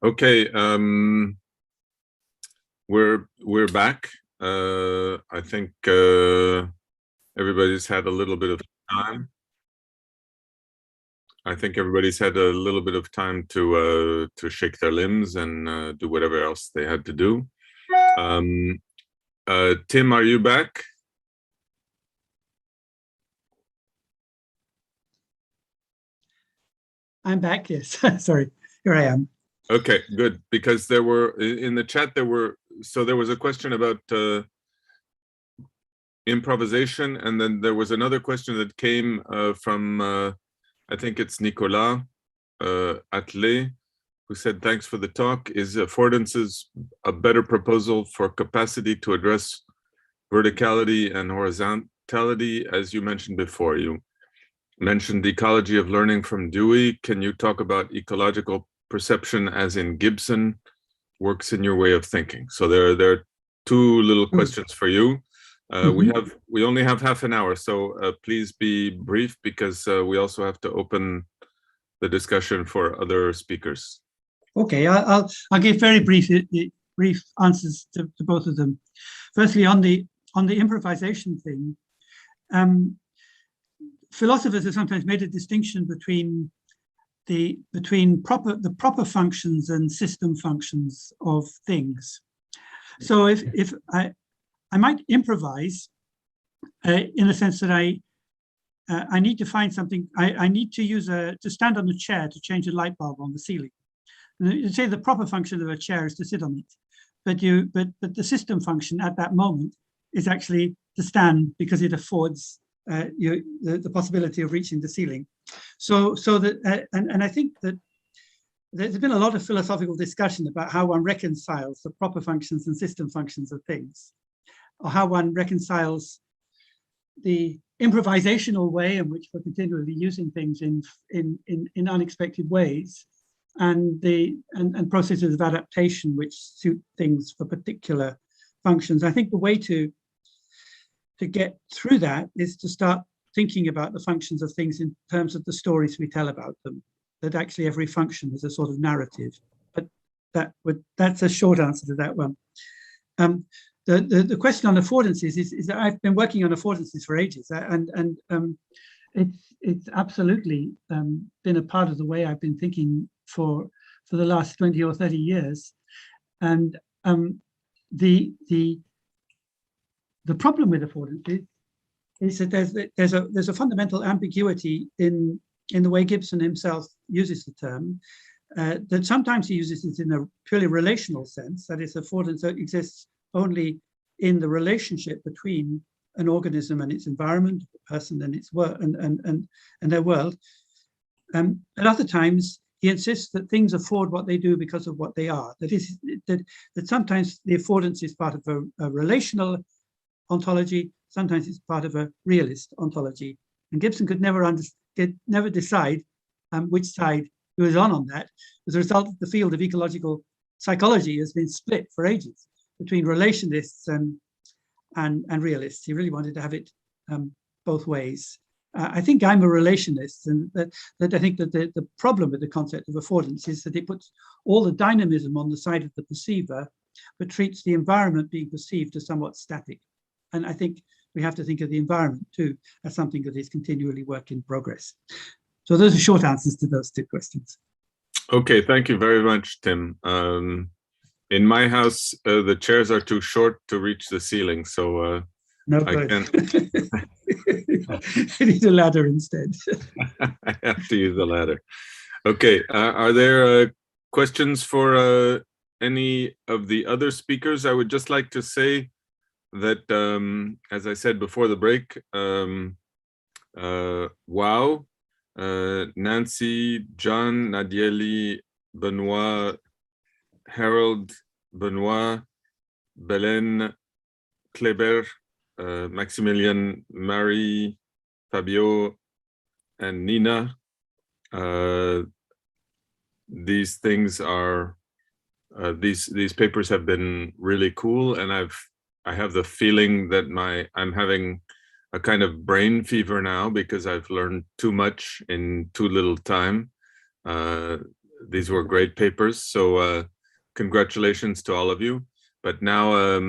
Okay, we're back. I think everybody's had a little bit of time. I think everybody's had a little bit of time to shake their limbs and do whatever else they had to do. Tim, are you back? I'm back, yes. Sorry, here I am. Okay, good, because there were, in the chat, there was a question about improvisation, and then there was another question that came from, I think it's Nicolas Atlé, who said, thanks for the talk. Is affordances a better proposal for capacity to address verticality and horizontality, as you mentioned before? You mentioned the ecology of learning from Dewey. Can you talk about ecological perception as in Gibson works in your way of thinking? So there are two little questions for you. We only have half an hour, so please be brief, because we also have to open the discussion for other speakers. Okay, I'll give very brief answers to both of them. Firstly, on the improvisation thing, philosophers have sometimes made a distinction between the proper functions and system functions of things. So if I might improvise in the sense that I need to find something. I need to stand on a chair to change a light bulb on the ceiling. And you say the proper function of a chair is to sit on it, but the system function at that moment is actually to stand, because it affords the possibility of reaching the ceiling. So that and I think that there's been a lot of philosophical discussion about how one reconciles the proper functions and system functions of things, or how one reconciles the improvisational way in which we're continually using things in unexpected ways, and processes of adaptation which suit things for particular functions. I think the way to get through that is to start thinking about the functions of things in terms of the stories we tell about them, that actually every function is a sort of narrative. But that's a short answer to that one. The question on affordances is that I've been working on affordances for ages, and it's absolutely been a part of the way I've been thinking for the last 20 or 30 years. And the problem with affordances is that there's a fundamental ambiguity in the way Gibson himself uses the term, that sometimes he uses it in a purely relational sense, that is, affordance exists only in the relationship between an organism and its environment, a person and its world and their world. At other times, he insists that things afford what they do because of what they are. That is, that sometimes the affordance is part of a relational ontology, sometimes it's part of a realist ontology. And Gibson could never decide which side he was on that. As a result, the field of ecological psychology has been split for ages between relationists and realists. He really wanted to have it both ways. I think I'm a relationist, and that I think that the problem with the concept of affordance is that it puts all the dynamism on the side of the perceiver, but treats the environment being perceived as somewhat static. And I think we have to think of the environment too as something that is continually work in progress. So those are short answers to those two questions. Okay, thank you very much, Tim. In my house, the chairs are too short to reach the ceiling, so no I can't. I need a ladder instead. I have to use the ladder. Okay, are there questions for any of the other speakers? I would just like to say that, as I said before the break, wow, Nancy, John, Nadyeli, Benoit, Harold, Benoit, Belen, Kleber, Maximilian, Marie, Fabio, and Nina. These things are, these papers have been really cool, and I have the feeling that I'm having a kind of brain fever now, because I've learned too much in too little time. these were great papers. So congratulations to all of you. But now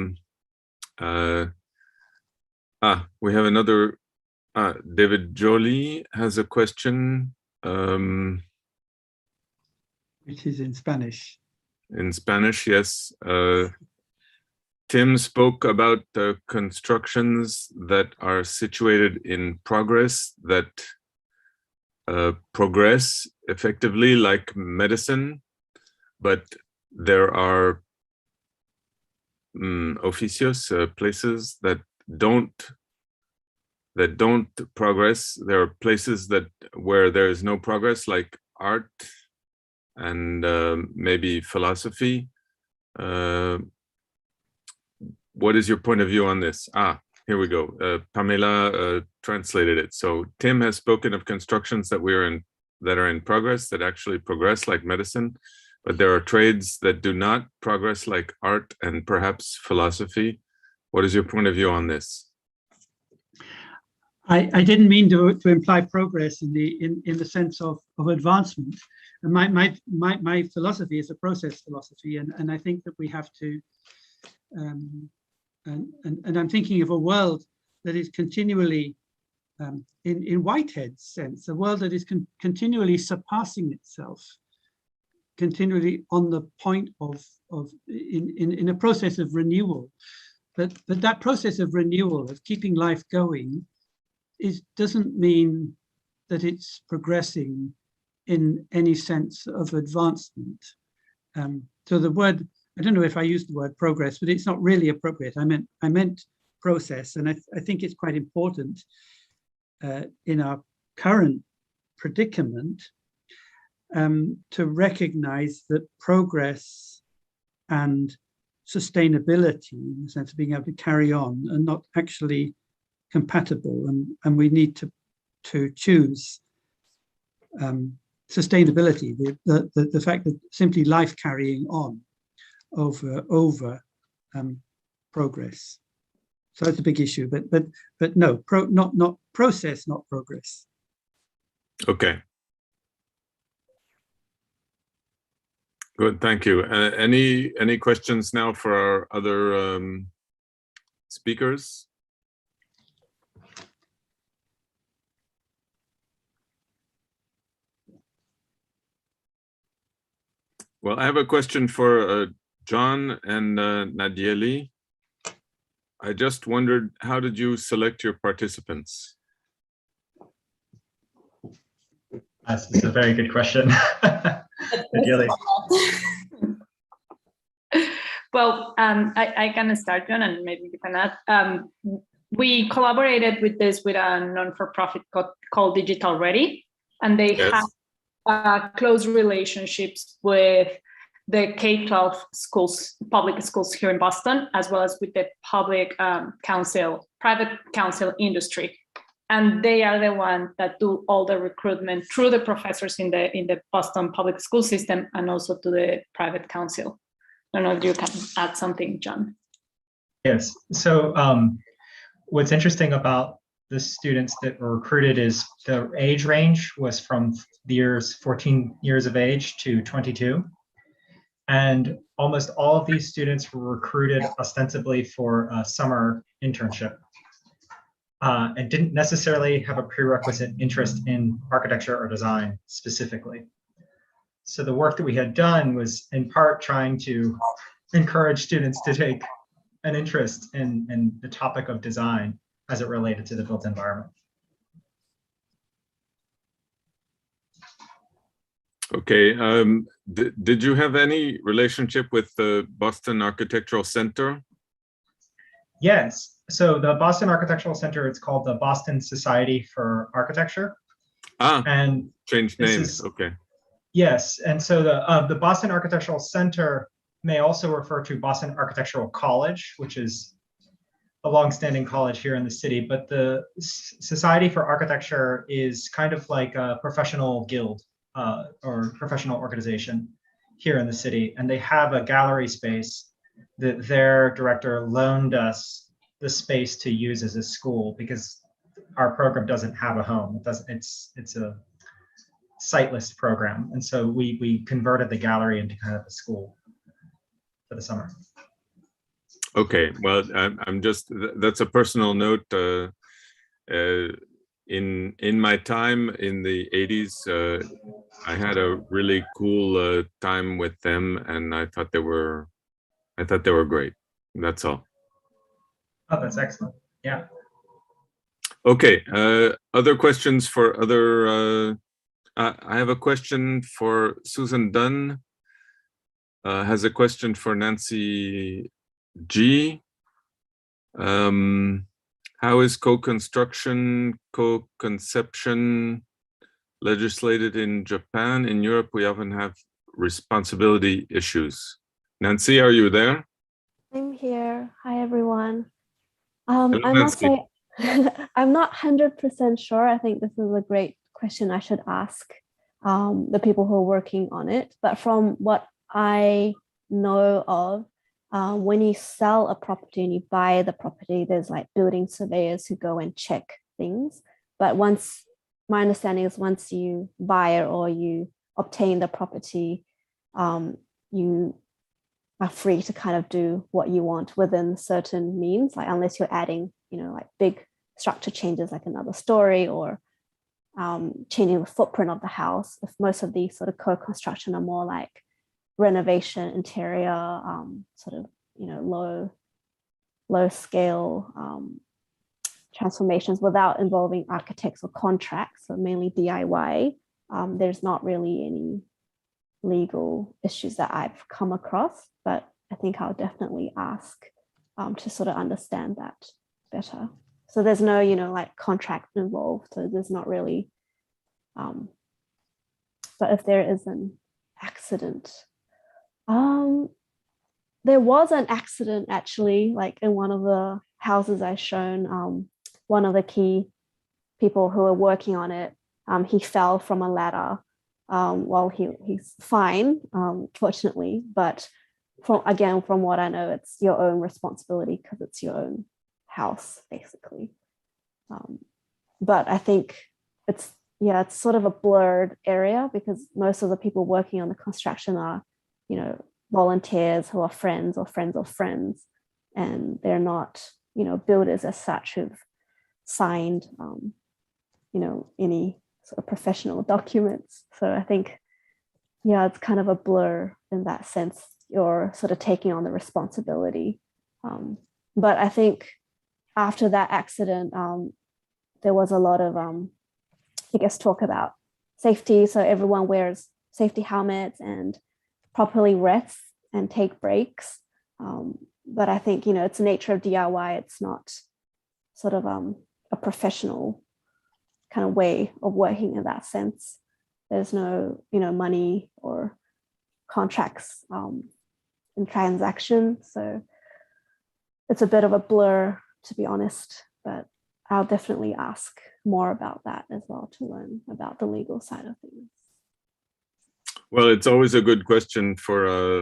we have another. David Jolie has a question. Which is in Spanish. In Spanish, yes. Tim spoke about the constructions that are situated in progress, that progress effectively like medicine, but there are oficios, places that don't progress. There are places where there is no progress, like art and maybe philosophy. What is your point of view on this? Here we go. Pamela translated it. So Tim has spoken of constructions that are in progress, that actually progress like medicine, but there are trades that do not progress like art and perhaps philosophy. What is your point of view on this? I didn't mean to imply progress in the sense of advancement. And my philosophy is a process philosophy, and I think that we have to. And I'm thinking of a world that is continually, in Whitehead's sense, a world that is continually surpassing itself, continually on the point of in a process of renewal. But that process of renewal, of keeping life going, doesn't mean that it's progressing in any sense of advancement. So the word, I don't know if I used the word progress, but it's not really appropriate. I meant process, and I think it's quite important in our current predicament to recognize that progress and sustainability, in the sense of being able to carry on, are not actually compatible, and we need to choose sustainability, the fact that simply life carrying on over progress. So that's a big issue, but no, not process, not progress. Okay. Good, thank you. Any questions now for our other speakers? Well, I have a question for John and Nadyeli. I just wondered, how did you select your participants? This is a very good question. Nadyeli. Well, I can start, John, and maybe you can add. We collaborated with a non-for-profit called Digital Ready, and they have close relationships with the K-12 schools, public schools here in Boston, as well as with the public private council industry. And they are the ones that do all the recruitment through the professors in the Boston public school system, and also to the private council. I don't know if you can add something, John. Yes, so what's interesting about the students that were recruited is the age range was from 14 years of age to 22. And almost all of these students were recruited ostensibly for a summer internship and didn't necessarily have a prerequisite interest in architecture or design specifically. So the work that we had done was in part trying to encourage students to take an interest in the topic of design as it related to the built environment. Okay, did you have any relationship with the Boston Architectural Center? Yes, so the Boston Architectural Center, it's called the Boston Society for Architecture. And changed names, okay. Yes, and so the Boston Architectural Center may also refer to Boston Architectural College, which is a longstanding college here in the city, but the Society for Architecture is kind of like a professional guild or professional organization here in the city, and they have a gallery space that their director loaned us the space to use as a school because our program doesn't have a home. It doesn't. It's sightless program. And so we converted the gallery into kind of a school for the summer. Okay, well, I'm just, that's a personal note. In my time in the 80s, I had a really cool time with them, and I thought they were great. That's all. Oh, that's excellent. Yeah. Okay, other questions for other, I have a question for Susan Dunn, has a question for Nancy G. How is co-construction, co-conception legislated in Japan? In Europe, we often have responsibility issues. Nancy, are you there? I'm here. Hi, everyone. Hello, I must Nancy. say, I'm not 100% sure. I think this is a great question I should ask the people who are working on it. But from what I know of, when you sell a property and you buy the property, there's like building surveyors who go and check things. But my understanding is once you buy it or you obtain the property, you are free to kind of do what you want within certain means, like unless you're adding, like big structure changes like another story or changing the footprint of the house. If most of these sort of co-construction are more like renovation, interior, sort of, low scale transformations without involving architects or contracts, so mainly DIY, there's not really any legal issues that I've come across, but I think I'll definitely ask to sort of understand that better. So there's no, like contract involved, so there's not really, but if there is an accident, there was an accident actually, like in one of the houses I shown, one of the key people who were working on it, he fell from a ladder. Well, he's fine, fortunately, but from what I know, it's your own responsibility because it's your own house, basically. But I think it's sort of a blurred area because most of the people working on the construction are, volunteers who are friends of friends of friends, and they're not, builders as such who've signed, any sort of professional documents. So I think, it's kind of a blur in that sense. You're sort of taking on the responsibility. But I think after that accident, there was a lot of, talk about safety. So everyone wears safety helmets and properly rests and take breaks. But I think, it's the nature of DIY. It's not sort of a professional kind of way of working in that sense. There's no, money or contracts in transactions. So it's a bit of a blur, to be honest, but I'll definitely ask more about that as well to learn about the legal side of things. Well, it's always a good question for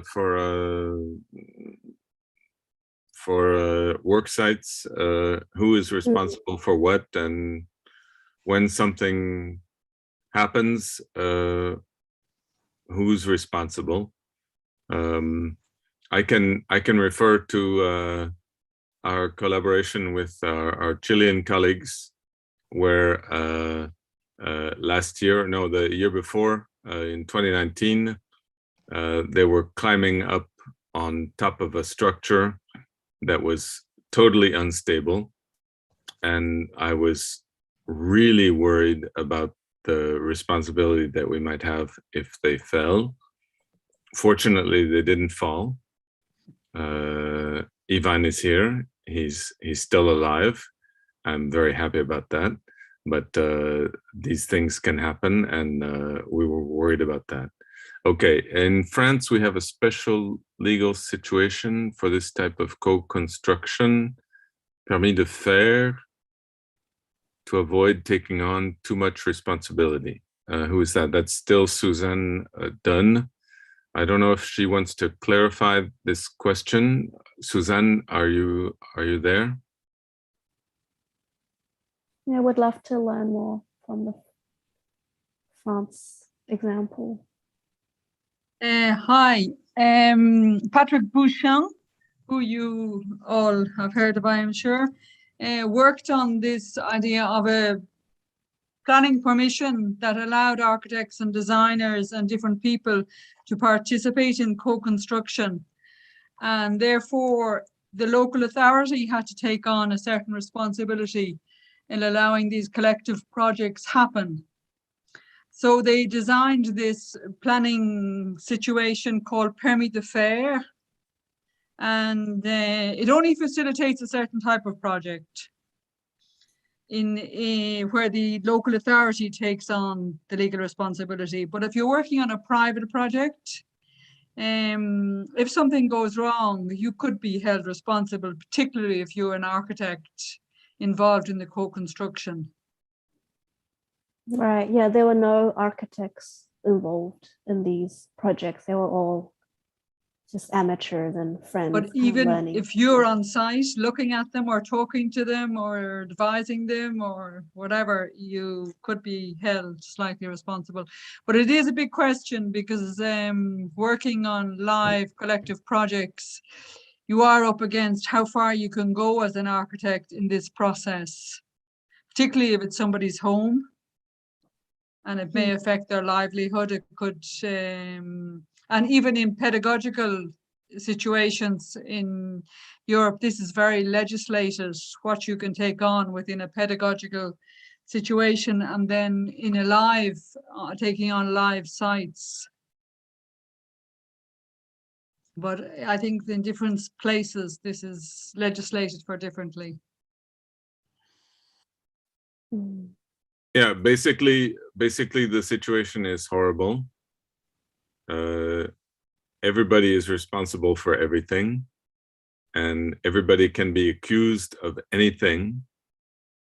work sites. Who is responsible for what, and when something happens, who's responsible? I can refer to our collaboration with our Chilean colleagues, where the year before, in 2019, they were climbing up on top of a structure that was totally unstable. And I was really worried about the responsibility that we might have if they fell. Fortunately, they didn't fall. Ivan is here. He's still alive. I'm very happy about that. But these things can happen, and we were worried about that. Okay, in France, we have a special legal situation for this type of co-construction, permis de faire, to avoid taking on too much responsibility. Who is that? That's still Suzanne Dunn. I don't know if she wants to clarify this question. Suzanne, are you there? Yeah, I would love to learn more from the France example? Hi, Patrick Bouchon, who you all have heard of, I am sure, worked on this idea of a planning permission that allowed architects and designers and different people to participate in co-construction. And therefore, the local authority had to take on a certain responsibility in allowing these collective projects happen. So they designed this planning situation called Permis de Faire, and it only facilitates a certain type of project where the local authority takes on the legal responsibility. But if you're working on a private project, if something goes wrong, you could be held responsible, particularly if you're an architect involved in the co-construction. Right, yeah, there were no architects involved in these projects. They were all just amateurs and friends. But even if you're on site looking at them or talking to them or advising them or whatever, you could be held slightly responsible. But it is a big question because working on live collective projects, you are up against how far you can go as an architect in this process, particularly if it's somebody's home and it may affect their livelihood. It could, and even in pedagogical situations in Europe, this is very legislated, what you can take on within a pedagogical situation, and then in a live, taking on live sites. But I think in different places, this is legislated for differently. Yeah, basically the situation is horrible. Everybody is responsible for everything, and everybody can be accused of anything.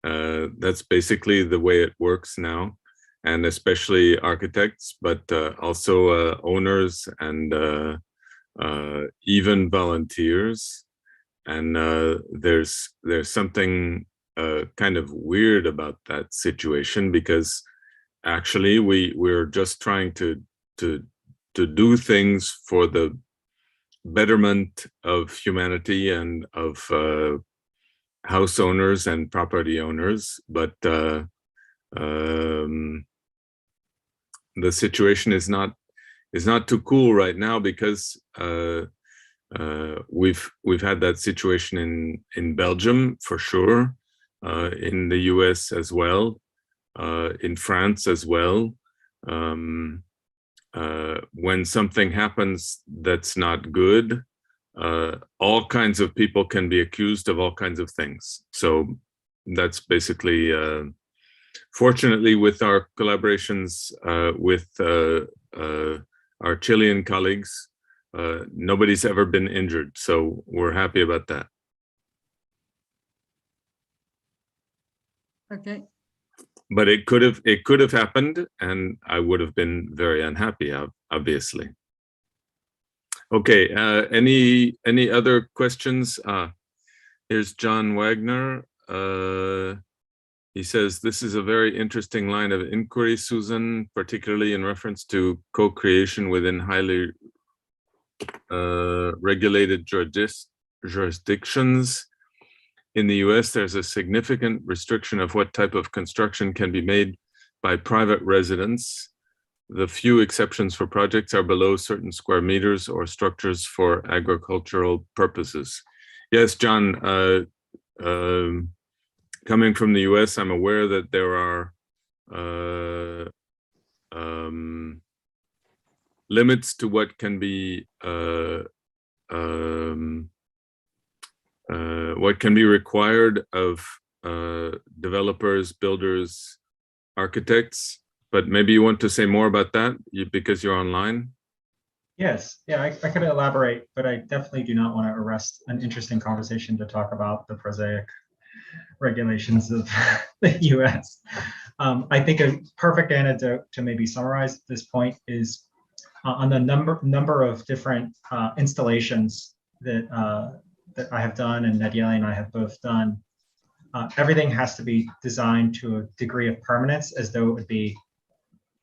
That's basically the way it works now, and especially architects, but also owners and even volunteers. And there's something kind of weird about that situation, because actually we're just trying to do things for the betterment of humanity and of house owners and property owners, but the situation is not too cool right now, because we've had that situation in Belgium for sure, in the US as well, in France as well. When something happens that's not good, all kinds of people can be accused of all kinds of things. So that's basically, fortunately, with our collaborations with our Chilean colleagues, nobody's ever been injured. So we're happy about that. Okay. But it could have happened, and I would have been very unhappy, obviously. Okay, any other questions? Here's John Wagner. He says, this is a very interesting line of inquiry, Susan, particularly in reference to co-creation within highly regulated jurisdictions. In the US, there's a significant restriction of what type of construction can be made by private residents. The few exceptions for projects are below certain square meters or structures for agricultural purposes. Yes, John, coming from the US, I'm aware that there are limits to what can be required of developers, builders, architects, but maybe you want to say more about that because you're online. Yes, yeah, I could elaborate, but I definitely do not want to arrest an interesting conversation to talk about the prosaic regulations of the US. I think a perfect antidote to maybe summarize this point is on the number of different installations that I have done and Nadyeli and I have both done. Everything has to be designed to a degree of permanence as though it would be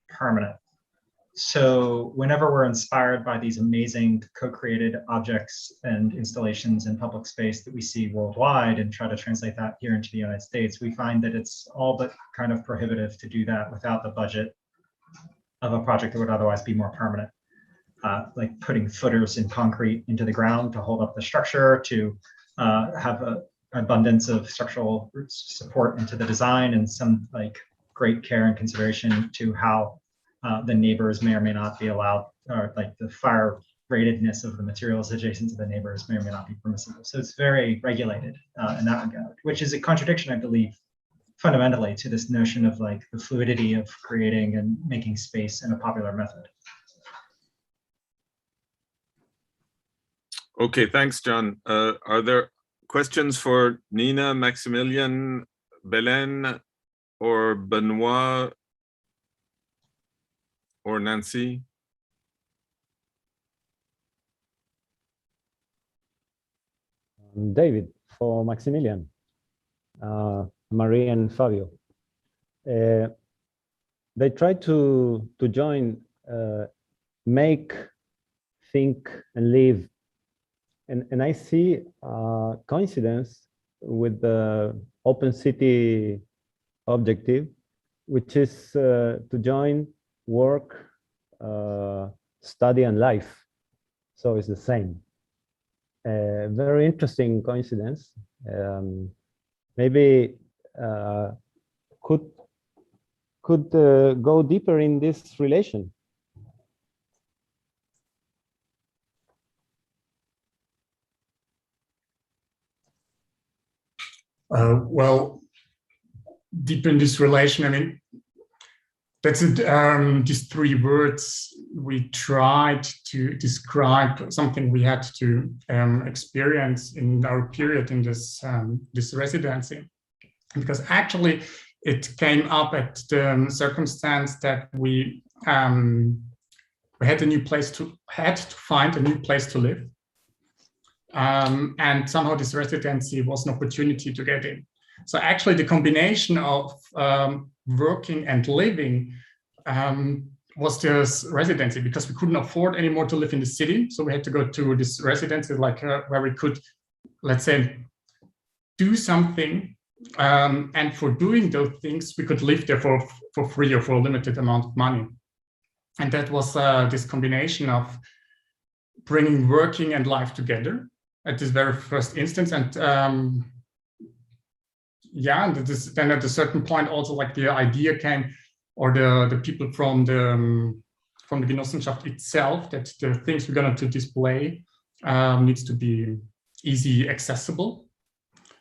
permanent. So whenever we're inspired by these amazing co-created objects and installations in public space that we see worldwide and try to translate that here into the United States, we find that it's all but kind of prohibitive to do that without the budget of a project that would otherwise be more permanent. Like putting footers in concrete into the ground to hold up the structure, to have an abundance of structural support into the design, and some like great care and consideration to how the neighbors may or may not be allowed, or like the fire ratedness of the materials adjacent to the neighbors may or may not be permissible. So it's very regulated in that regard, which is a contradiction, I believe, fundamentally to this notion of like the fluidity of creating and making space in a popular method. Okay, thanks, John. Are there questions for Nina, Maximilian, Belen, or Benoit, or Nancy? David, for Maximilian, Marie and Fabio. They try to join make, think, and live. And I see a coincidence with the Open City objective, which is to join work, study, and life. So it's the same. Very interesting coincidence. Maybe could go deeper in this relation. Well, deep in this relation, I mean, that's it, these three words we tried to describe something we had to experience in our period in this this residency, because actually it came up at the circumstance that we had to find a new place to live. And somehow this residency was an opportunity to get in. So actually the combination of working and living was this residency, because we couldn't afford anymore to live in the city. So we had to go to this residency, like where we could, let's say, do something. And for doing those things, we could live there for free or for a limited amount of money. And that was this combination of bringing working and life together at this very first instance. And yeah, and then at a certain point also, like the idea came, or the people from the Genossenschaft itself, that the things we're going to display needs to be easy accessible.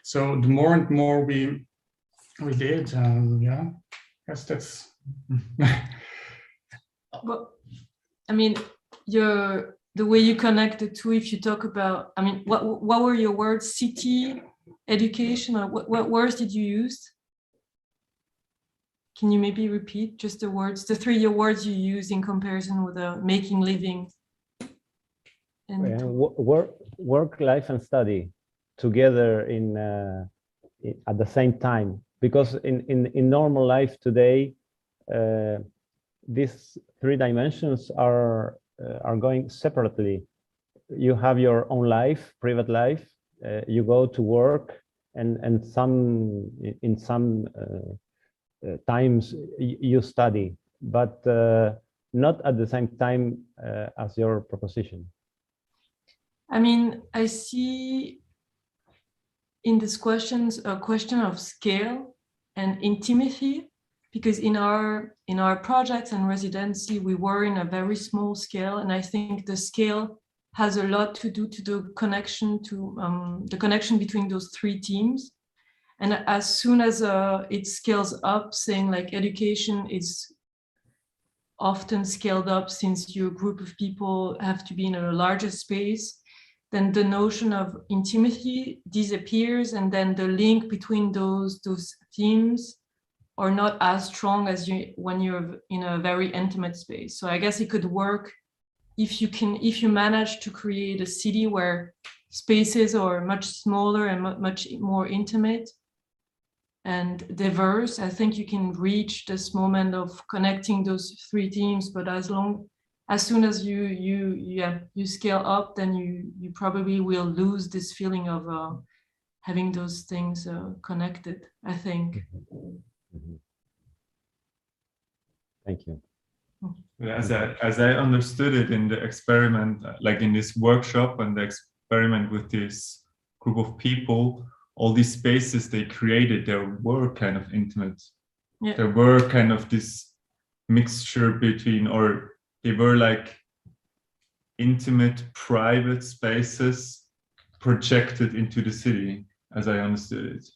So the more and more we did, yeah, I guess that's. Well, I mean, the way you connect the two, if you talk about, I mean, what were your words? City, education, or what words did you use? Can you maybe repeat just the words, the three words you use in comparison with making, living? And work, life, and study together at the same time, because in normal life today, these three dimensions are going separately. You have your own life, private life. You go to work, and in some times you study, but not at the same time as your proposition. I mean, I see in these questions a question of scale and intimacy, because in our projects and residency, we were in a very small scale, and I think the scale has a lot to do to the connection between those three teams. And as soon as it scales up, saying like education is often scaled up since your group of people have to be in a larger space, then the notion of intimacy disappears, and then the link between those themes are not as strong as when you're in a very intimate space. So I guess it could work if you manage to create a city where spaces are much smaller and much more intimate, and diverse. I think you can reach this moment of connecting those three themes, but as soon as you scale up, then you probably will lose this feeling of having those things connected, I think. Thank you. As I understood it in the experiment, like in this workshop and the experiment with this group of people, all these spaces they created, they were kind of intimate. Yeah. There were kind of this mixture between, or they were like intimate, private spaces projected into the city, as I understood it.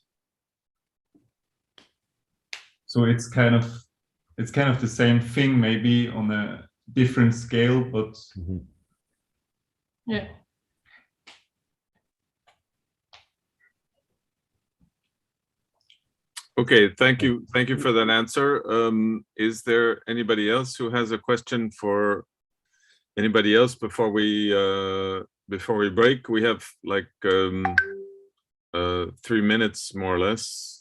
So it's kind of the same thing, maybe on a different scale, but yeah. Okay, thank you for that answer. Is there anybody else who has a question for anybody else before we break? We have like 3 minutes more or less.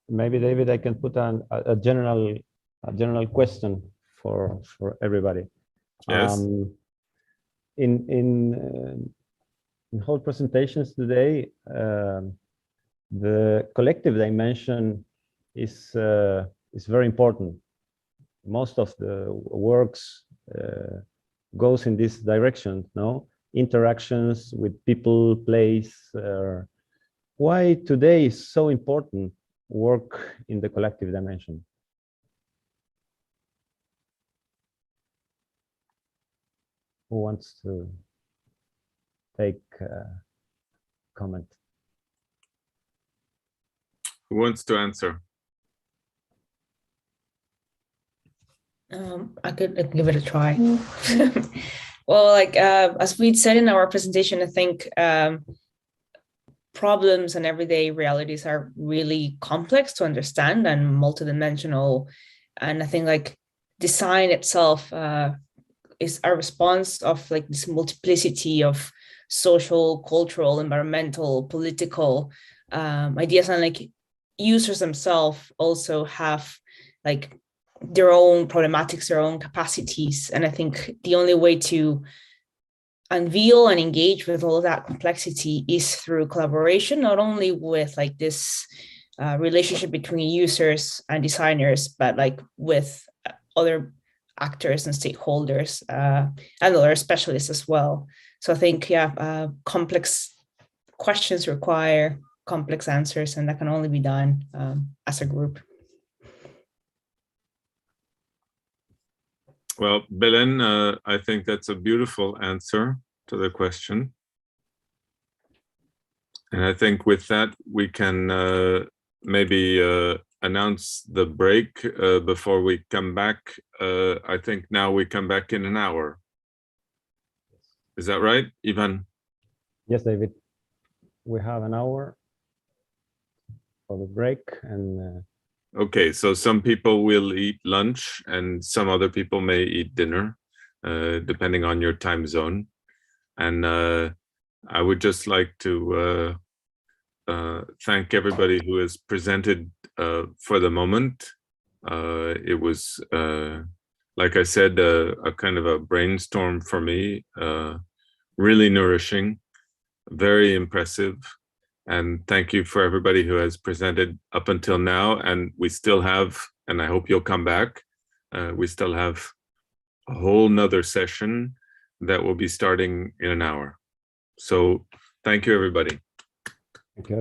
Maybe, David, I can put a general question for everybody. Yes. In whole presentations today, the collective dimension is very important. Most of the works goes in this direction, no? Interactions with people, place. Why today is so important work in the collective dimension? Who wants to take comment? Who wants to answer? I could give it a try. Well, like as we said in our presentation, I think problems and everyday realities are really complex to understand and multidimensional. And I think like design itself is a response of like this multiplicity of social, cultural, environmental, political ideas, and like users themselves also have like their own problematics, their own capacities. And I think the only way to unveil and engage with all of that complexity is through collaboration, not only with like this relationship between users and designers, but like with other actors and stakeholders and other specialists as well. So I think, yeah, complex questions require complex answers, and that can only be done as a group. Well, Belén, I think that's a beautiful answer to the question. And I think with that, we can maybe announce the break before we come back. I think now we come back in an hour. Is that right, Ivan? Yes, David. We have an hour for the break. And okay, so some people will eat lunch and some other people may eat dinner, depending on your time zone. And I would just like to thank everybody who has presented for the moment. It was, like I said, a kind of a brainstorm for me, really nourishing, very impressive. And thank you for everybody who has presented up until now. And we still have, and I hope you'll come back, we still have a whole nother session that will be starting in an hour. So thank you, everybody. thank you.